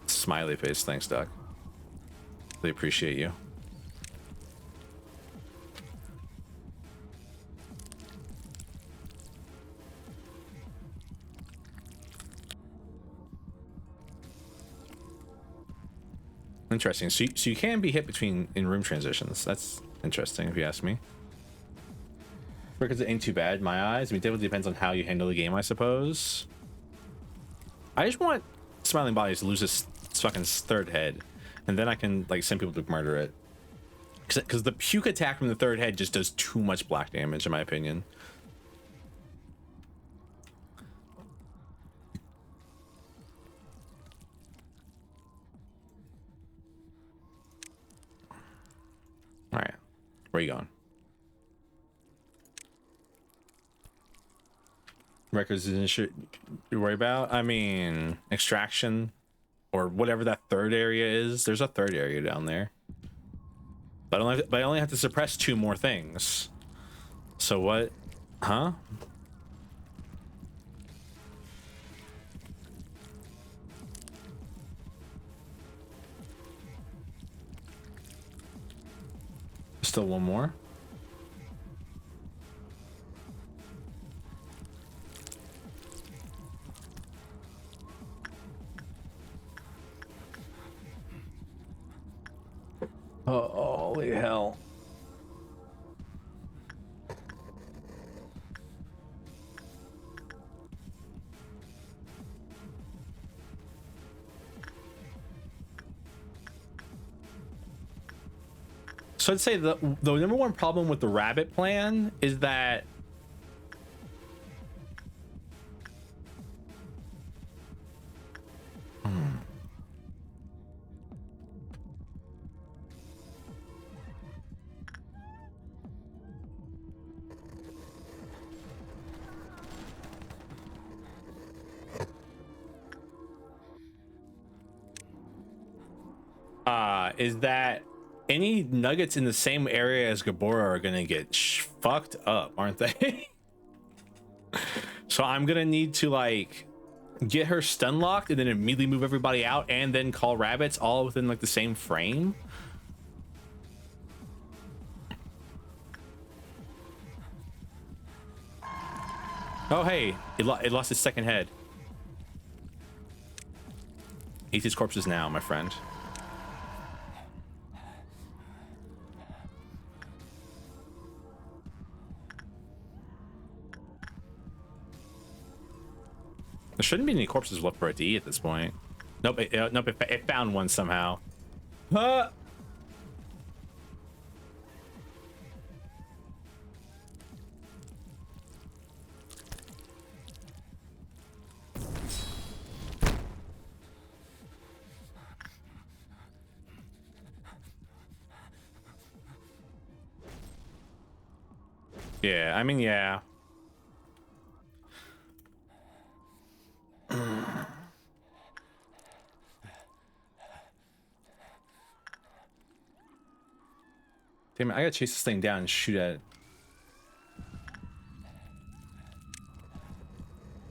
Smiley face, thanks, Doc. They appreciate you. Interesting. So you can be hit between in room transitions. That's interesting if you ask me. Because it ain't too bad in my eyes. I mean, it definitely depends on how you handle the game, I suppose. I just want Smiling Bodies to lose his fucking third head, and then I can like send people to murder it. Because the puke attack from the third head just does too much black damage, in my opinion. All right, where you going? Records isn't shit you worry about. I mean, extraction or whatever that third area is. There's a third area down there, but I only have to suppress 2 more things. So what? Huh? Still one more. Oh, holy hell. So I'd say the number one problem with the rabbit plan is that is that any nuggets in the same area as Gabora are gonna get fucked up, aren't they? So I'm gonna need to like get her stun locked and then immediately move everybody out and then call rabbits all within like the same frame. Oh hey, it lost its second head. Eat these corpses now, my friend. There shouldn't be any corpses left for it to eat at this point. Nope, nope, it found one somehow. Huh? Yeah, I mean, yeah. Damn it, I gotta chase this thing down and shoot at it.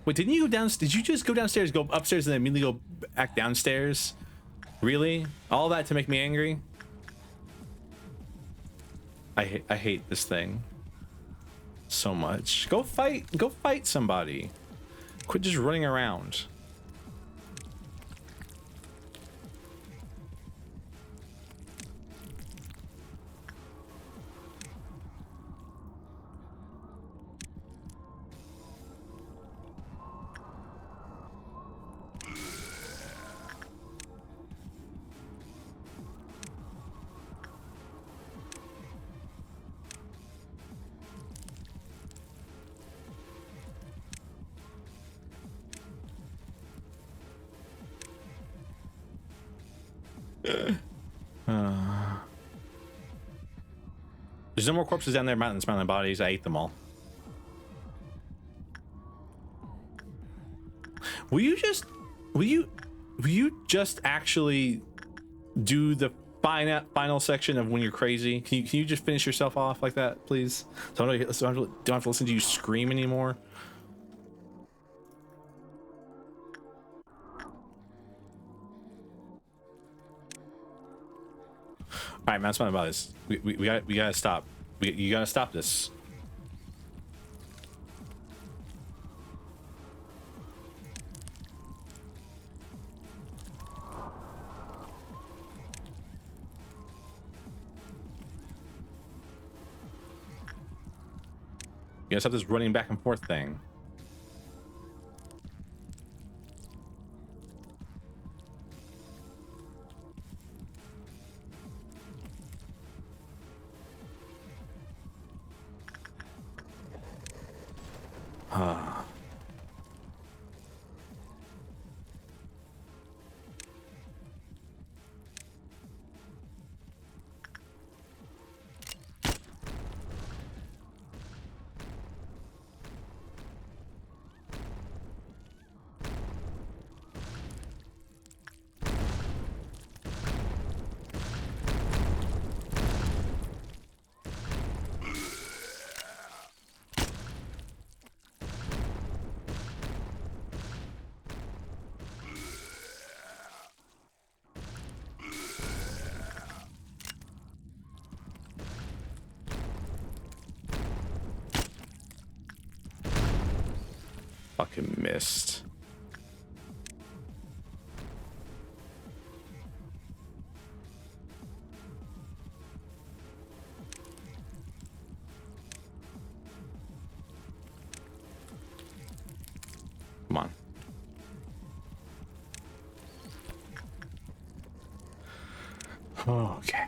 Wait, didn't you go down? Did you just go downstairs, go upstairs, and then immediately go back downstairs? Really? All that to make me angry? I hate this thing so much. Go fight somebody. Quit just running around. There's no more corpses down there, mountain smiling bodies. I ate them all. Will you just actually do the final section of when you're crazy? Can you just finish yourself off like that, please? So I don't have to listen to you scream anymore. All right, man, smiling bodies. We gotta stop. You gotta stop this. You gotta stop this running back and forth thing. Fucking missed. Come on. Okay.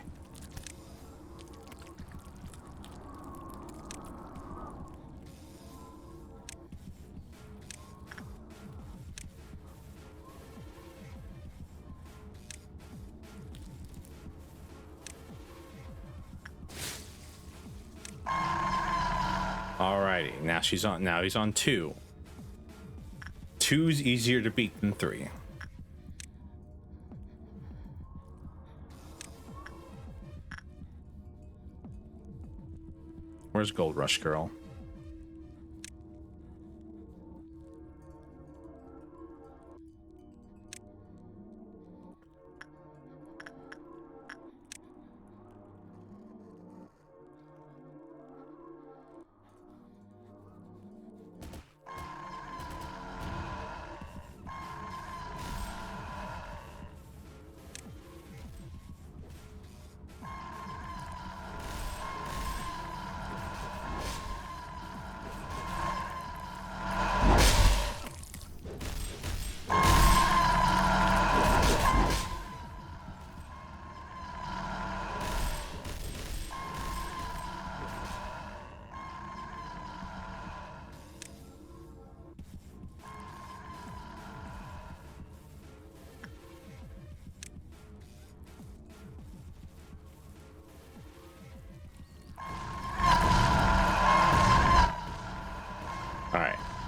Alrighty, now she's on. Now he's on 2. 2's easier to beat than 3. Where's Gold Rush Girl?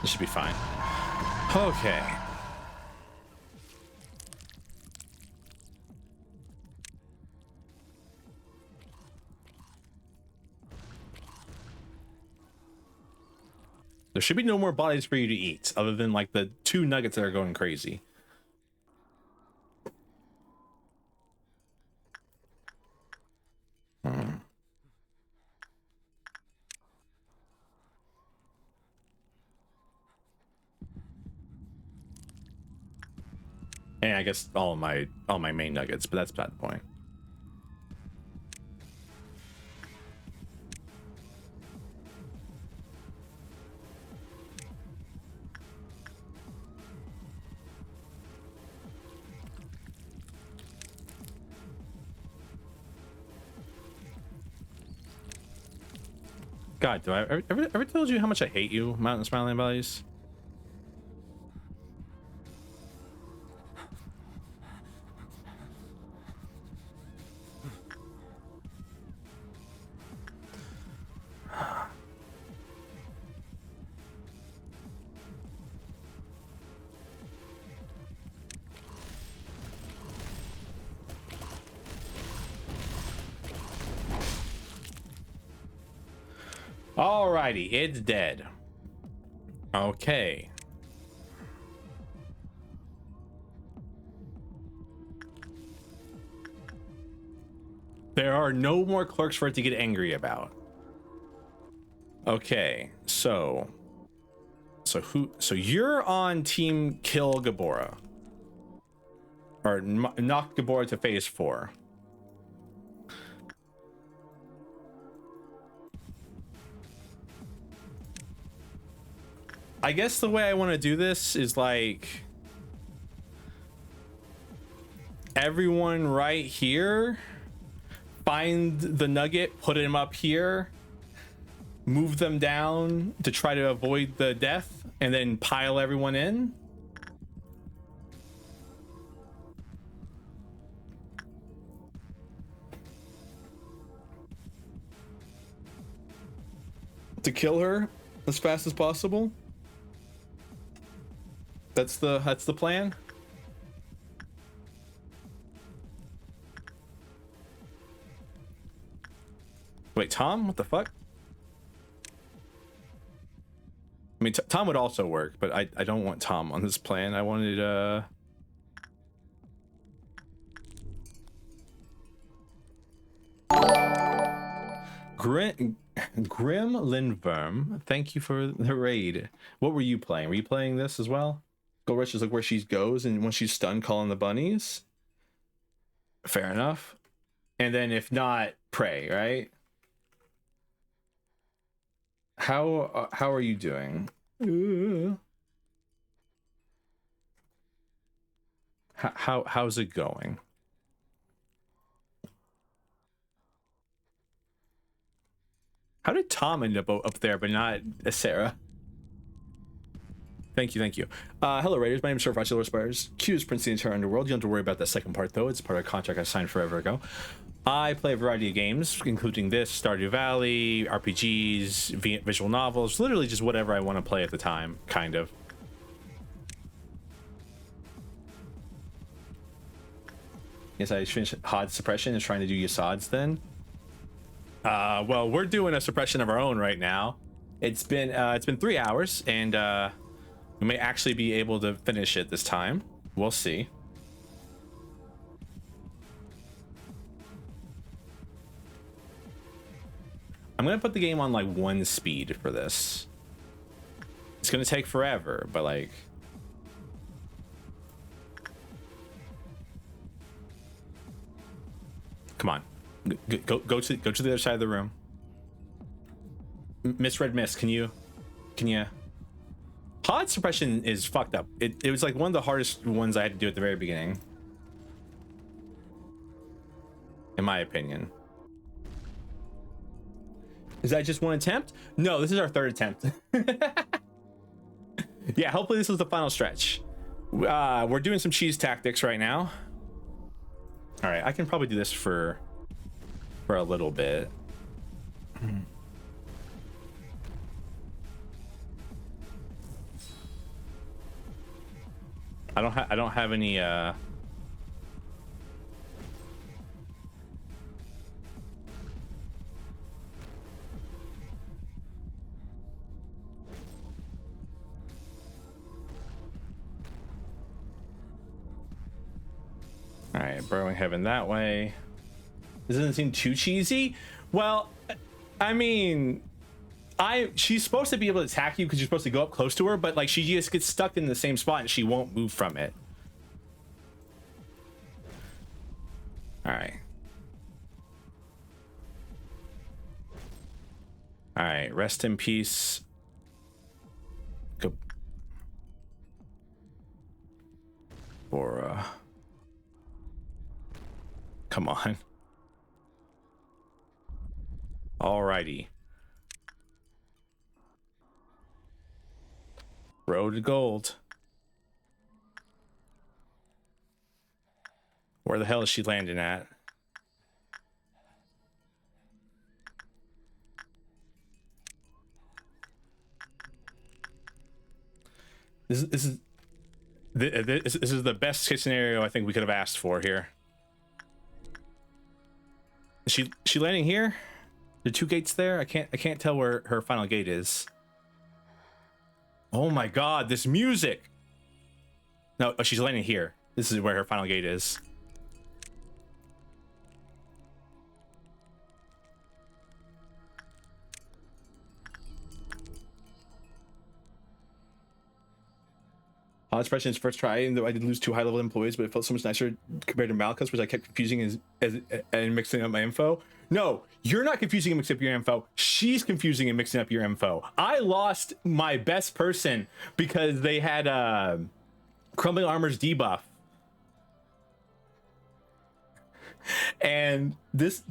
This should be fine. Okay. There should be no more bodies for you to eat, other than like the 2 nuggets that are going crazy. And I guess all my main nuggets, but that's not the point. God, do I ever told you how much I hate you, Mountain Smiling Bellies? Alrighty, it's dead. Okay. There are no more clerks for it to get angry about. Okay, so you're on team kill Gabora. Or knock Gabora to phase 4. I guess the way I want to do this is like everyone right here, find the nugget, put him up here, move them down to try to avoid the death, and then pile everyone in. To kill her as fast as possible. That's the plan. Wait, Tom? What the fuck? I mean, Tom would also work, but I don't want Tom on this plan. I wanted Grim Lindworm, thank you for the raid. What were you playing? Were you playing this as well? Go Rich is like where she goes, and when she's stunned, calling the bunnies. Fair enough. And then if not, pray, right? How are you doing? How's it going? How did Tom end up there, but not Sarah? Thank you. Hello, Raiders. My name is Servofrosty VOD. Q is Prince of the entire underworld. You don't have to worry about that second part, though. It's part of a contract I signed forever ago. I play a variety of games, including this, Stardew Valley, RPGs, visual novels, literally just whatever I want to play at the time, kind of. Yes, I finished HOD suppression and trying to do Yasad's then. Well, we're doing a suppression of our own right now. It's been 3 hours, and we may actually be able to finish it this time. We'll see. I'm gonna put the game on like 1 speed for this. It's gonna take forever, but like, come on, go to the other side of the room. Misread Miss, can you? HOD suppression is fucked up. It was like one of the hardest ones I had to do at the very beginning, in my opinion. Is that just 1 attempt? No, this is our 3rd attempt. Yeah, hopefully this is the final stretch. We're doing some cheese tactics right now. All right, I can probably do this for a little bit. I don't have any all right, burrowing heaven that way. This doesn't seem too cheesy. Well, I mean, she's supposed to be able to attack you because you're supposed to go up close to her, but like she just gets stuck in the same spot and she won't move from it. All right. All right, rest in peace. Go. Bora. Come on. Alrighty. Road to gold. Where the hell is she landing at? This is the best case scenario I think we could have asked for here. Is she landing here? The two gates there? I can't tell where her final gate is. Oh my god, this music! No, oh, she's landing here. This is where her final gate is. Hot expression is first try, and though I did lose 2 high-level employees, but it felt so much nicer compared to Malchus, which I kept confusing and mixing up my info. No, you're not confusing and mixing up your info. She's confusing and mixing up your info. I lost my best person because they had Crumbling Armor's debuff. And this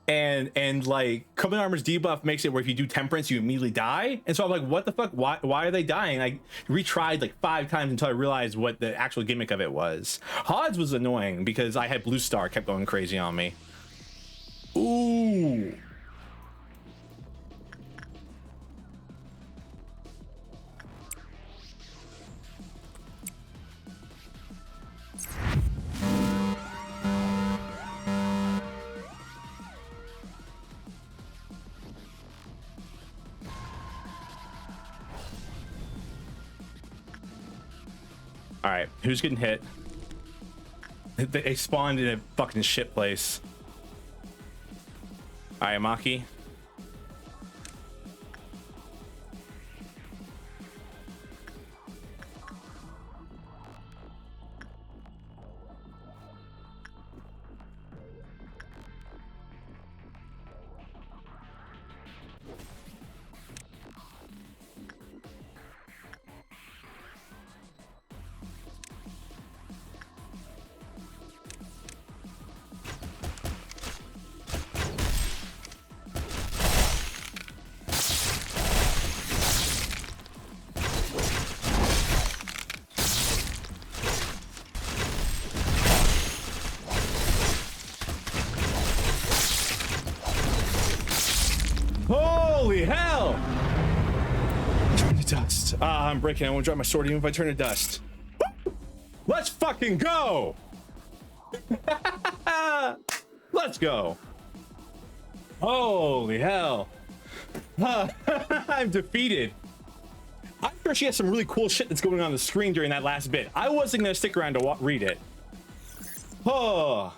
and like Crumbling Armor's debuff makes it where if you do temperance you immediately die, and so I'm like, what the fuck, why are they dying? I retried like 5 times until I realized what the actual gimmick of it was. Hod's was annoying because I had Blue Star kept going crazy on me. Ooh. All right, who's getting hit? They spawned in a fucking shit place. All right, Maki. Holy hell! Turn to dust. Ah, I'm breaking. I won't drop my sword even if I turn to dust. Let's fucking go! Let's go! Holy hell! I'm defeated. I'm sure she has some really cool shit that's going on the screen during that last bit. I wasn't gonna stick around to read it. Oh.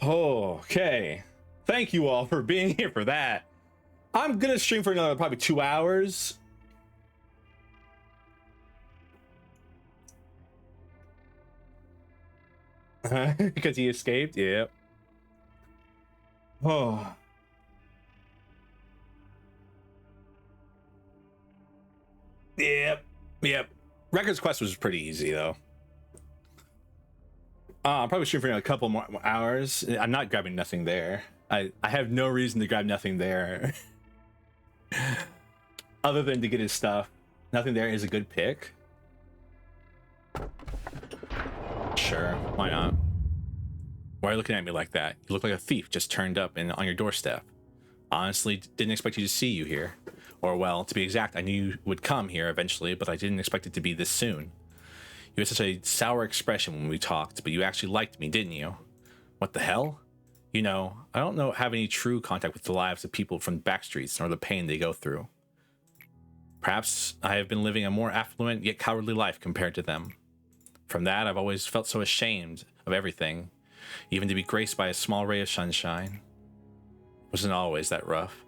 Okay. Thank you all for being here for that. I'm gonna stream for another probably 2 hours. Because he escaped? Yep. Oh. Yep. Records Quest was pretty easy though. I'm probably shooting for a couple more hours. I'm not grabbing nothing there. I have no reason to grab nothing there. Other than to get his stuff. Nothing there is a good pick. Sure, why not? Why are you looking at me like that? You look like a thief just turned up on your doorstep. Honestly, didn't expect you to see you here. Or well, to be exact, I knew you would come here eventually, but I didn't expect it to be this soon. You had such a sour expression when we talked, but you actually liked me, didn't you? What the hell? You know, I don't have any true contact with the lives of people from backstreets nor the pain they go through. Perhaps I have been living a more affluent yet cowardly life compared to them. From that, I've always felt so ashamed of everything, even to be graced by a small ray of sunshine. It wasn't always that rough.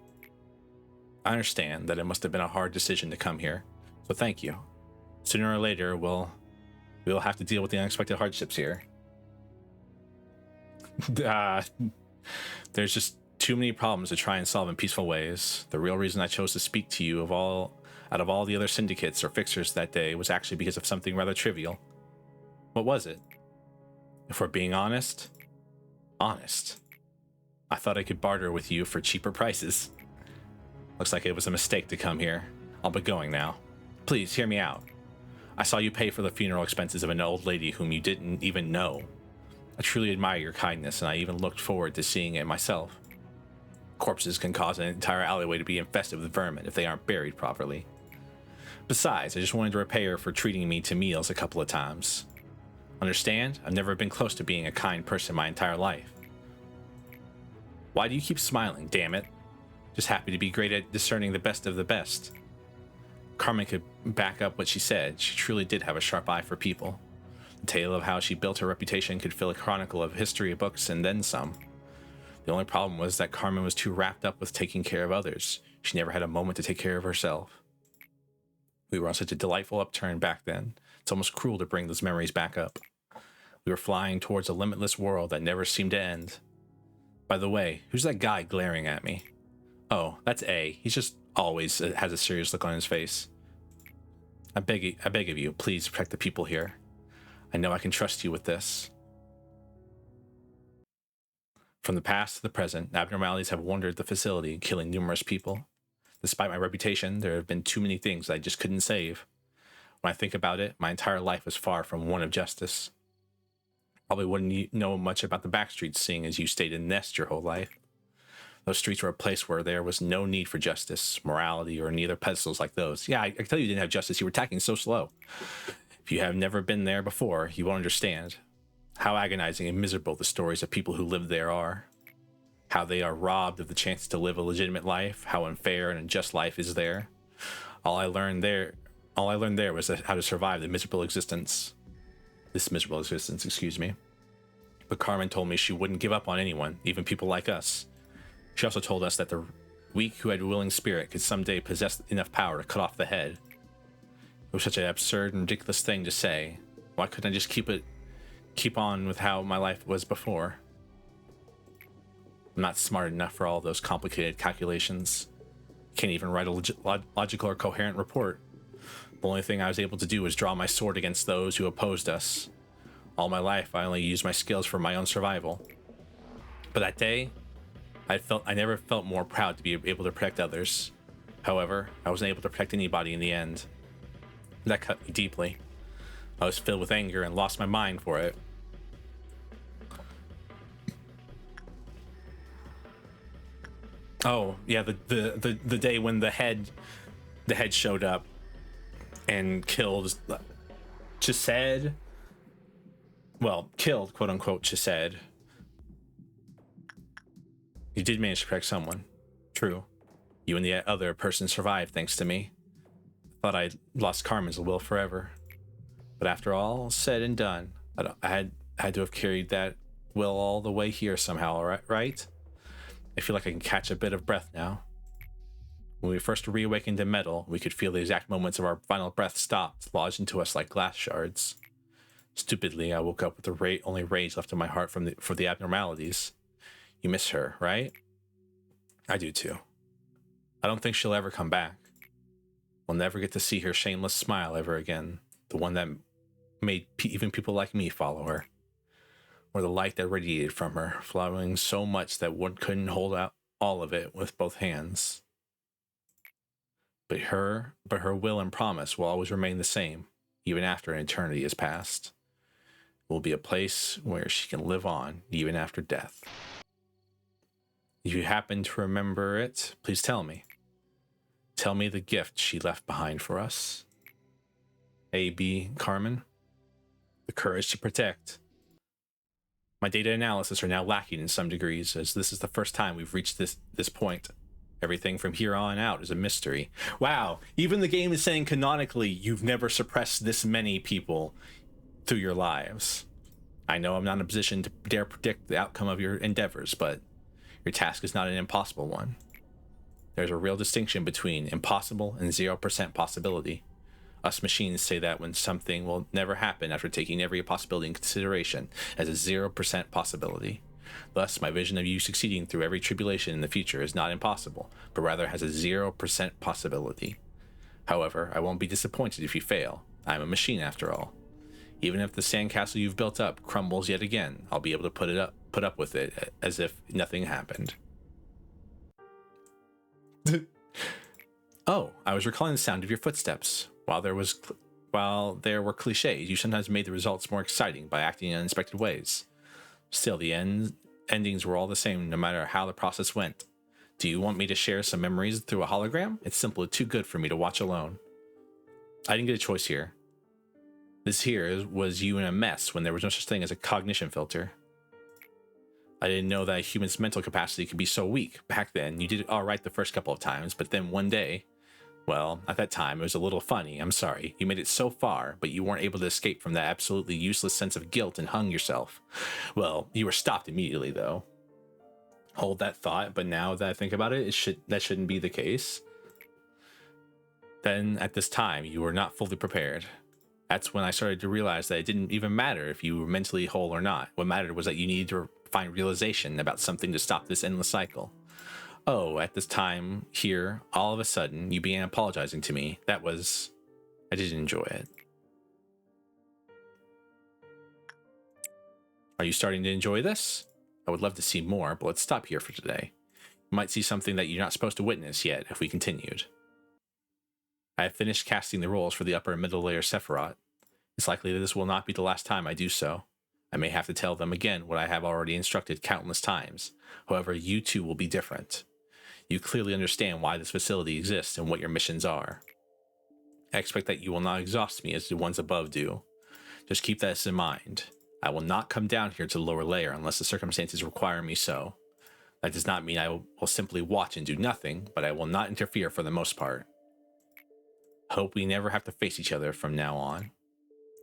I understand that it must have been a hard decision to come here, so thank you. Sooner or later, we'll have to deal with the unexpected hardships here. There's just too many problems to try and solve in peaceful ways. The real reason I chose to speak to you out of all the other syndicates or fixers that day was actually because of something rather trivial. What was it? If we're being honest, I thought I could barter with you for cheaper prices. Looks like it was a mistake to come here. I'll be going now. Please hear me out. I saw you pay for the funeral expenses of an old lady whom you didn't even know. I truly admire your kindness, and I even looked forward to seeing it myself. Corpses can cause an entire alleyway to be infested with vermin if they aren't buried properly. Besides, I just wanted to repay her for treating me to meals a couple of times. Understand? I've never been close to being a kind person my entire life. Why do you keep smiling, damn it? Just happy to be great at discerning the best of the best. Carmen could back up what she said. She truly did have a sharp eye for people. The tale of how she built her reputation could fill a chronicle of history books and then some. The only problem was that Carmen was too wrapped up with taking care of others. She never had a moment to take care of herself. We were on such a delightful upturn back then. It's almost cruel to bring those memories back up. We were flying towards a limitless world that never seemed to end. By the way, who's that guy glaring at me? Oh, that's A. He's just always has a serious look on his face. I beg of you, please protect the people here. I know I can trust you with this. From the past to the present, abnormalities have wandered the facility, killing numerous people. Despite my reputation, there have been too many things I just couldn't save. When I think about it, my entire life was far from one of justice. Probably wouldn't know much about the back streets, seeing as you stayed in Nest your whole life. Those streets were a place where there was no need for justice, morality, or any other pedestals like those. Yeah, I can tell you didn't have justice. You were attacking so slow. If you have never been there before, you won't understand how agonizing and miserable the stories of people who live there are. How they are robbed of the chance to live a legitimate life, how unfair and unjust life is there. All I learned there was how to survive this miserable existence, excuse me. But Carmen told me she wouldn't give up on anyone, even people like us. She also told us that the weak who had a willing spirit could someday possess enough power to cut off the head. It was such an absurd and ridiculous thing to say. Why couldn't I just keep on with how my life was before? I'm not smart enough for all those complicated calculations. Can't even write a logical or coherent report. The only thing I was able to do was draw my sword against those who opposed us. All my life, I only used my skills for my own survival. But that day, I never felt more proud to be able to protect others. However, I wasn't able to protect anybody in the end. That cut me deeply. I was filled with anger and lost my mind for it. Oh, yeah, the day when the head showed up and killed Chesed. Well, killed, quote unquote, Chesed. You did manage to protect someone. True. You and the other person survived thanks to me. Thought I'd lost Carmen's will forever. But after all said and done, I had to have carried that will all the way here somehow, right? I feel like I can catch a bit of breath now. When we first reawakened in metal, we could feel the exact moments of our final breath stopped, lodged into us like glass shards. Stupidly, I woke up with the only rage left in my heart for the abnormalities. You miss her, right? I do too. I don't think she'll ever come back. We'll never get to see her shameless smile ever again, the one that made even people like me follow her. Or the light that radiated from her, flowing so much that one couldn't hold out all of it with both hands. But her will and promise will always remain the same, even after an eternity has passed. It will be a place where she can live on, even after death. If you happen to remember it, please tell me. Tell me the gift she left behind for us. A.B. Carmen? The courage to protect. My data analysis are now lacking in some degrees, as this is the first time we've reached this point. Everything from here on out is a mystery. Wow, even the game is saying canonically you've never suppressed this many people through your lives. I know I'm not in a position to dare predict the outcome of your endeavors, but your task is not an impossible one. There's a real distinction between impossible and 0% possibility. Us machines say that when something will never happen after taking every possibility in consideration as a 0% possibility. Thus, my vision of you succeeding through every tribulation in the future is not impossible, but rather has a 0% possibility. However, I won't be disappointed if you fail. I'm a machine after all. Even if the sandcastle you've built up crumbles yet again, I'll be able to put up with it as if nothing happened. Oh, I was recalling the sound of your footsteps. While there were cliches, you sometimes made the results more exciting by acting in unexpected ways. Still, the endings were all the same, no matter how the process went. Do you want me to share some memories through a hologram? It's simply too good for me to watch alone. I didn't get a choice here. This here was you in a mess when there was no such thing as a cognition filter. I didn't know that a human's mental capacity could be so weak. Back then, you did it all right the first couple of times, but then one day, well, at that time, it was a little funny. I'm sorry. You made it so far, but you weren't able to escape from that absolutely useless sense of guilt and hung yourself. Well, you were stopped immediately, though. Hold that thought, but now that I think about it, that shouldn't be the case. Then, at this time, you were not fully prepared. That's when I started to realize that it didn't even matter if you were mentally whole or not. What mattered was that you needed to find realization about something to stop this endless cycle. Oh, at this time here, all of a sudden, you began apologizing to me. I didn't enjoy it. Are you starting to enjoy this? I would love to see more, but let's stop here for today. You might see something that you're not supposed to witness yet if we continued. I have finished casting the roles for the upper and middle layer Sephiroth. It's likely that this will not be the last time I do so. I may have to tell them again what I have already instructed countless times. However, you two will be different. You clearly understand why this facility exists and what your missions are. I expect that you will not exhaust me as the ones above do. Just keep this in mind. I will not come down here to the lower layer unless the circumstances require me so. That does not mean I will simply watch and do nothing, but I will not interfere for the most part. Hope we never have to face each other from now on.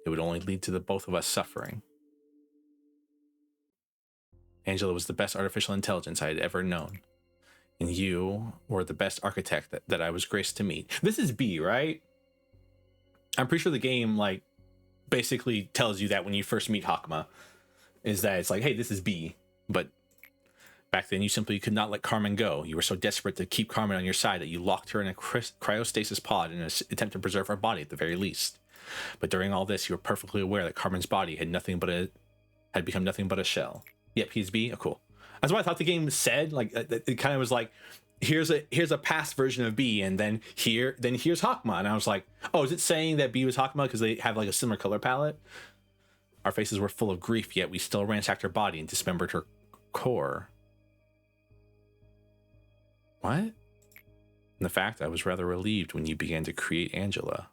It would only lead to the both of us suffering. Angela was the best artificial intelligence I had ever known. And you were the best architect that I was graced to meet. This is B, right? I'm pretty sure the game, like, basically tells you that when you first meet Hakma. Is that it's like, hey, this is B. But back then, you simply could not let Carmen go. You were so desperate to keep Carmen on your side that you locked her in a cryostasis pod in an attempt to preserve her body at the very least. But during all this, you were perfectly aware that Carmen's body had become nothing but a shell. Yep, he's B. Oh, cool. That's what I thought the game said. Like, it kind of was like, here's a past version of B, and then here's Hakma. And I was like, oh, is it saying that B was Hakma because they have like a similar color palette? Our faces were full of grief, yet we still ransacked her body and dismembered her core. What? In fact, I was rather relieved when you began to create Angela.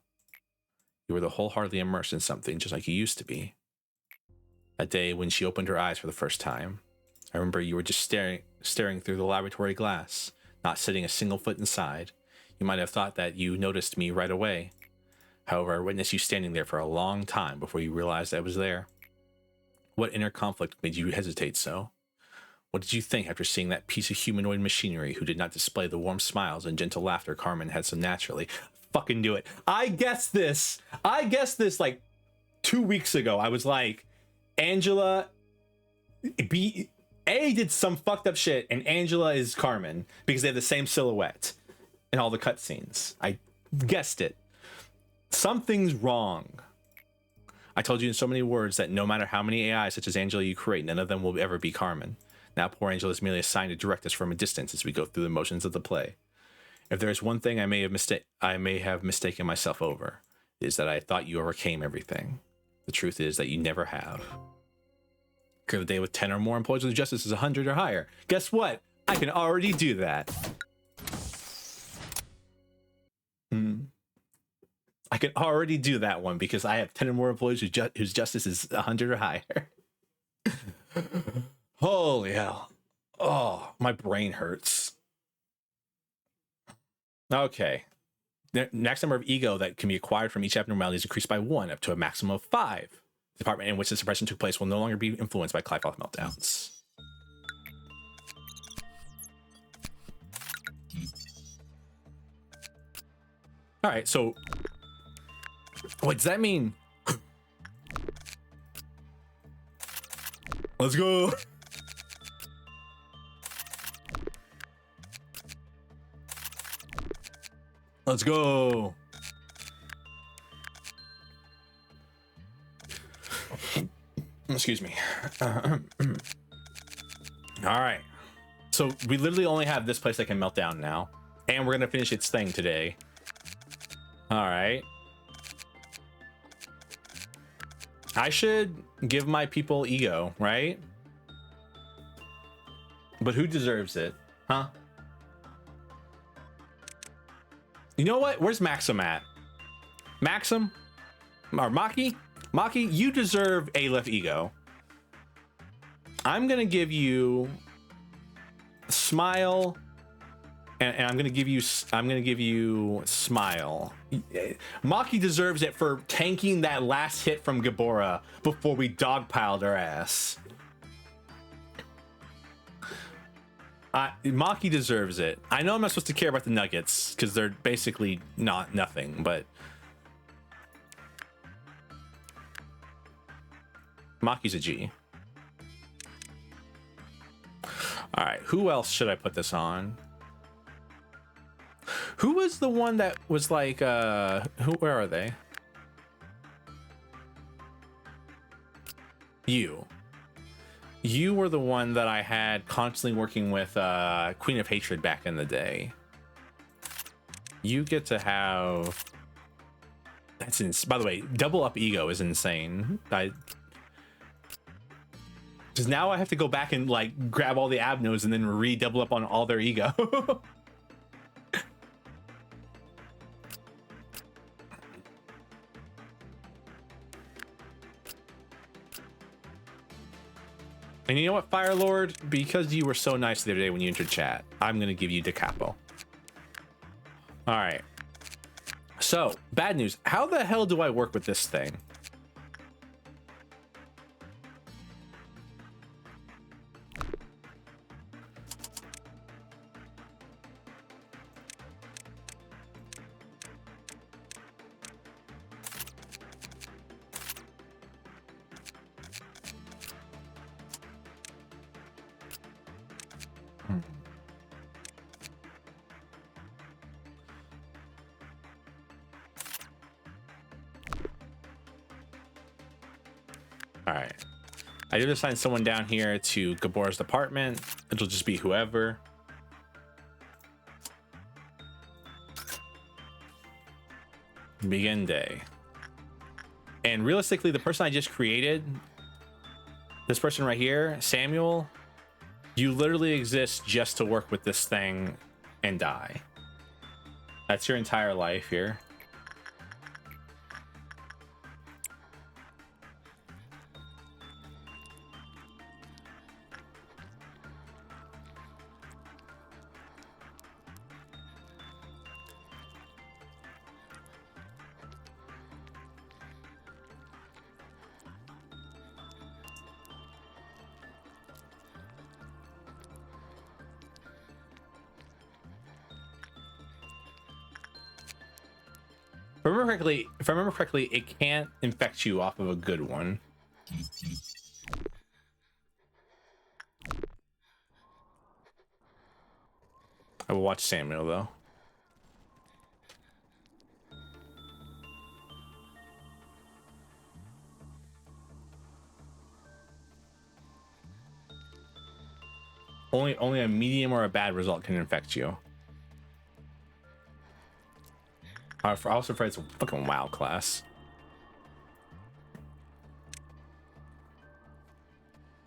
You were wholeheartedly immersed in something just like you used to be. That day when she opened her eyes for the first time, I remember you were just staring through the laboratory glass, not setting a single foot inside. You might have thought that you noticed me right away. However, I witnessed you standing there for a long time before you realized I was there. What inner conflict made you hesitate so? What did you think after seeing that piece of humanoid machinery who did not display the warm smiles and gentle laughter Carmen had so naturally? Fucking do it. I guessed this like 2 weeks ago. I was like, Angela, A did some fucked up shit, and Angela is Carmen because they have the same silhouette in all the cutscenes. I guessed it. Something's wrong. I told you in so many words that no matter how many AIs such as Angela you create, none of them will ever be Carmen. Now poor Angela is merely assigned to direct us from a distance as we go through the motions of the play. If there is one thing I may have mistaken myself over, it is that I thought you overcame everything. The truth is that you never have. Clear the day with 10 or more employees of justice is 100 or higher. Guess what? I can already do that. I can already do that one because I have 10 or more employees whose justice is 100 or higher. Holy hell. Oh, my brain hurts. Okay. The next number of ego that can be acquired from each abnormality is increased by 1 up to a maximum of 5. The department in which the suppression took place will no longer be influenced by Clive meltdowns. All right, so what does that mean? Let's go. Let's go. Excuse me. All right. So we literally only have this place that can melt down now. And we're going to finish its thing today. All right. I should give my people ego, right? But who deserves it? Huh? You know what? Where's Maxim at? Maxim? Or Maki? Maki, you deserve Aleph ego. I'm gonna give you Smile, and I'm gonna give you Smile. Maki deserves it for tanking that last hit from Gabora before we dogpiled her ass. Maki deserves it. I know I'm not supposed to care about the Nuggets because they're basically nothing, but Maki's a G. All right, who else should I put this on? Who was the one that was like, where are they? You were the one that I had constantly working with Queen of Hatred back in the day. You get to have... That's by the way, double up ego is insane. Because now I have to go back and like grab all the abnos and then redouble up on all their ego. And you know what, Fire Lord? Because you were so nice the other day when you entered chat, I'm going to give you Da Capo. All right. So, bad news. How the hell do I work with this thing? All right, I did assign someone down here to Gabor's department. It'll just be whoever. Begin day. And realistically, the person I just created, this person right here, Samuel, you literally exist just to work with this thing and die. That's your entire life here. If I remember correctly, it can't infect you off of a good one. I will watch Samuel though. Only a medium or a bad result can infect you. I was afraid it's a fucking WoW class.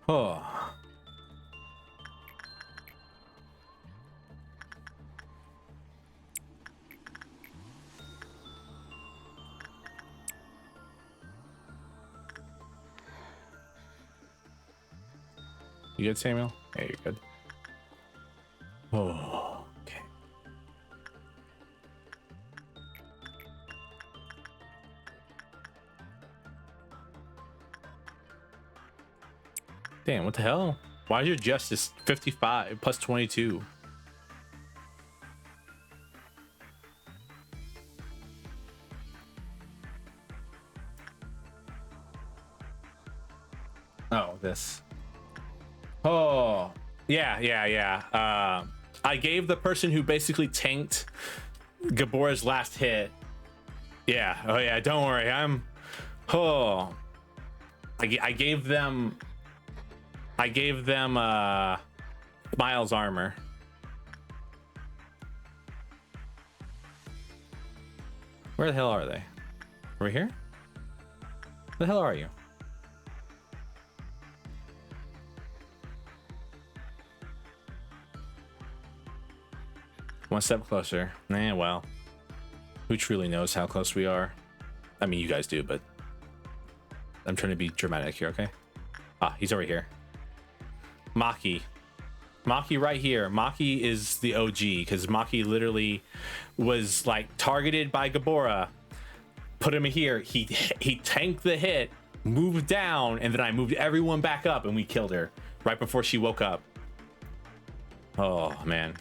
Oh. You good, Samuel? Yeah, you're good. Oh, okay. Damn, what the hell? Why is your justice 55 plus 22? Oh, this. Oh, yeah. I gave the person who basically tanked Gabora's last hit. Yeah. Oh, yeah. Don't worry. Oh. I gave them. Miles armor. Where the hell are they? Over here? Where the hell are you? One step closer. Well, who truly knows how close we are? I mean, you guys do, but I'm trying to be dramatic here, okay? Ah, he's over here. Maki right here. Maki is the OG, because Maki literally was like targeted by Gabora, put him here, he tanked the hit, moved down, and then I moved everyone back up and we killed her right before she woke up. Oh man.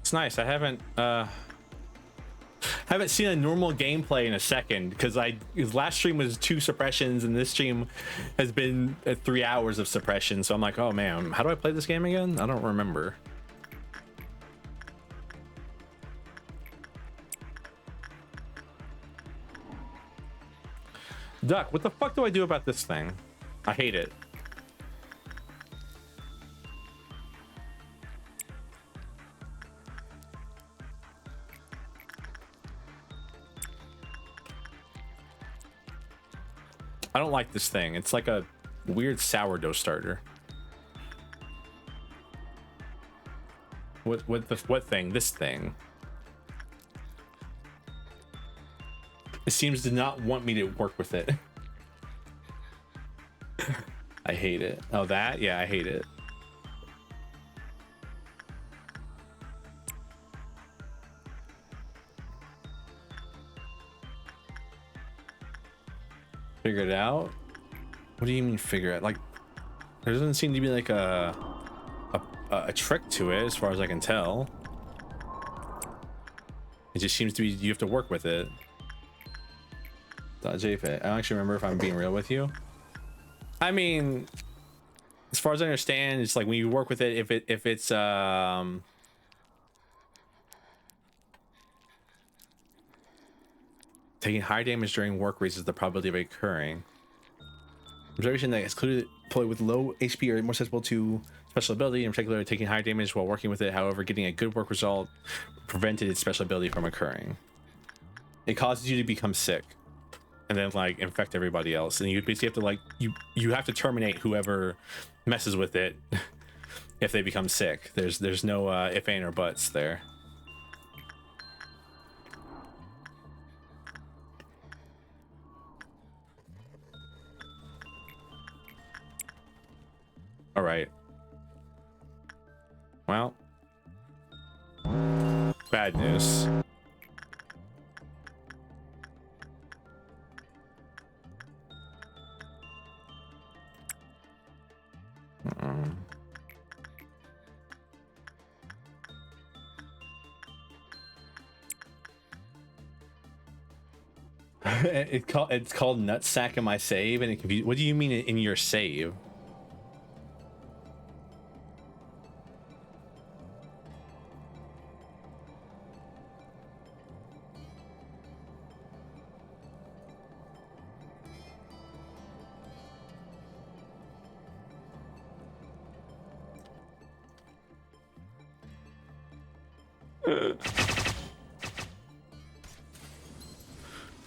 It's nice. I haven't seen a normal gameplay in a second, because his last stream was 2 suppressions and this stream has been 3 hours of suppression. So I'm like, oh man, how do I play this game again? I don't remember. Duck, what the fuck do I do about this thing? I hate it. I don't like this thing. It's like a weird sourdough starter. What thing? This thing. It seems to not want me to work with it. I hate it. Oh, that? Yeah, I hate it. Figure it out? What do you mean figure it? Like, there doesn't seem to be like a trick to it as far as I can tell. It just seems to be you have to work with it. JPay. I don't actually remember if I'm being real with you. I mean, as far as I understand, it's like when you work with it, if it's taking high damage during work raises the probability of it occurring. Observation that is clearly deployed with low HP or more susceptible to special ability, in particular taking high damage while working with it. However, getting a good work result prevented its special ability from occurring. It causes you to become sick and then like infect everybody else, and you basically have to like you have to terminate whoever messes with it if they become sick. There's no if, ain't, or buts there. All right. Well, bad news. It's called nutsack in my save, and what do you mean in your save?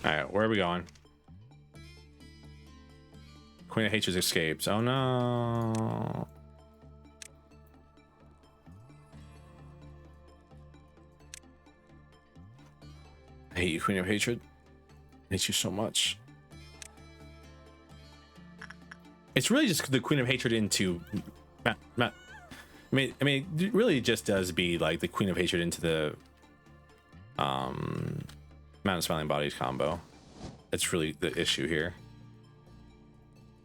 All right, where are we going? Queen of Hatred escapes. Oh no. I hate you, Queen of Hatred. I hate you so much. It's really just the Queen of Hatred into I mean, it really just does be like the Queen of Hatred into the Mountain of Smiling Bodies combo. That's really the issue here.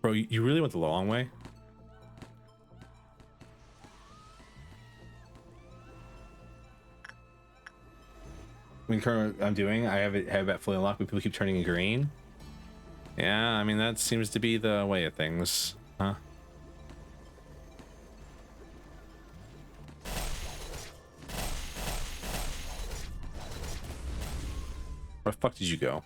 Bro, you really went the long way? I mean, currently I'm doing, I have it fully unlocked, but people keep turning green. Yeah, I mean, that seems to be the way of things, huh? Where the fuck did you go?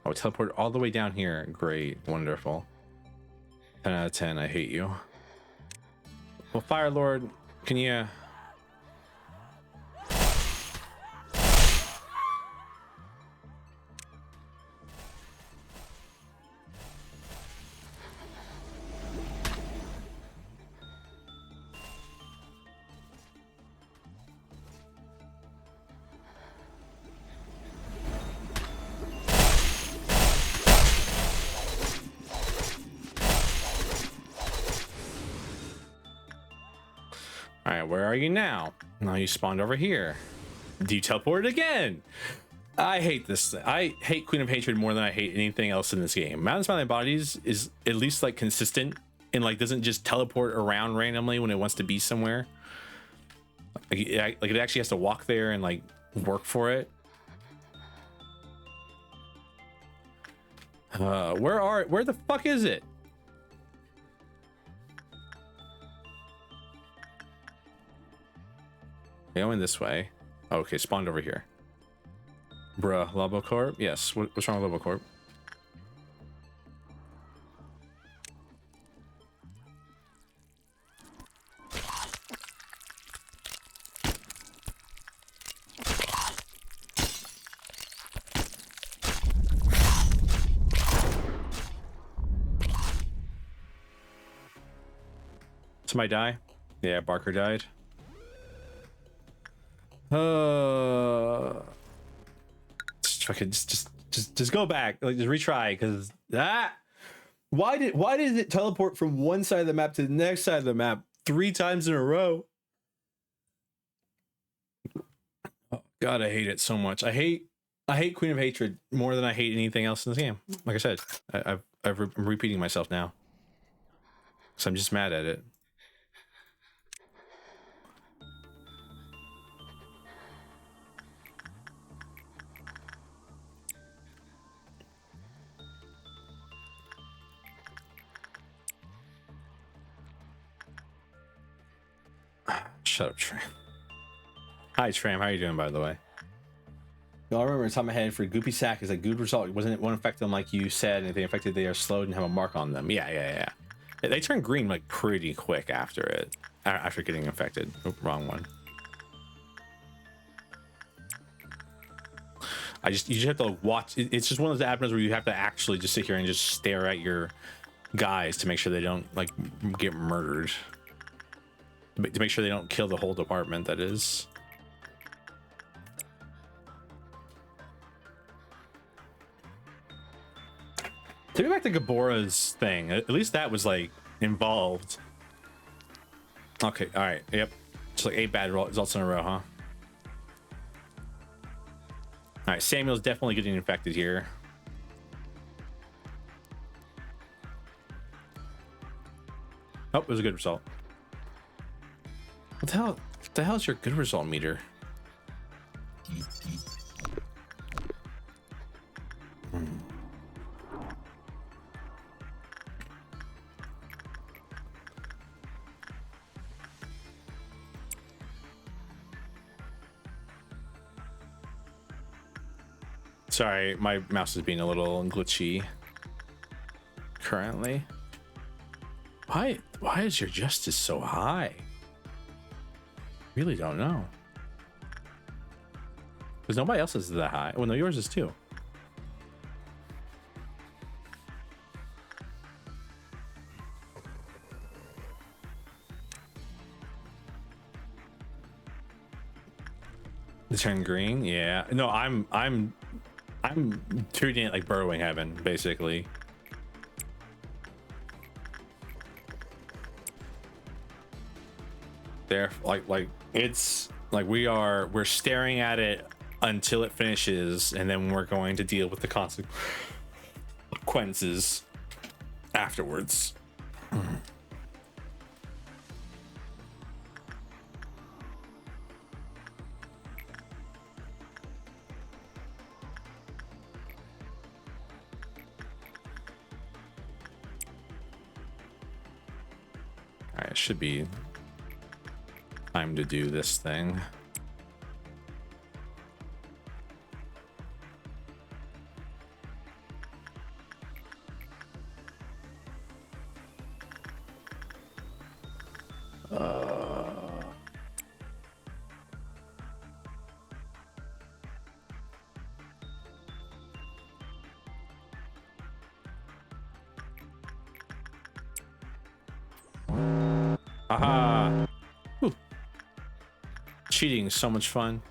Oh, teleport all the way down here. Great, wonderful. 10 out of 10, I hate you. Well, Fire Lord, can you... All right, where are you now? Now you spawned over here. Do you teleport again? I hate this. I hate Queen of Hatred more than I hate anything else in this game. Mountain Smiling Bodies is at least like consistent and like doesn't just teleport around randomly when it wants to be somewhere. Like it actually has to walk there and like work for it. Where the fuck is it? Going this way. Oh, okay, spawned over here. Bruh, Lobo Corp? Yes. What's wrong with Lobo Corp? Somebody die? Yeah, Barker died. Just go back, like just retry, because why did it teleport from one side of the map to the next side of the map 3 times in a row? Oh god, I hate it so much. I hate Queen of Hatred more than I hate anything else in this game. Like I said, I'm repeating myself now, so I'm just mad at it. Shut up, Tram. Hi, Tram. How are you doing, by the way? Y'all remember the time I had for Goopy Sack is a good result. Wasn't it? Won't affect them like you said, and if they affected, they are slowed and have a mark on them. Yeah. They turn green like pretty quick after it, after getting infected. Oh, wrong one. You just have to watch. It's just one of those admins where you have to actually just sit here and just stare at your guys to make sure they don't like get murdered. To make sure they don't kill the whole department, that is. Take me back to Gabora's thing. At least that was like involved. Okay, all right, yep. Just like 8 bad results in a row, huh? All right, Samuel's definitely getting infected here. Oh, it was a good result. What the hell is your good result meter? Sorry, my mouse is being a little glitchy currently. Why is your justice so high? Really don't know. Because nobody else is that high. Well, no, yours is too. They turn green. Yeah. No, I'm treating it like burrowing heaven, basically. There, like it's like we're staring at it until it finishes, and then we're going to deal with the consequences afterwards. All right, it should be time to do this thing. Aha! Whew. Cheating is so much fun.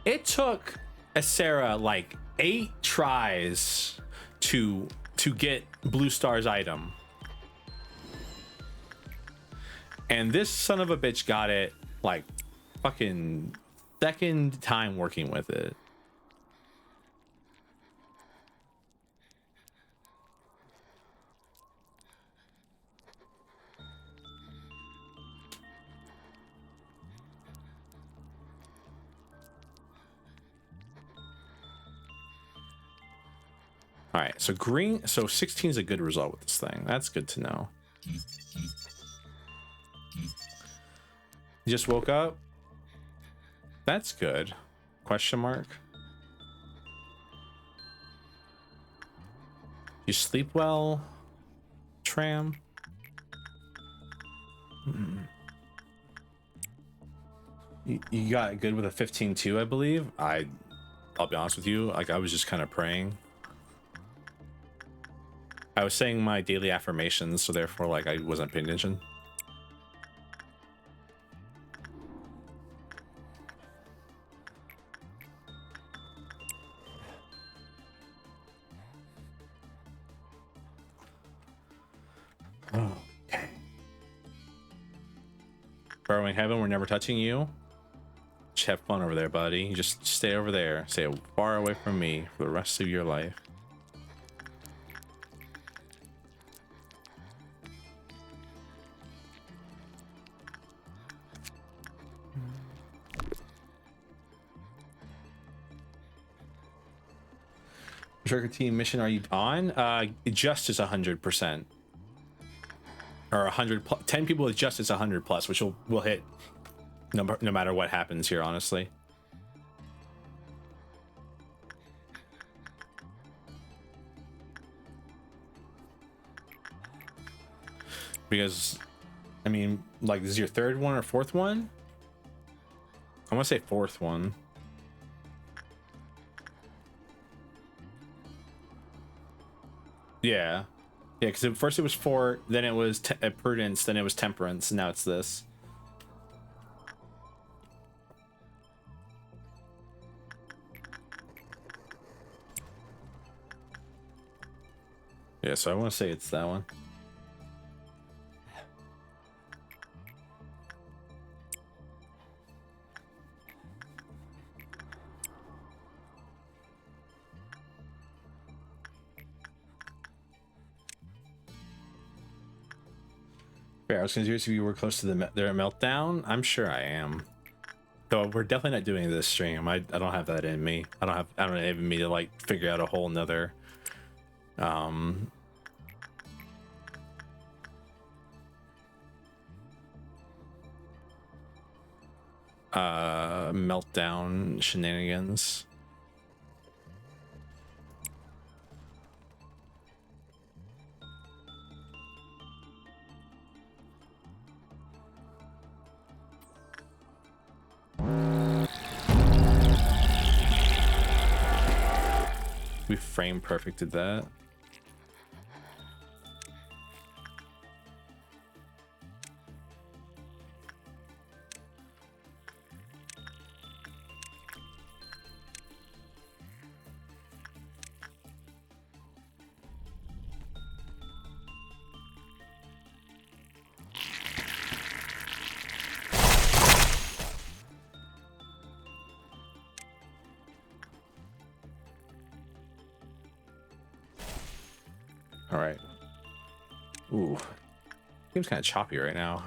It took Sarah like 8 tries to get Blue Star's item, and this son of a bitch got it like fucking second time working with it. All right, so green, so 16 is a good result with this thing. That's good to know. You just woke up? That's good. Question mark. You sleep well, Tram? You got good with a 15-2, I believe. I'll be honest with you, like I was just kind of praying. I was saying my daily affirmations, so therefore, like, I wasn't paying attention. Okay. Burrowing heaven, we're never touching you. Just have fun over there, buddy. You just stay over there. Stay far away from me for the rest of your life. Berserker team mission are you on? Just as 100%. Or 100 plus, 10 people with just as 100 plus, which will hit no matter what happens here, honestly. Because, I mean, like, this is your third one or fourth one? I want to say fourth one. Yeah. Yeah, because at first it was fort, then it was prudence, then it was temperance, and now it's this. Yeah, so I want to say it's that one. Fair, I was curious if you were close to their meltdown. I'm sure I am. Though we're definitely not doing this stream. I don't have that in me. I don't have it in me to like figure out a whole nother meltdown shenanigans. We frame perfected that. All right. Ooh, game's kind of choppy right now.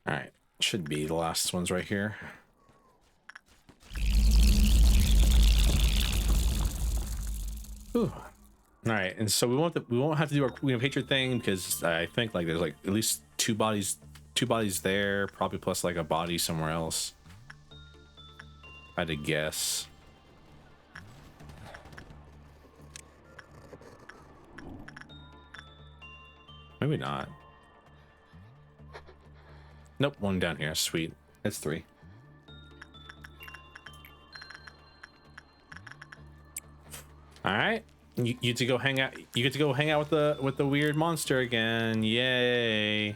All right, should be the last ones right here. Ooh. All right, and so we won't have to do our Queen of Hatred thing because I think like there's like at least two bodies there, probably plus like a body somewhere else. I had to guess. Maybe not. Nope, one down here. Sweet. That's 3. All right. You get to go hang out. You get to go hang out with the weird monster again. Yay!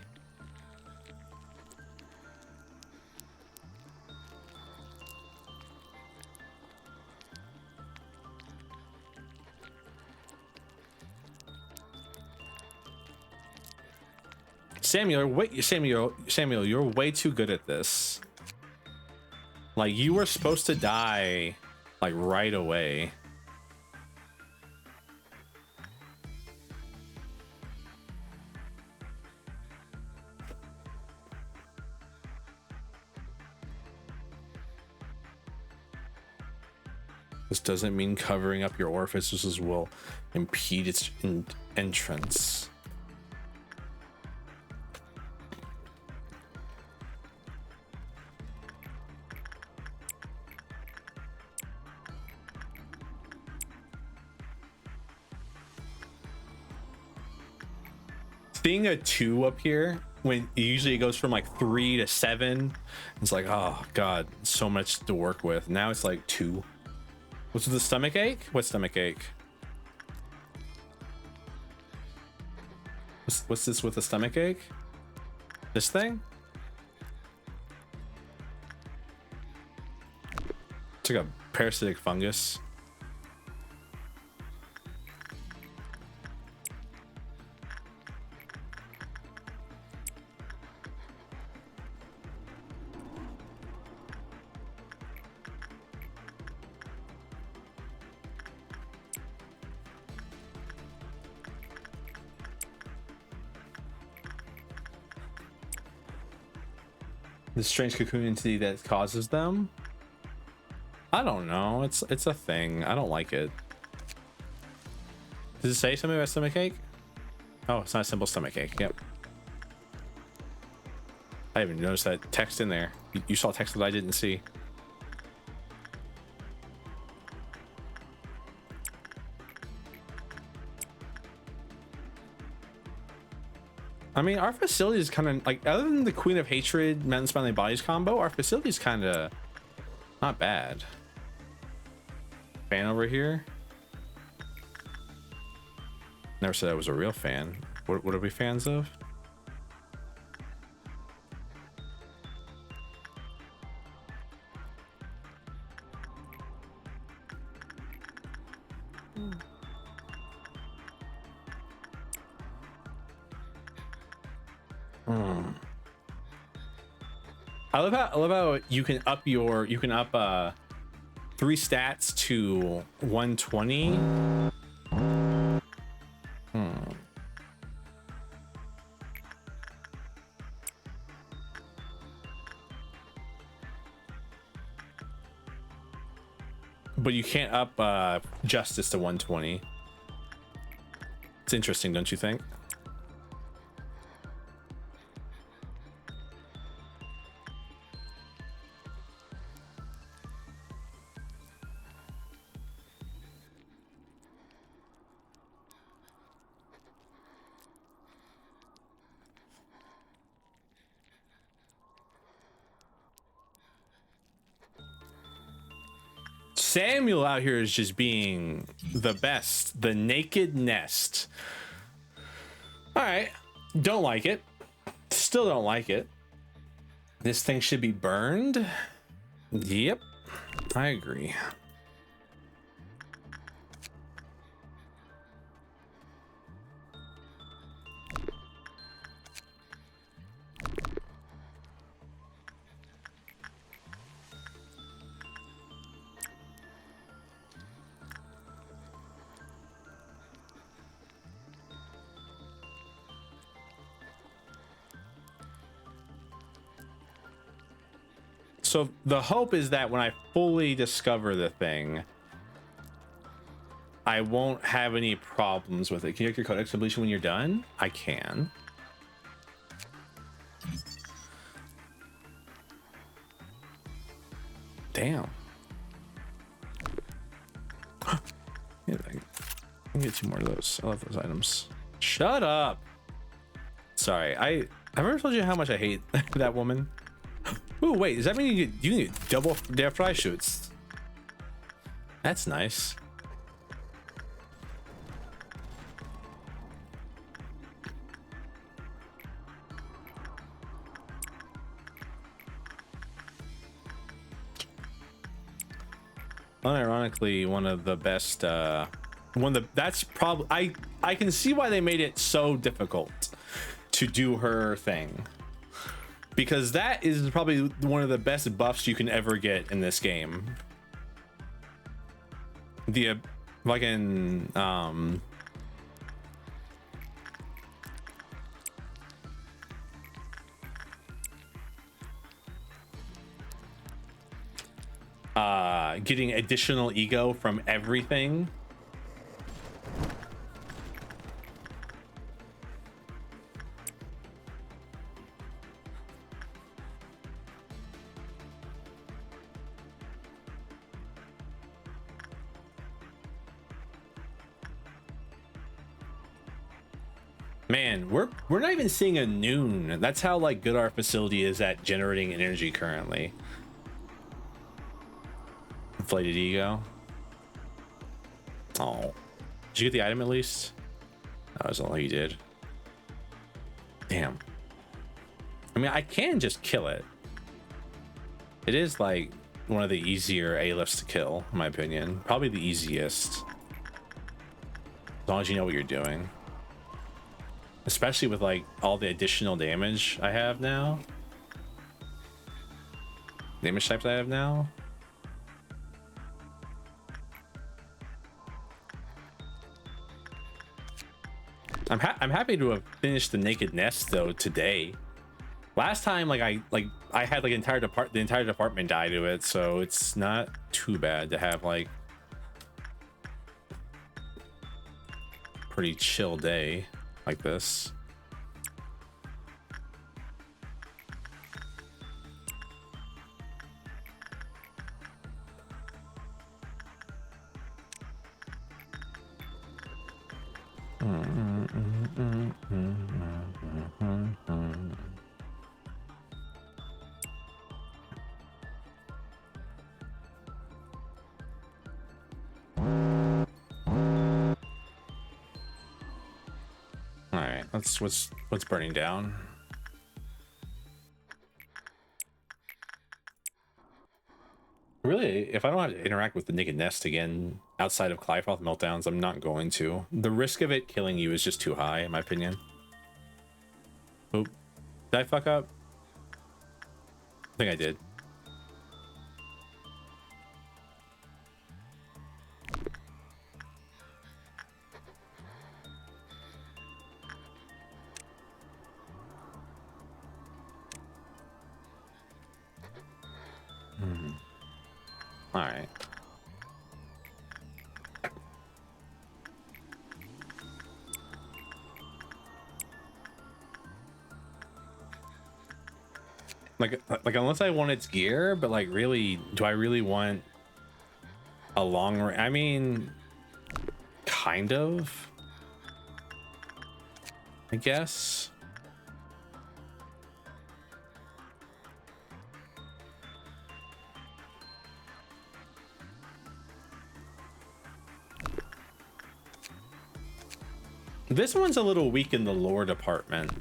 Samuel, wait, Samuel, you're way too good at this. Like you were supposed to die, like right away. This doesn't mean covering up your orifices will impede its entrance. Seeing a 2 up here when usually it goes from like 3 to 7, it's like, oh god, so much to work with. Now it's like 2. What's with the stomach ache? What stomach ache? What's this with the stomach ache? This thing? It's like a parasitic fungus. The strange cocoon entity that causes them? I don't know. It's a thing. I don't like it. Does it say something about stomach ache? Oh, it's not a simple stomach ache. Yep. I haven't noticed that text in there. You saw text that I didn't see. I mean, our facility is kind of like, other than the Queen of Hatred, Men Smiling Bodies combo, our facility is kind of not bad. Fan over here. Never said I was a real fan. What are we fans of? I love how you can up 3 stats to 120. But you can't up justice to 120. It's interesting, don't you think? Samuel out here is just being the best. The naked nest. All right. Don't like it. Still don't like it. This thing should be burned. Yep. I agree. So the hope is that when I fully discover the thing, I won't have any problems with it. Can you get your codex completion when you're done? I can. Damn. Yeah, I can get 2 more of those. I love those items. Shut up. Sorry, I've ever told you how much I hate that woman. Ooh, wait, does that mean you get double their fry shoots? That's nice. Unironically, one of the best that's probably I can see why they made it so difficult to do her thing, because that is probably one of the best buffs you can ever get in this game. The fucking getting additional ego from everything. Man, we're not even seeing a noon. That's how like good our facility is at generating energy currently. Inflated ego. Oh, did you get the item at least? That was all you did. Damn. I mean, I can just kill it. It is like one of the easier A-lifts to kill, in my opinion. Probably the easiest, as long as you know what you're doing. Especially with like all the additional damage I have now. Damage types I have now. I'm happy to have finished the naked nest though today. Last time like I had like the entire department die to it, so it's not too bad to have like pretty chill day like this. What's burning down. Really, if I don't have to interact with the naked nest again outside of Clyfroth meltdowns, I'm not going to. The risk of it killing you is just too high, in my opinion. Oop. Did I fuck up? I think I did. All right. Like unless I want its gear, but like really, do I really want a long range? I mean, kind of, I guess. This one's a little weak in the lore department.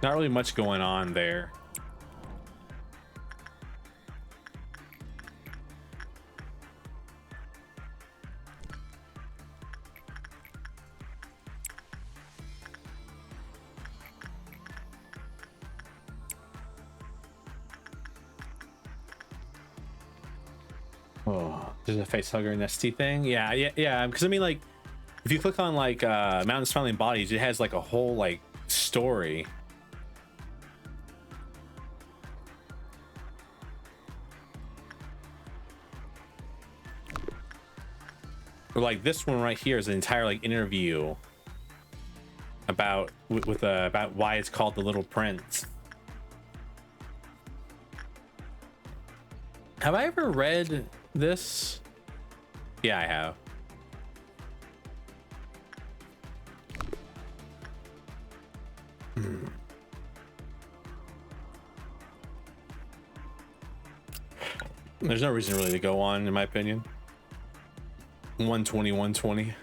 Not really much going on there. Oh, there's a face hugger nesty thing. Yeah. Because I mean, like, if you click on like Mountain Smiling Bodies, it has like a whole like story. Or like this one right here is an entire like interview about about why it's called The Little Prince. Have I ever read this? Yeah, I have. There's no reason really to go on, in my opinion. 120, 120.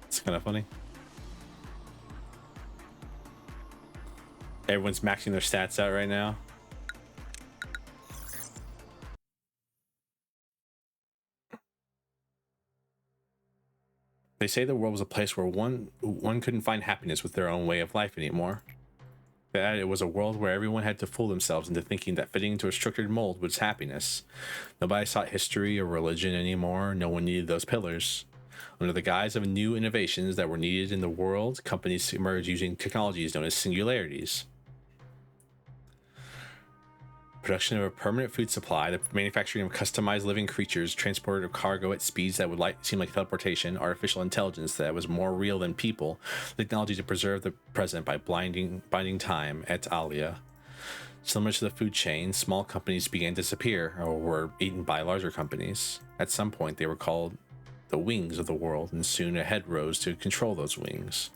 It's kind of funny. Everyone's maxing their stats out right now. They say the world was a place where one couldn't find happiness with their own way of life anymore. That it was a world where everyone had to fool themselves into thinking that fitting into a structured mold was happiness. Nobody sought history or religion anymore. No one needed those pillars. Under the guise of new innovations that were needed in the world, companies emerged using technologies known as singularities. Production of a permanent food supply, the manufacturing of customized living creatures, transport of cargo at speeds that would seem like teleportation, artificial intelligence that was more real than people, technology to preserve the present by binding time, et alia. Similar to the food chain, small companies began to disappear or were eaten by larger companies. At some point, they were called the wings of the world, and soon a head rose to control those wings.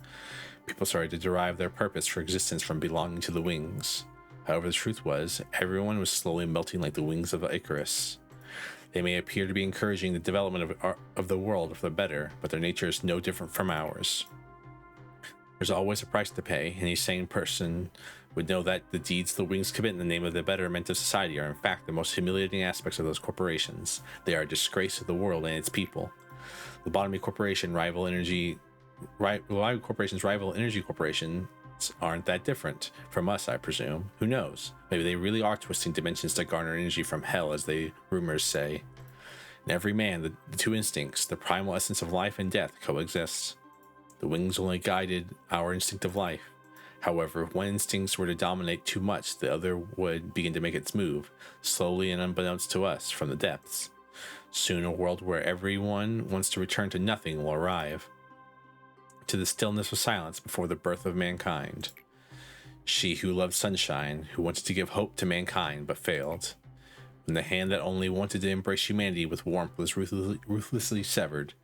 People started to derive their purpose for existence from belonging to the wings. However, the truth was, everyone was slowly melting like the wings of Icarus. They may appear to be encouraging the development of the world for the better, but their nature is no different from ours. There's always a price to pay. Any sane person would know that the deeds the wings commit in the name of the betterment of society are in fact the most humiliating aspects of those corporations. They are a disgrace to the world and its people. Lobotomy Corporation rival energy corporation aren't that different from us, I presume. Who knows? Maybe they really are twisting dimensions to garner energy from hell, as the rumors say. In every man, the two instincts, the primal essence of life and death, coexist. The wings only guided our instinct of life. However, if one instinct were to dominate too much, the other would begin to make its move, slowly and unbeknownst to us, from the depths. Soon a world where everyone wants to return to nothing will arrive. To the stillness of silence before the birth of mankind. She who loved sunshine, who wanted to give hope to mankind, but failed. When the hand that only wanted to embrace humanity with warmth was ruthlessly severed,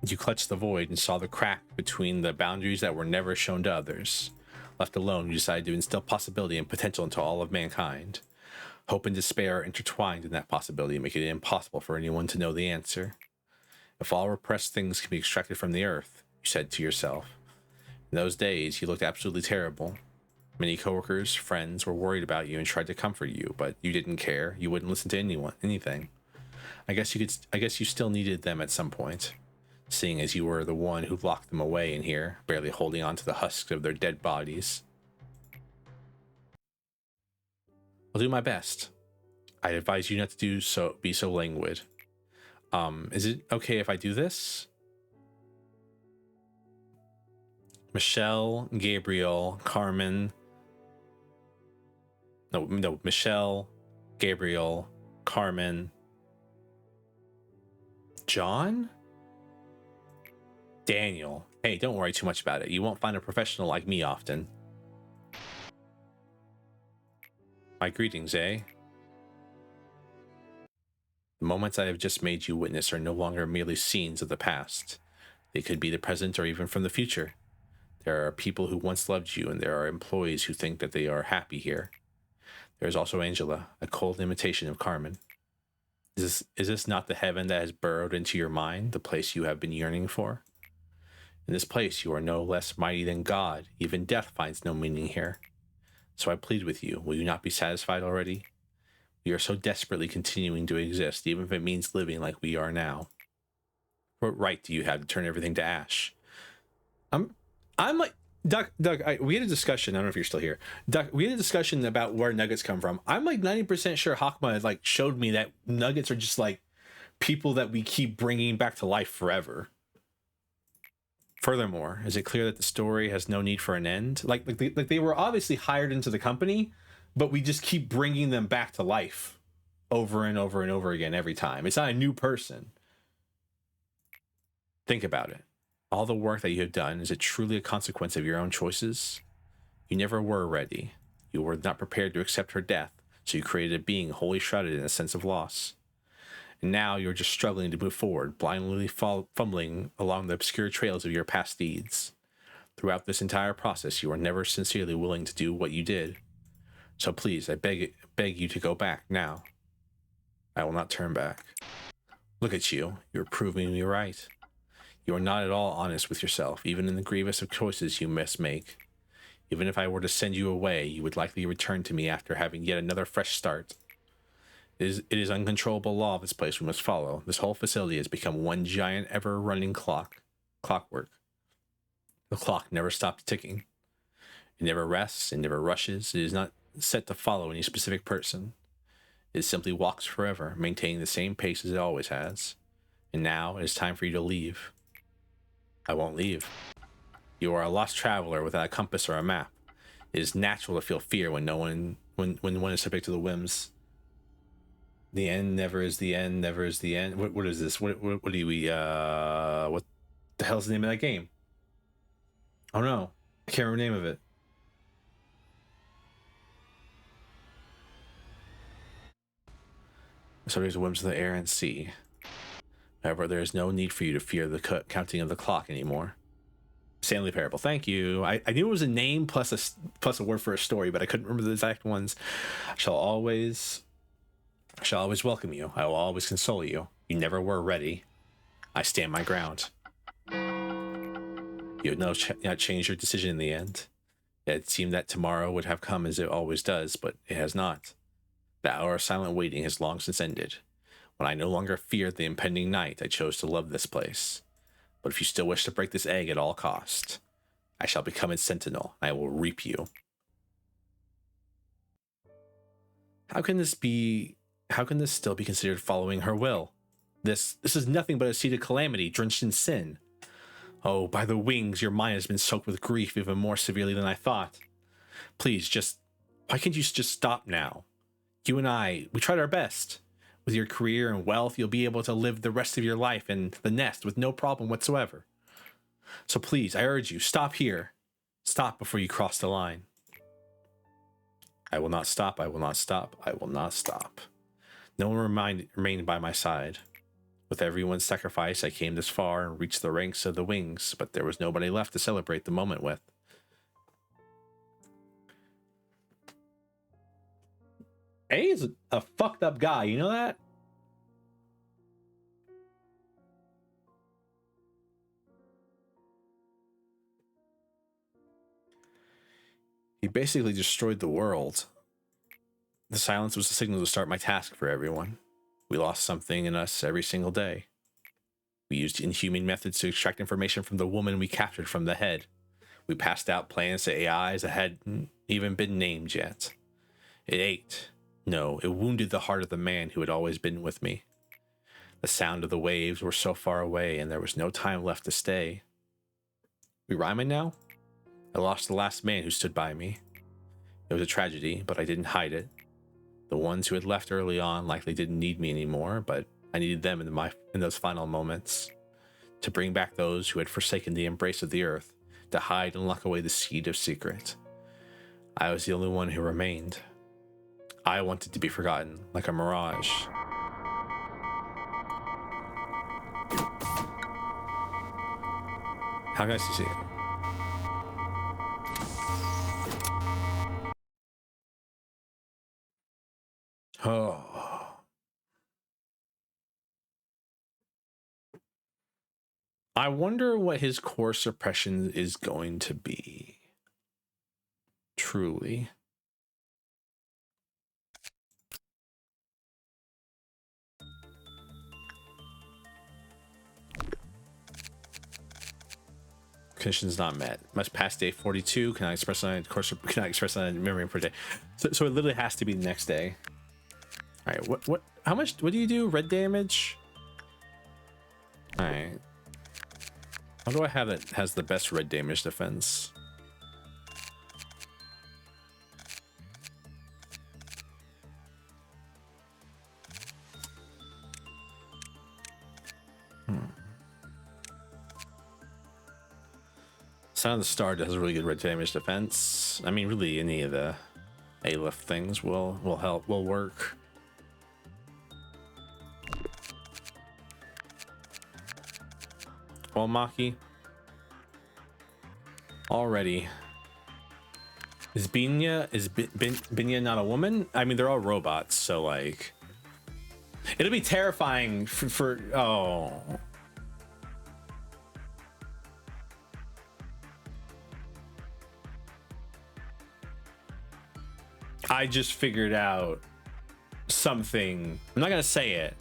you clutched the void and saw the crack between the boundaries that were never shown to others. Left alone, you decided to instill possibility and potential into all of mankind. Hope and despair are intertwined in that possibility, making it impossible for anyone to know the answer. If all repressed things can be extracted from the earth, you said to yourself. In those days, you looked absolutely terrible. Many coworkers, friends were worried about you and tried to comfort you, but you didn't care. You wouldn't listen to anything. I guess you still needed them at some point, seeing as you were the one who locked them away in here, barely holding on to the husks of their dead bodies. I'll do my best. I advise you not to be so languid. Is it okay if I do this? Michelle, Gabriel, Carmen. No, Michelle, Gabriel, Carmen, John? Daniel. Hey, don't worry too much about it. You won't find a professional like me often. My greetings, eh? The moments I have just made you witness are no longer merely scenes of the past. They could be the present or even from the future. There are people who once loved you, and there are employees who think that they are happy here. There is also Angela, a cold imitation of Carmen. Is this not the heaven that has burrowed into your mind, the place you have been yearning for? In this place, you are no less mighty than God. Even death finds no meaning here. So I plead with you, will you not be satisfied already? We are so desperately continuing to exist, even if it means living like we are now. What right do you have to turn everything to ash? I'm like, Doug, we had a discussion. I don't know if you're still here. Doug, we had a discussion about where nuggets come from. I'm like 90% sure Hakma like showed me that nuggets are just like people that we keep bringing back to life forever. Furthermore, is it clear that the story has no need for an end? Like they were obviously hired into the company, but we just keep bringing them back to life over and over and over again every time. It's not a new person. Think about it. All the work that you have done, is it truly a consequence of your own choices? You never were ready. You were not prepared to accept her death, so you created a being wholly shrouded in a sense of loss. And now you're just struggling to move forward, blindly fumbling along the obscure trails of your past deeds. Throughout this entire process, you were never sincerely willing to do what you did. So please, I beg you to go back now. I will not turn back. Look at you. You're proving me right. You are not at all honest with yourself, even in the grievous of choices you must make. Even if I were to send you away, you would likely return to me after having yet another fresh start. It is uncontrollable law of this place we must follow. This whole facility has become one giant ever-running clockwork. The clock never stops ticking. It never rests, it never rushes. It is not set to follow any specific person. It simply walks forever, maintaining the same pace as it always has. And now it is time for you to leave. I won't leave. You are a lost traveler without a compass or a map. It is natural to feel fear when one is subject to the whims. The end never is the end, never is the end. What is this? What do we what the hell's the name of that game? Oh no, I can't remember the name of it. So there's the whims of the air and sea. However, there is no need for you to fear the counting of the clock anymore. Stanley Parable, thank you. I knew it was a name plus a word for a story, but I couldn't remember the exact ones. I shall always welcome you. I will always console you. You never were ready. I stand my ground. You have not changed your decision in the end. It seemed that tomorrow would have come as it always does, but it has not. The hour of silent waiting has long since ended. When I no longer feared the impending night, I chose to love this place. But if you still wish to break this egg at all cost, I shall become its sentinel, and I will reap you. How can this still be considered following her will? This is nothing but a seed of calamity, drenched in sin. Oh, by the wings, your mind has been soaked with grief even more severely than I thought. Please, why can't you just stop now? You and I, we tried our best. With your career and wealth, you'll be able to live the rest of your life in the nest with no problem whatsoever. So please, I urge you, stop here. Stop before you cross the line. I will not stop, I will not stop, I will not stop. No one remained by my side. With everyone's sacrifice, I came this far and reached the ranks of the wings, but there was nobody left to celebrate the moment with. A is a fucked up guy, you know that? He basically destroyed the world. The silence was a signal to start my task for everyone. We lost something in us every single day. We used inhuman methods to extract information from the woman we captured from the head. We passed out plans to AIs that hadn't even been named yet. It ate. No, it wounded the heart of the man who had always been with me. The sound of the waves were so far away, and there was no time left to stay. We rhyming now? I lost the last man who stood by me. It was a tragedy, but I didn't hide it. The ones who had left early on likely didn't need me anymore, but I needed them in those final moments. To bring back those who had forsaken the embrace of the earth, to hide and lock away the seed of secret. I was the only one who remained. I wanted to be forgotten, like a mirage. How can I see it? Oh. I wonder what his core suppression is going to be. Truly. Conditions not met. Must pass day 42. Can I express on course? Can I express on memory per day? So it literally has to be the next day. All right. What? How much? What do you do? Red damage. All right. How do I have it? Has the best red damage defense? Sign of the Star has a really good red damage defense. I mean, really, any of the A-lift things will help, will work. Well, Maki. Already. Is Binya not a woman? I mean, they're all robots, so like, it'll be terrifying for oh. I just figured out something. I'm not gonna say it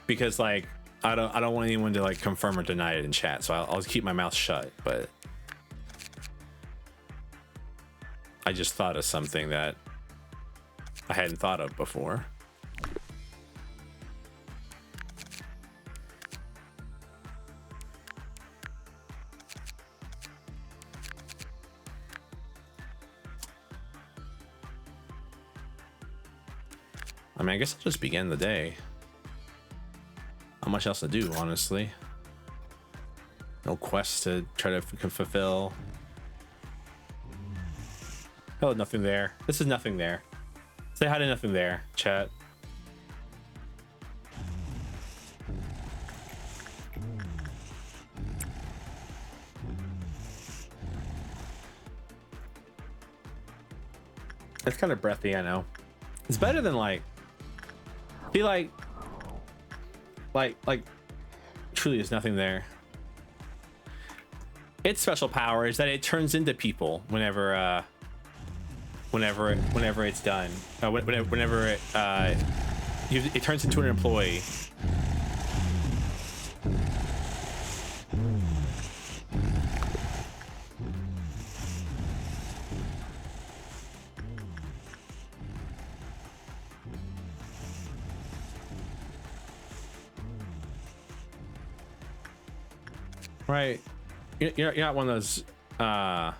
because like I don't want anyone to like confirm or deny it in chat, so I'll keep my mouth shut. But I just thought of something that I hadn't thought of before. I mean, I guess I'll just begin the day. Not much else to do, honestly. No quests to try to fulfill. Oh, nothing there. This is nothing there. Say hi to nothing there, chat. It's kind of breathy, I know. It's better than like, be like truly there's nothing there. Its special power is that it turns into people whenever it's done. Whenever it turns into an employee. Right, you're not one of those you're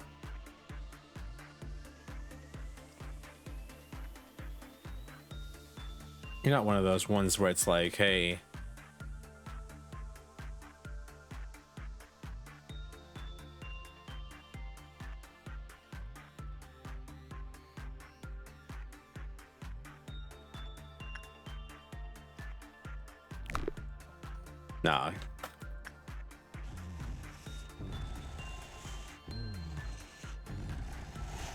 not one of those ones where it's like, hey, nah.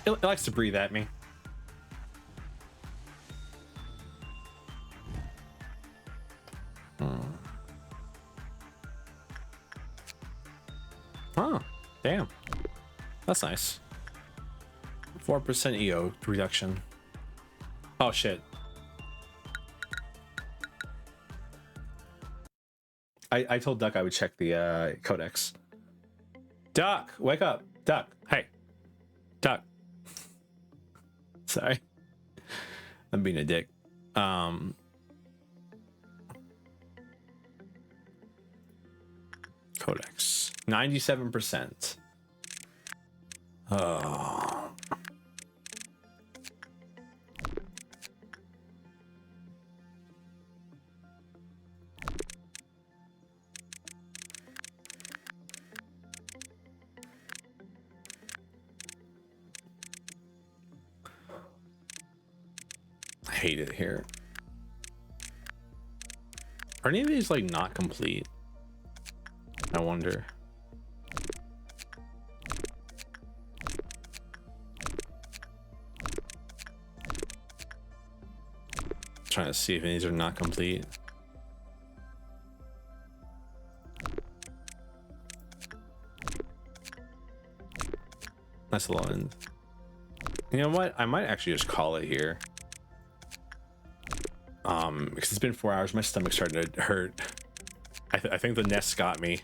It likes to breathe at me. Oh, damn. That's nice. 4% EO reduction. Oh, shit. I told Duck I would check the codex. Duck, wake up. Duck, hey. Duck. Sorry. I'm being a dick. Codex 97%. Oh, I hate it here. Are any of these like not complete? I wonder. Trying to see if any of these are not complete. That's the low end. You know what? I might actually just call it here. Because it's been 4 hours, my stomach's starting to hurt. I think the nest got me.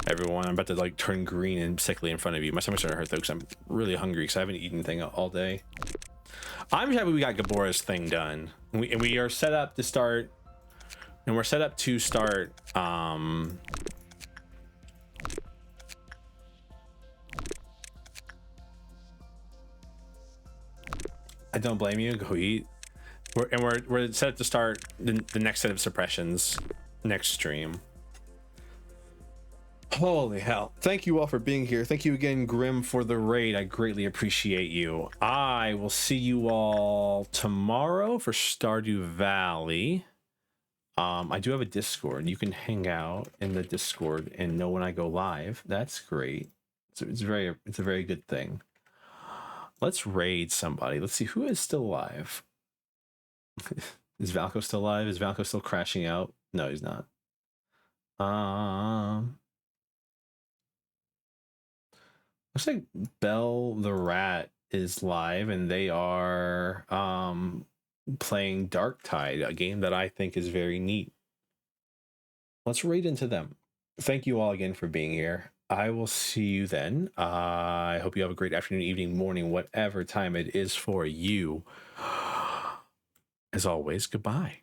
Everyone, I'm about to like turn green and sickly in front of you. My stomach's starting to hurt though because I'm really hungry because I haven't eaten anything all day. I'm happy we got Gabora's thing done. And we are set up to start. And we're set up to start. I don't blame you. Go eat. We're set up to start the next set of suppressions next stream. Holy hell. Thank you all for being here. Thank you again, Grim, for the raid. I greatly appreciate you. I will see you all tomorrow for Stardew Valley. I do have a Discord. You can hang out in the Discord and know when I go live. That's great. It's a very good thing. Let's raid somebody. Let's see who is still alive. Is Valko still alive? Is Valko still crashing out? No, he's not. Looks like Belle the Rat is live and they are playing Darktide, a game that I think is very neat. Let's raid into them. Thank you all again for being here. I will see you then. I hope you have a great afternoon, evening, morning, whatever time it is for you. As always, goodbye.